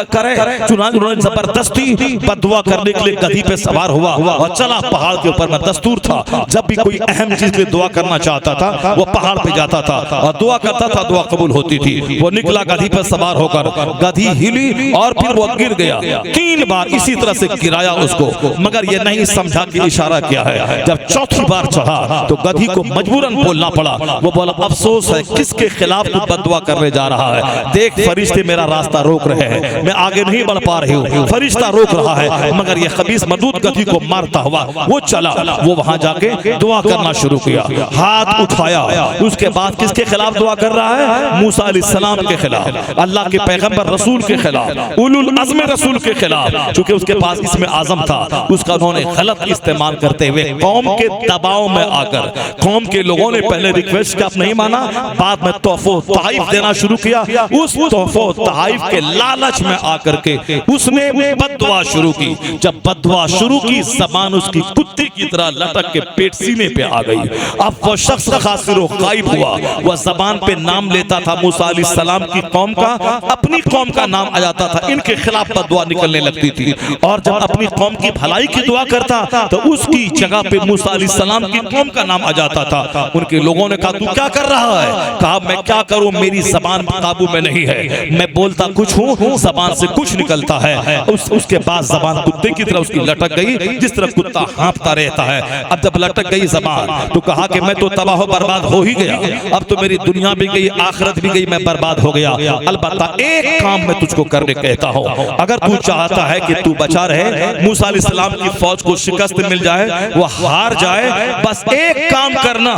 करें। चुनांचे उन्होंने जबरदस्ती बद्दुआ करने के लिए गधी पे सवार हुआ और चला पहाड़ के ऊपर में। दस्तूर था, जब भी कोई अहम चीज के दुआ करना चाहता था वो पहाड़ पे जाता था और दुआ करता था, दुआ कबूल होती थी। वो निकला गधी पर सवार होकर, गधी हिली और फिर वो गिर गया। 3 बार इसी तरह से गिराया उसको, मगर ये नहीं समझा कि इशारा क्या है। जब चौथी बार चढ़ा तो गधी को मजबूरन बोलना पड़ा। वो बोला, अफसोस है, किसके खिलाफ तू बद्दुआ करने जा रहा है? देख फरिश्ते मेरा रास्ता रोक रहे हैं, मैं आगे नहीं बढ़ पा रही हूँ, फरिश्ता रोक रहा है। मगर ये खबीस मर्दूद गधी को मारता हुआ वो चला। वो वहां जाके दुआ करना शुरू किया, हाथ उठाया। उसके बाद किसके खिलाफ दुआ कर रहा है? मूसा अलैहिस्सलाम के खिलाफ, अल्लाह के पैगंबर रसूल के खिलाफ, उलुल अज़्म रसूल के खिलाफ। चूंकि उसके पास इसमें आजम था, उसका उन्होंने गलत इस्तेमाल करते हुए कौम के दबाव में आकर, कौम के लोगों ने पहले रिक्वेस्ट का नहीं माना, बाद में तोहफो तहाइफ देना शुरू किया। उस तोहफो तहाइफ के लालच में आकर के उसने बद्दुआ शुरू की। जब बद्दुआ शुरू की, ज़बान उसकी कुत्ते की तरह लटक के पेट सीने पे आ गई। अब वो शख्स खासिरो गायब हुआ। वह ज़बान पे नाम लेता था मूसा अलैहिस्सलाम की कौम का, अपनी कौम का नाम आ जाता था, इनके खिलाफ बद्दुआ निकलने लगती थी। और जब अपनी कौम की भलाई की दुआ करता तो उसकी जगह पे मूसा अलैहिस्सलाम की कौम का नाम आ जाता था। उनके लोगों ने कहा, तू क्या कर रहा है? कहा, मैं क्या करूं, मेरी ज़बान काबू में नहीं है, मैं बोलता कुछ हूं, ज़बान से कुछ निकलता है। उसके बाद ज़बान कुत्ते की तरह उसकी लटक गई, जिस तरह कुत्ता हाँफता रहता है। अब जब लटक गई ज़बान तो कहा कि मैं तो तबाह बर्बाद हो ही गया, अब तो मेरी दुनिया भी गई, आखिरत भी गई, मैं बर्बाद हो गया। अलबत्ता एक काम मैं तुझको करने कहता हूं, अगर तू चाहता है कि तू बचा रहे, मूसा अलैहिस्सलाम की फौज को शिकस्त मिल जाए, वो हार जाए, बस एक काम करना,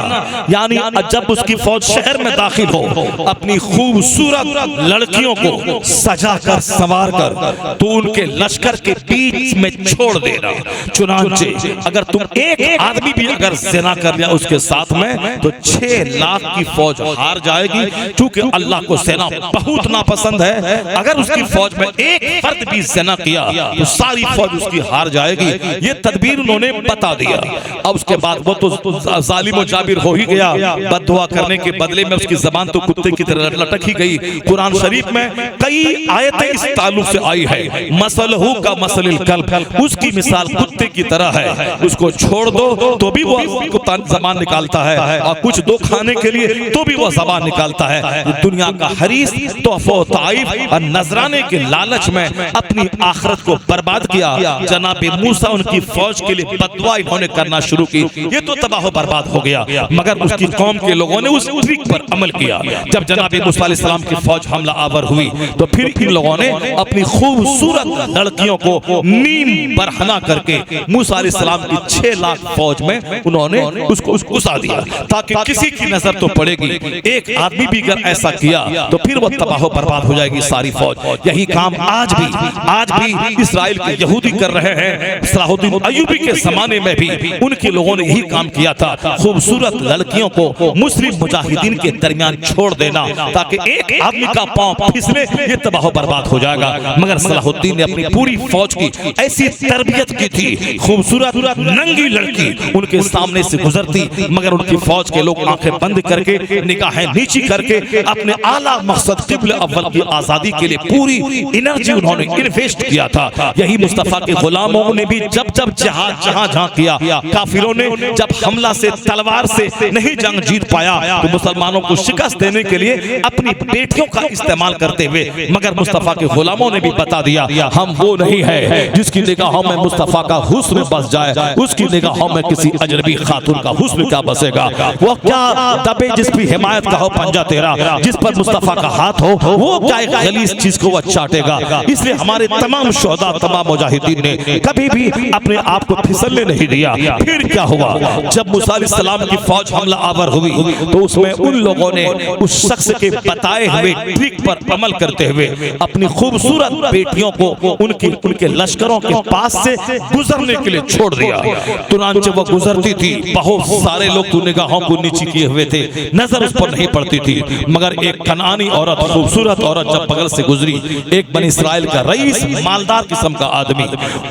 यानी जब उसकी फौज शहर में दाखिल हो, अपनी खूबसूरत लड़कियों को सजा कर संवार कर तो उनके लश्कर के बीच में छोड़ देना। चुनांचे अगर तुम एक आदमी भी अगर ज़िना कर लिया उसके साथ में तो 6 लाख की फौज हार जाएगी। क्योंकि अल्लाह को ज़िना बहुत नापसंद है, अगर उसकी फौज में एक फर्द भी ज़िना किया तो सारी फौज उसकी हार जाएगी। ये तदबीर उन्होंने बता दिया। अब उसके बाद वो तो जालिम और जाबिर हो ही गया, बद्दुआ करने के बदले में उसकी ज़बान तो कुत्ते की तरह लटक ही गई। कुरान शरीफ में कई आयतें इस ताल्लुक से आई है। मसलहू का मसलिल कल्ब, उसकी मिसाल कुत्ते की तरह है, उसको छोड़ दो तो भी वो कुत्ता ज़बान निकालता है, और कुछ दो खाने के लिए तो भी वो ज़बान निकालता है। दुनिया का हरीस तोहफो ताइफ और नजराने के लालच में अपनी आखिरत को बर्बाद किया। जनाब मूसा उनकी फौज के लिए बद्दुआ इन्होंने करना शुरू की, ये तो तबाह बर्बाद हो गया। मगर उसकी कौम के लोगों ने उस ट्रिक पर अमल किया। जब जनाब मूसा अलैहिस्सलाम की फौज हमला आवर हुई तो फिर इन लोगों ने अपनी खूबसूरत लड़कियों को नीम बरहना करके मूसा अलैहिस्सलाम की 6 लाख फौज में उन्होंने उसको घुसा दिया, ताकि किसी की नजर तो पड़ेगी। एक आदमी भी अगर ऐसा किया तो फिर वो तबाह बर्बाद हो जाएगी सारी फौज। यही काम आज भी इस्राइल के यहूदी कर रहे हैं। सलाहुद्दीन अय्यूबी के जमाने में भी उनके लोगों ने यही काम किया था, खूबसूरत लड़कियों को मुस्लिम मुजाहिदीन के दरमियान छोड़ देना, ताकि एक आदमी का पांव फिसले, ये तबाह बर्बाद हो जाएगा। मगर सलाहुद्दीन ने अपनी पूरी फौज की ऐसी तरबियत की थी, खूबसूरत नंगी लड़की उनके सामने से गुजरती मगर उनकी फौज के लोग आंखें बंद करके निगाहें नीची करके अपने आला मकसद क़िब्ला अव्वल की आजादी के लिए पूरी एनर्जी उन्होंने इन्वेस्ट किया था। यही मुस्तफा के गुलामों ने भी जब जब जहां जहां किया, काफिरों ने जब हमला से तलवार से नहीं जंग जीत पाया तो मुसलमानों को शिकस्त देने के लिए अपनी बेटियों का इस्तेमाल करते हुए, मगर मुस्तफा के गुलामों ने भी बता दिया हम वो नहीं है जिसकी निगाहों में मुस्तफा का हुस्न बस जाए, उसकी निगाहों में किसी अजनबी खातून का हुस्न क्या बसेगा। वो क्या दबे जिस भी हिमायत का हो पंजा तेरा, जिस पर मुस्तफा का हाथ हो वो क्या एक गलीज चीज को वो चाटेगा। इसलिए हमारे तमाम शोहदा, तमाम मुजाहिदीन ने कभी भी अपने आप को फिसलने नहीं दिया। फिर क्या हुआ, जब मूसा अलैहिस्सलाम की फौज हमला आवर हुई तो उसमें उन लोगों ने उस शख्स के बताए हुए ट्रिक पर अमल करते हुए अपनी खूबसूरत बेटियों को उनके लश्करों के पास से गुजरने के लिए छोड़ दिया। तुरंत वो गुजरती थी, बहुत सारे लोग तो निगाहों को नीची किए हुए थे, नजर उस पर नहीं पड़ती थी, मगर एक कनानी औरत, खूबसूरत औरत जब बगल से गुजरी, एक बनी इस्राइल का रईस, मालदार किस्म का आदमी,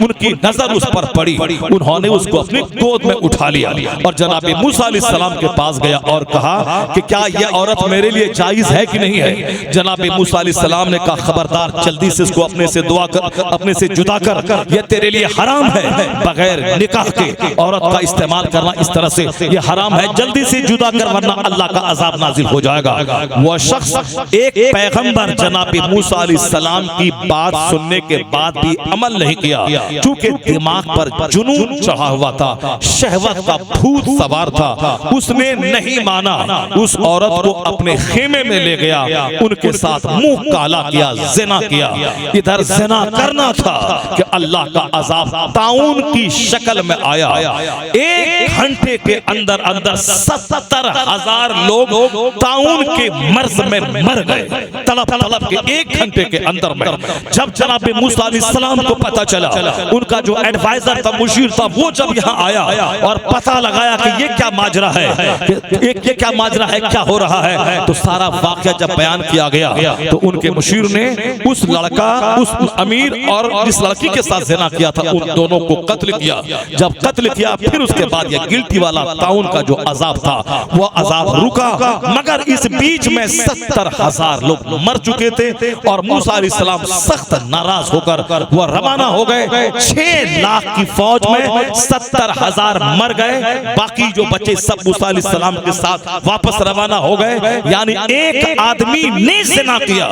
उनकी नजर उस पर पड़ी, उन्होंने उसको अपनी गोद में उठा लिया और जनाब मूसा अलैहिस्सलाम के पास गया और कहा कि क्या यह औरत मेरे लिए जायज है कि नहीं है। जनाब मूसा अलैहिस्सलाम ने कहा खबरदार, जल्दी से इसको अपने से दुआ कर, अपने से जुदा कर, यह तेरे लिए हराम है। बगैर निकाह के औरत का इस्तेमाल करना इस तरह से यह हराम है, जल्दी से जुदा कर वरना अल्लाह का अजाब नाजिल हो जाएगा। वह शख्स एक पैगंबर जनाब मूसा अलैहिस्सलाम की बात सुनने के बाद भी अमल नहीं किया, क्योंकि दिमाग पर जुनून चढ़ा हुआ था, शहवत का भूत सवार था, उसने नहीं माना। उस औरत को अपने खेमे में ले गया, उनके साथ मुंह काला किया, ज़िना किया। इधर ज़िना करना था कि अल्लाह का अजाब ताउन की शक्ल में आया। एक घंटे के अंदर अंदर 70,000 लोग ताउन के मर्ज में मर गए, तड़प तड़प के एक घंटे के अंदर में। जब जनाब मूसा अलैहिस्सलाम को पता चला, उनका जो एडवाइजर था, मुशीर था, वो जब यहाँ आया और पता लगाया कि ये क्या माजरा है, ये क्या माजरा है, क्या हो रहा है, तो सारा वाकया जब बयान किया गया तो उनके मुशीर ने उस लड़का, उस अमीर और जिस लड़की के साथ ज़िना किया था, उन दोनों को कत्ल किया। जब कत्ल किया फिर उसके बाद यह गिल्टी वाला ताउन का जो अजाब था वो अजाब रुका, मगर इस बीच में 70,000 लोग मर चुके थे और मूसा अलैहिस्सलाम सख्त नाराज होकर वह रवाना हो गए। 6 लाख की फौज में 70,000 मर गए, बाकी जो बचे सब मूसा अलैहिस्सलाम के साथ वापस रवाना हो गए। यानी एक आदमी ने ज़िना किया,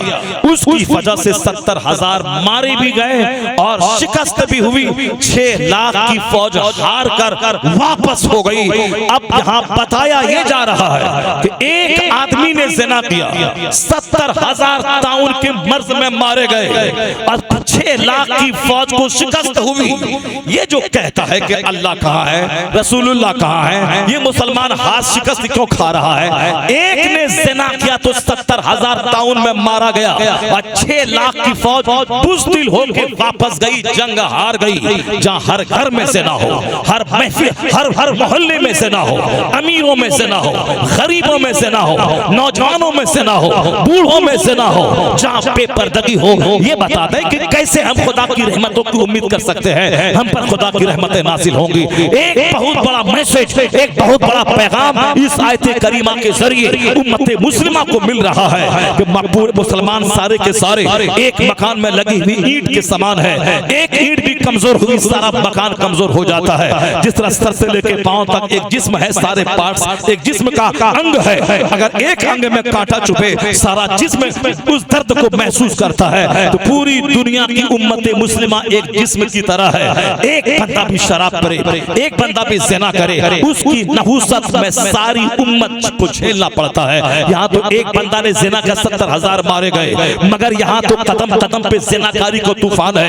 उसकी वजह से 70,000 मारे भी गए और शिकस्त भी हुई। 6 लाख की फौज हार कर वापस हो गई। अब यहाँ बताया ये जा रहा है कि एक आदमी ने ज़िना किया, 70,000 ताउन के मर्ज में मारे गए और 6 लाख की फौज को शिकस्त हुई। ये जो कहता है कि अल्लाह कहाँ है, रसूलुल्लाह कहाँ है, ये मुसलमान हाथ शिकस्त क्यों खा रहा है। एक ने ज़िना किया तो 70,000 ताउन में मारा गया और 6 लाख की फौज बुज़दिल होकर वापस गई, जंग हार गई। जहाँ हर घर में ज़िना हो, हर महफिल, हर मोहल्ले में ज़िना हो, अमीरों में ज़िना हो, गरीबों में ज़िना हो, नौजवानों में ज़िना हो, बूढ़ों में ज़िना हो, जहाँ बेपर्दगी हो, ये बता दें कि कैसे हम खुदा की रहमतों की उम्मीद कर सकते हैं, हम पर खुदा की रहमतें नाज़िल होंगी। एक बहुत बड़ा मैसेज, एक बहुत बड़ा पैगाम इस आयत करीमा के जरिए उम्मत मुस्लिमा को मिल रहा है कि मकबूल मुसलमान सारे के सारे एक मकान में लगी हुई ईंट के समान है। एक ईंट भी कमजोर हुई सारा मकान कमजोर हो जाता है। जिस तरह सर से लेकर पांव तक एक जिस्म है, सारे पार्ट्स एक जिस्म का अंग है, अगर एक अंग में कांटा चुभे सारा जिस्म उस दर्द को महसूस करता है। तो पूरी दुनिया की उम्मत मुस्लिमा एक जिस्म की तरह है। एक बंदा भी शराब करे, एक बंदा भी ज़िना करे, उसकी नहुसत में सारी उम्मत को झेलना पड़ता है। यहाँ तो एक बंदा ने ज़िना का 70,000 मारे गए, मगर यहाँ तो कदम कदम पे ज़िनाकारी को तूफान है।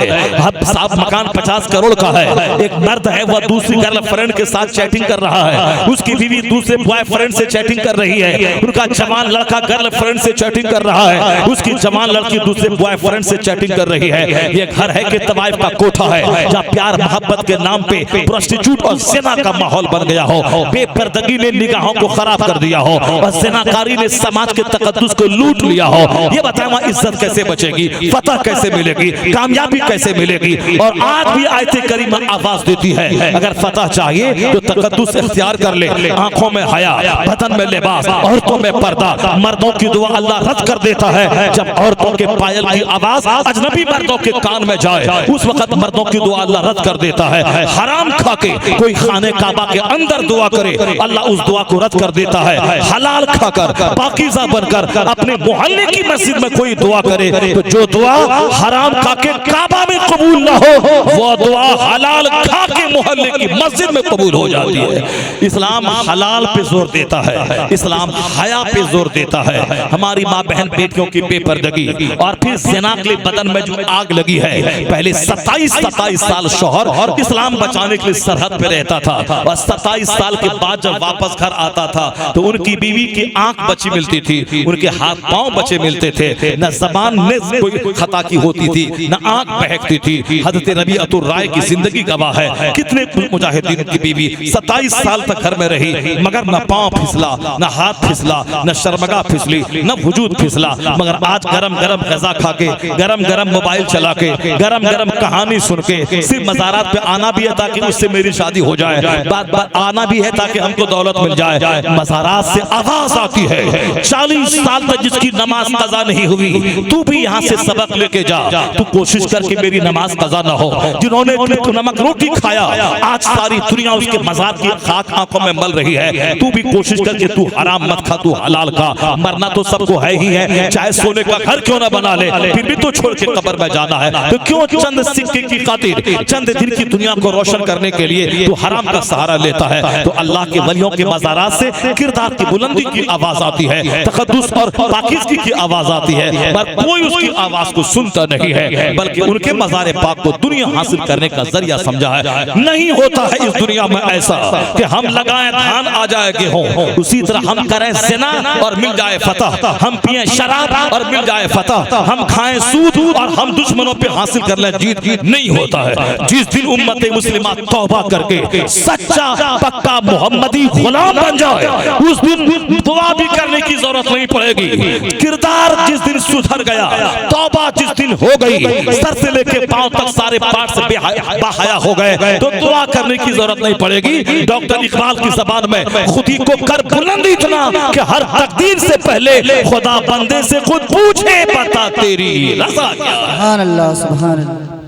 साहब मकान 50 करोड़ का है, एक मर्द है वह दूसरी गर्लफ्रेंड के साथ चैटिंग कर रहा है, उसकी बीवी दूसरे बॉयफ्रेंड से चैटिंग कर रही है, उनका जवान लड़का गर्लफ्रेंड से चैटिंग कर रहा है, उसकी जवान लड़की दूसरे बॉयफ्रेंड से चैटिंग कर रही है। ये घर है कि तवाइफ का कोठा है जहाँ प्यार मोहब्बत के नाम पे प्रोस्टिट्यूट और ज़िना का माहौल बन गया हो, बेपर्दगी ने निगाहों को खराब कर दिया हो और ज़िनाकारी ने समाज के तकद्दुस को लूट लिया हो। ये बताएं वहाँ इज्जत कैसे बचेगी, फतह कैसे मिलेगी, कामयाबी कैसे मिलेगी। और आज भी आयत करीमा आवाज देती है अगर फतह चाहिए तो तकद्दुस इख्तियार कर ले, आंखों में हया, बदन में लिबास, औरतों में पर्दा। मर्दों की दुआ अल्लाह रद्द कर देता है। जब औरतों के पायल की आवाज अजनबी मर्दों के कान में जाए उस वक्त मर्दों की दुआ अल्लाह रद्द कर देता है। हराम खा के कोई खाने काबा के अंदर दुआ करे अल्लाह उस दुआ को रद्द कर देता है। हलाल खाकर पाकीज़ा बनकर अपने मोहल्ले की मस्जिद में कोई दुआ करे तो जो दुआ हराम खा के काबा में कबूल ना हो वो दुआ हलाल खा के मोहल्ले की मस्जिद में कबूल हो जाती है। इस्लाम हलाल पे जोर देता है, इस्लाम हया पे जोर देता है। हमारी माँ बहन बेटियों की बेपर्दगी और फिर ज़िना के बदन में जो आग लगी है, पहले 27 साल शौहर इस्लाम बचाने के लिए सरहद पे रहता था और 27 साल के बाद जब वापस घर आता था तो उनकी बीवी की आंख बची मिलती थी, उनके हाथ पांव बचे मिलते थे, न जबान ने कोई खता की होती थी, न आंख बहकती थी। हजरत नबी अतुर राय की जिंदगी गवाह है। कितने मुजाहिदीन की बीवी 27 साल तक घर में रही मगर न पांव फिसला, न हाथ फिसला, न शर्मगा फिसली, न वजूद फिसला। मगर आज गरम गरम गजा खा के, गरम गरम मोबाइल चला के, गरम गरम कहानी सुन के सिर्फ मज़ारात पे आना भी है ताकि उससे मेरी शादी हो जाए, बात बात आना भी है ताकि हमको दौलत मिल जाए। मज़ारात से आवाज आती है 40 साल तक जिसकी नमाज कज़ा नहीं हुई तू भी यहाँ से सबक लेके जा, तू कोशिश करके मेरी नमाज कज़ा ना हो। जिन्होंने नमक रोटी खाया आज सारी दुनिया उसके मज़ार की खाक आंखों में मल रही है, तू भी कोशिश करके तू हराम मत खा, तू हलाल खा। मरना तो सबको है ही है, चाहे सोने का घर क्यों ना बना ले फिर भी तो छोड़ के कब्र में जाना है। तो क्यों चंद सिक्के की खातिर, चंद दिन की दुनिया को रोशन करने के लिए तू हराम का सहारा लेता है। तो अल्लाह के वलियों के मज़ारात से किरदार की बुलंदी की आवाज आती है, तक़द्दुस और पाकीज़गी की आवाज आती है, पर कोई उसकी आवाज को सुनता नहीं है बल्कि उनके मज़ार पाक को दुनिया हासिल करने का जरिया समझा है। नहीं होता है इस दुनिया में ऐसा कि हम लगाएं धान आ जाए गेहूं, उसी तरह हम करें ज़िना और मिल जाए फतह, हम पिए शराब और मिल जाए फतह, हम खाएं सूद और हम दुश्मनों पे हासिल कर लें जीत। नहीं होता है। जिस दिन उम्मत मुस्लिमा तौबा करके सच्चा पक्का मोहम्मदी गुलाम बन जाए उस दिन दुआ भी करने की जरूरत नहीं पड़ेगी। किरदार जिस दिन सुधर गया, तौबा जिस दिन हो गई, सर से लेके पांव तक सारे पार्ट से बेहया हो गए तो दुआ करने की जरूरत नहीं पड़ेगी। डॉक्टर इकबाल की जबान में खुदी को कर बुलंद इतना कि हर तकदीर से पहले खुदा बंदे से खुद पूछे बता तेरी रज़ा क्या है। सुभान अल्लाह, सुभान अल्लाह।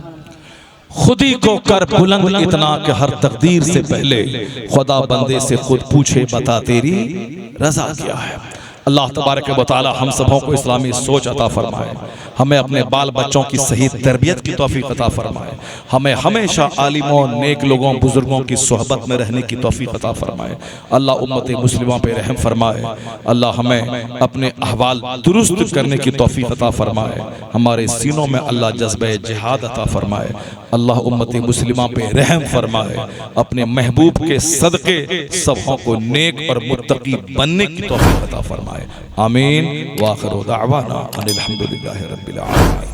खुदी को कर बुलंद इतना कि हर तकदीर से पहले खुदा बंदे से खुद पूछे बता तेरी रज़ा क्या है। अल्लाह तबारक व तआला हम सबों को इस्लामी सोच अता फरमाए, हमें अपने बाल बच्चों की सही तरबियत की तौफीक अता फरमाए, हमें हमेशा आलिमों नेक लोगों बुजुर्गों की सोहबत में रहने की तौफीक अता फरमाए। अल्लाह उम्मत मुस्लिमा पे रहम फरमाए। अल्लाह हमें अपने अहवाल दुरुस्त करने की तौफीक अता फरमाए। हमारे सीनों में अल्लाह जज्बे जिहाद अता फरमाए। अल्लाह उम्मत मुस्लिमा पे रहम फरमाए। अपने महबूब के सदके सबों को नेक और मुत्तकी बनने की तौफीक अता फरमाए। आमीन। व आखिर दावाना अनिल हम्दुलिल्लाहि रब्बिल आलमीन।